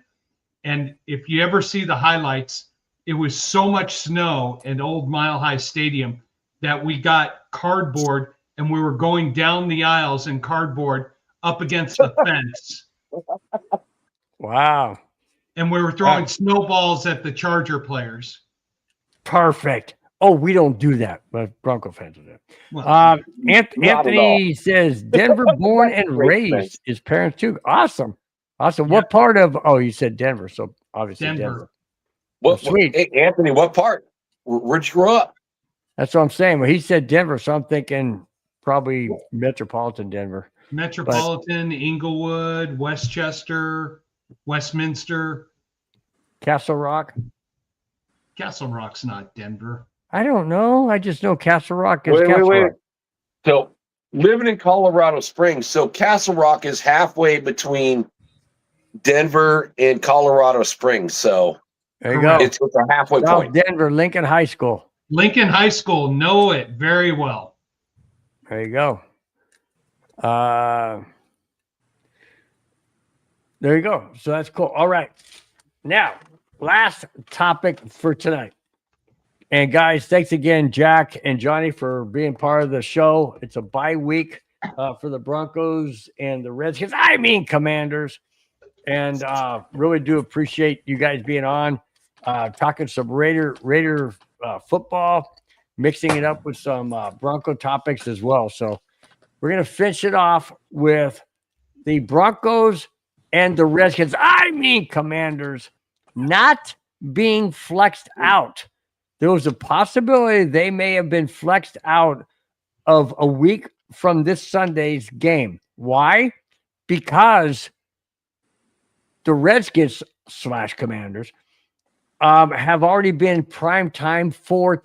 And if you ever see the highlights, it was so much snow in Old Mile High Stadium that we got cardboard and we were going down the aisles in cardboard up against the fence. Wow. And we were throwing snowballs at the Charger players. Perfect. Oh, we don't do that, but Bronco fans do that. Well, Anthony says Denver born and raised. His parents too. Awesome. Awesome. What part of, you said Denver. So obviously Denver. Sweet. Hey, Anthony, what part? Where'd you grow up? That's what I'm saying. Well, he said Denver. So I'm thinking probably metropolitan Denver. Metropolitan, Inglewood, Westchester, Westminster. Castle Rock. Castle Rock's not Denver. I don't know. I just know Castle Rock is Wait. Castle Rock. So living in Colorado Springs, so Castle Rock is halfway between Denver and Colorado Springs. So There you go. it's a halfway South point. Denver, Lincoln High School. Lincoln High School, know it very well. There you go. There you go. So that's cool. All right. Now, last topic for tonight. And guys, thanks again, Jack and Johnny, for being part of the show. It's a bye week for the Broncos and the Redskins. I mean, Commanders. And really do appreciate you guys being on, talking some Raider football, mixing it up with some Bronco topics as well. So we're going to finish it off with the Broncos and the Redskins. I mean, Commanders not being flexed out. There was a possibility they may have been flexed out of a week from this Sunday's game. Why? Because the Redskins / Commanders have already been prime time 5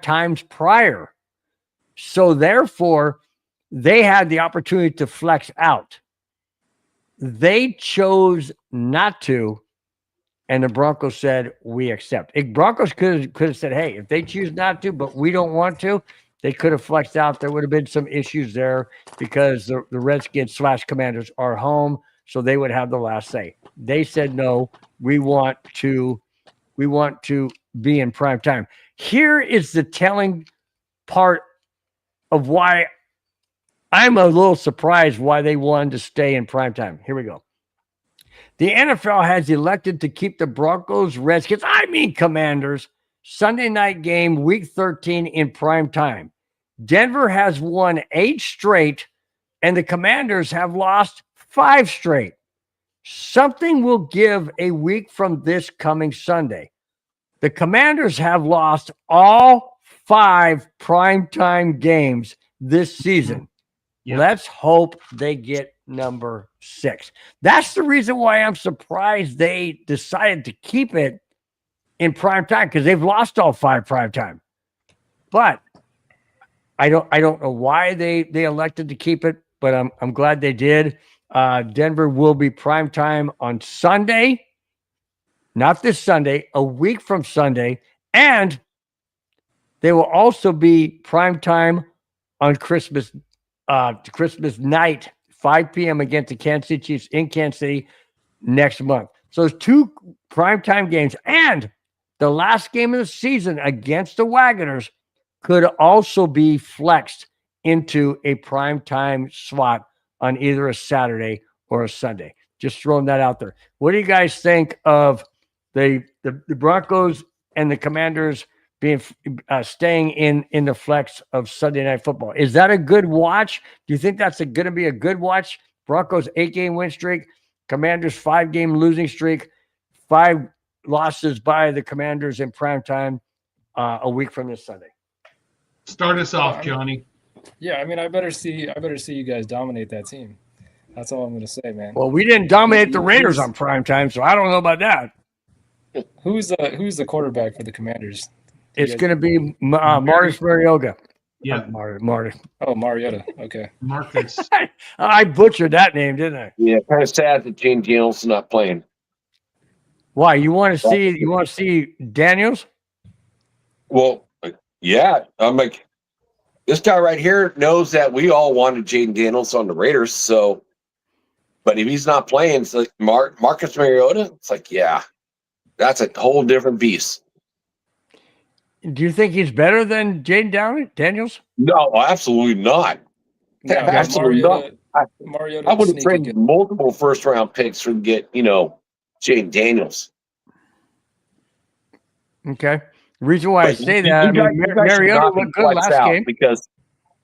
times prior. So therefore, they had the opportunity to flex out. They chose not to, and the Broncos said, we accept. Broncos could have said, hey, if they choose not to, but we don't want to, they could have flexed out. There would have been some issues there because the Redskins / Commanders are home, so they would have the last say. They said, no, we want to be in prime time. Here is the telling part of why I'm a little surprised why they wanted to stay in prime time. Here we go. The NFL has elected to keep the Broncos, Redskins, Commanders, Sunday night game, week 13 in prime time. Denver has won 8 straight, and the Commanders have lost 5 straight. Something will give a week from this coming Sunday. The Commanders have lost all 5 primetime games this season. Yep. Let's hope they get number 6. That's the reason why I'm surprised they decided to keep it in prime time, because they've lost all 5 prime time. But I don't know why they elected to keep it, but I'm glad they did. Denver will be prime time on Sunday, not this Sunday, a week from Sunday, and they will also be prime time on Christmas night, 5 p.m. against the Kansas City Chiefs in Kansas City next month. So there's 2 primetime games, and the last game of the season against the Wagoners could also be flexed into a primetime slot on either a Saturday or a Sunday. Just throwing that out there. What do you guys think of the Broncos and the Commanders being staying in the flex of Sunday Night Football? Is that a good watch? Do you think that's going to be a good watch? Broncos 8-game win streak, Commanders 5-game losing streak, 5 losses by the Commanders in prime time a week from this Sunday. Start us off, Johnny. Yeah, I mean, I better see you guys dominate that team. That's all I'm going to say, man. Well, we didn't dominate the Raiders on prime time, so I don't know about that. Who's the quarterback for the Commanders? It's going to be Marcus Mariota. Yeah, Marty. Oh, Mariota. Okay. Marcus. I butchered that name, didn't I? Yeah, kind of sad that Gene Daniels is not playing. Why? You want to see Daniels? Well, yeah, I'm like, this guy right here knows that we all wanted Jaden Daniels on the Raiders. So, but if he's not playing, it's like Marcus Mariota. It's like, yeah, that's a whole different beast. Do you think he's better than Jaden Daniels? No, absolutely not. No, Absolutely Mariota, not. Mariota I would have sneaky traded good. multiple first-round picks to get, Jaden Daniels. Okay. The reason why I But say you that, guys should Mariota not be looked good flexed last out game. because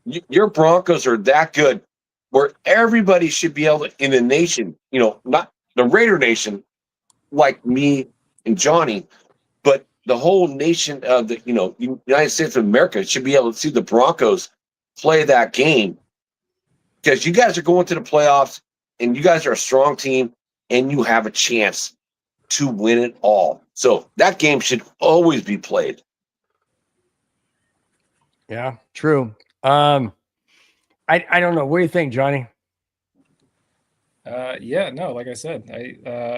your Broncos are that good where everybody should be able to, in the nation, not the Raider Nation, like me and Johnny, but the whole nation of the, United States of America should be able to see the Broncos play that game because you guys are going to the playoffs and you guys are a strong team and you have a chance to win it all. So that game should always be played. Yeah, true. I don't know. What do you think, Johnny? Yeah, no, like I said,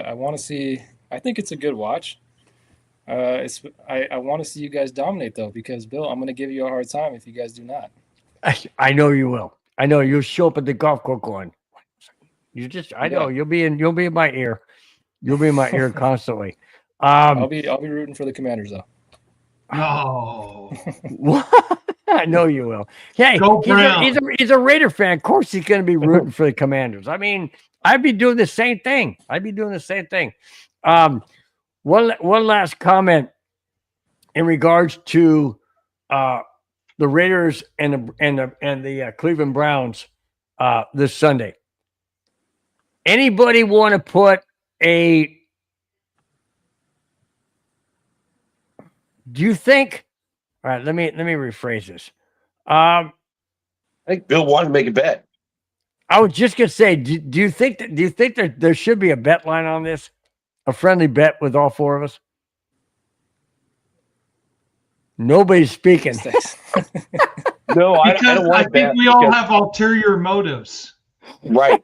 I want to see. I think it's a good watch. I want to see you guys dominate though, because Bill, I'm going to give you a hard time if you guys do not. I know you will. I know you'll show up at the golf course going. You just, I know you'll be in my ear. You'll be in my ear constantly. I'll be rooting for the Commanders though. No. I know you will. Hey, he's a Raider fan. Of course, he's going to be rooting for the Commanders. I mean, I'd be doing the same thing. One last comment in regards to the Raiders and the Cleveland Browns this Sunday. Anybody want to put a? Do you think? All right, let me rephrase this. I think Bill wanted to make a bet. I was just gonna say, do you think that there should be a bet line on this? A friendly bet with all four of us? Nobody's speaking. No, I don't want I think we all have ulterior motives. Right.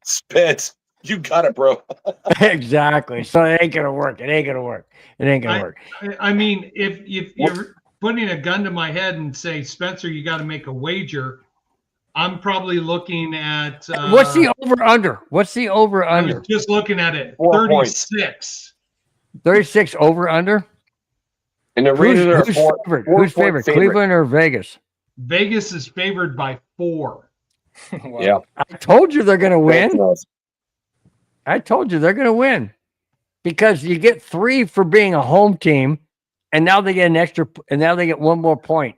Spence, you got it, bro. Exactly. So it ain't gonna work. I mean, if you're putting a gun to my head and say, Spencer, you got to make a wager, I'm probably looking at what's the over under? I was just looking at it. 36. 36 over under. And the Raiders are favored? Who's favored? Cleveland or Vegas? Vegas is favored by 4. Wow. Yeah. I told you they're going to win. Because you get 3 for being a home team, and now they get they get 1 more point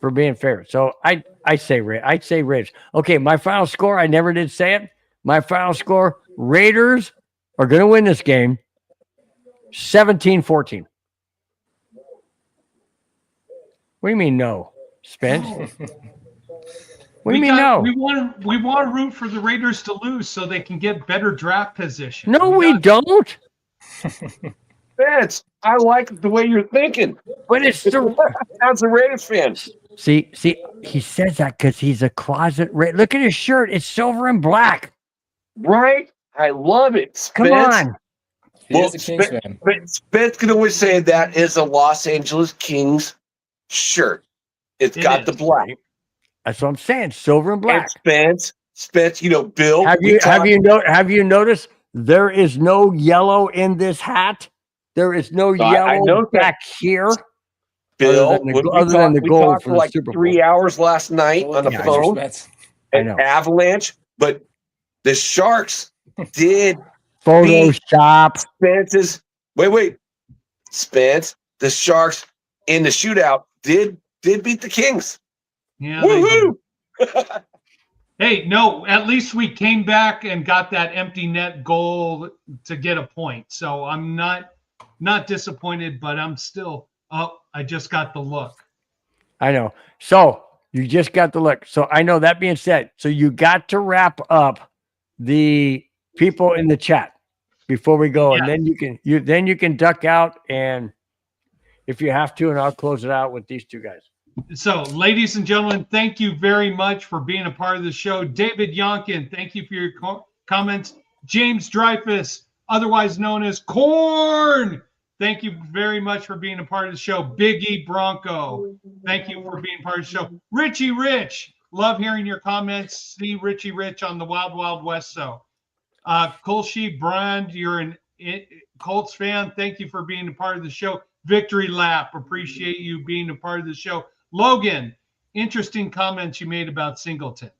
for being fair. So I'd say Raiders. Okay, my final score, I never did say it. My final score, Raiders are going to win this game 17-14. What do you mean no, Spence? What do you mean no? We want to root for the Raiders to lose so they can get better draft position. No, we don't. Spence, I like the way you're thinking. But it's the as a Raiders fan. See, he says that because he's a closet Raider. Look at his shirt; it's silver and black. Right? I love it. Spence. Come on. He's a Kings fan. Spence can always say that is a Los Angeles Kings shirt. It got the black. That's what I'm saying. Silver and black. And Spence, Bill. Have you noticed there is no yellow in this hat? There is no yellow back here. Bill, other than the gold for like the Super Bowl. 3 hours last night on the phone and Avalanche, but the Sharks did Photoshop. Spence, the Sharks in the shootout did beat the Kings. Yeah. Woohoo! Hey, no, at least we came back and got that empty net goal to get a point. So I'm not disappointed, but I'm still I just got the look. I know. So you just got the look. So I know, that being said, so you got to wrap up the people in the chat before we go. And then you can duck out, and if you have to, and I'll close it out with these two guys. So, ladies and gentlemen, thank you very much for being a part of the show. David Yonkin, thank you for your comments. James Dreyfus, otherwise known as Corn, thank you very much for being a part of the show. Biggie Bronco, thank you for being part of the show. Richie Rich, love hearing your comments. See Richie Rich on the Wild Wild West show. Kolshi Brand, you're an Colts fan. Thank you for being a part of the show. Victory Lap, appreciate you being a part of the show. Logan, interesting comments you made about Singleton.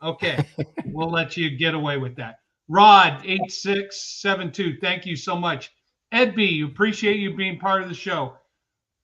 Okay, we'll let you get away with that. Rod 8672, thank you so much. Ed B, appreciate you being part of the show.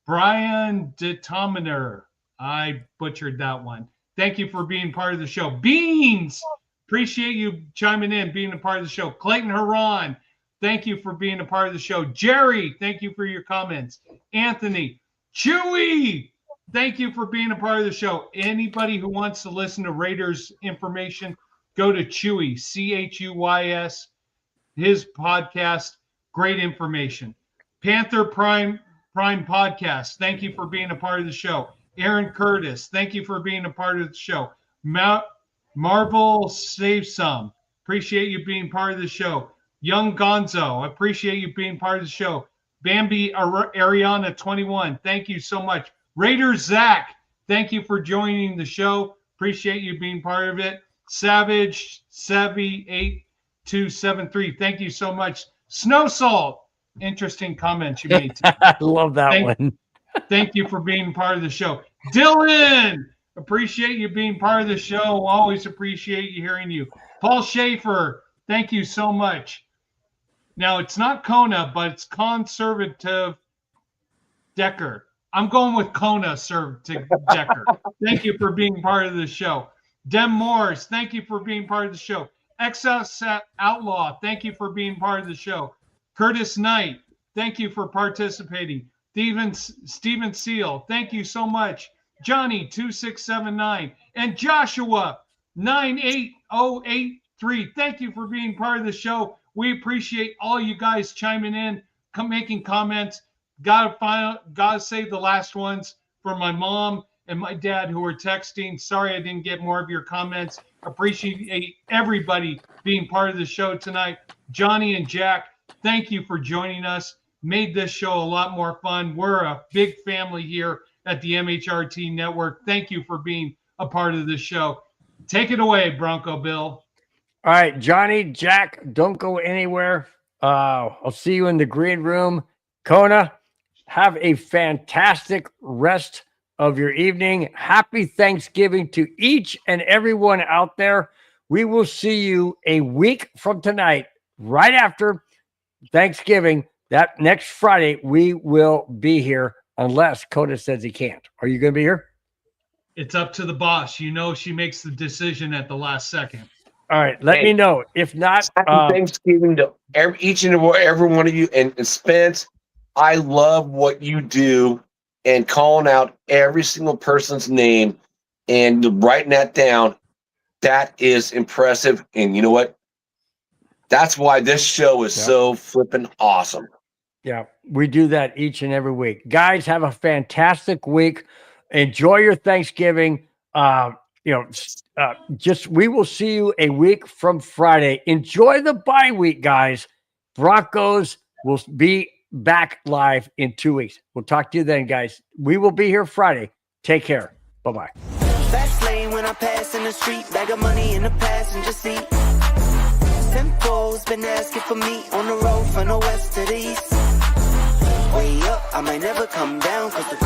Brian DeTominer, I butchered that one. Thank you for being part of the show. Beans, appreciate you chiming in, being a part of the show. Clayton Haran, thank you for being a part of the show. Jerry, thank you for your comments. Anthony, Chewy, thank you for being a part of the show. Anybody who wants to listen to Raiders information, go to Chewy, CHUYS, his podcast. Great information. Panther Prime Podcast. Thank you for being a part of the show. Aaron Curtis, thank you for being a part of the show. Marvel Save Some. Appreciate you being part of the show. Young Gonzo, appreciate you being part of the show. Bambi Ariana 21, thank you so much. Raider Zach, thank you for joining the show. Appreciate you being part of it. Savage Savvy 8273, thank you so much. Snow Salt, interesting comments you made today. I love that one. Thank you for being part of the show. Dylan, appreciate you being part of the show. Always appreciate you hearing you. Paul Schaefer, thank you so much. Now, it's not Kona, but it's Conservative Decker. I'm going with Kona Decker. Thank you for being part of the show. Dem Morris, thank you for being part of the show. XS Outlaw, thank you for being part of the show. Curtis Knight, thank you for participating. Steven Seal, thank you so much. Johnny 2679 and Joshua 98083, thank you for being part of the show. We appreciate all you guys chiming in, making comments. Gotta save the last ones for my mom and my dad who are texting. Sorry I didn't get more of your comments. Appreciate everybody being part of the show tonight. Johnny and Jack, thank you for joining us. Made this show a lot more fun. We're a big family here at the MHRT Network. Thank you for being a part of this show. Take it away, Bronco Bill. All right, Johnny, Jack, don't go anywhere. I'll see you in the green room. Kona, have a fantastic rest of your evening. Happy Thanksgiving to each and everyone out there. We will see you a week from tonight, right after Thanksgiving. That next Friday, we will be here unless Kona says he can't. Are you going to be here? It's up to the boss. You know she makes the decision at the last second. All right, let me know. If not, happy Thanksgiving to each and every one of you. And Spence, I love what you do and calling out every single person's name and writing that down. That is impressive. And you know what? That's why this show is so flipping awesome. Yeah, we do that each and every week. Guys, have a fantastic week. Enjoy your Thanksgiving. We will see you a week from Friday. Enjoy the bye week, guys. Broncos will be back live in 2 weeks. We'll talk to you then, guys. We will be here Friday. Take care. Bye-bye. Fast lane when I pass in the street, bag of money in the passenger seat. Tempo's been asking for me on the road from the west to the east. Way up, I might never come down 'cause the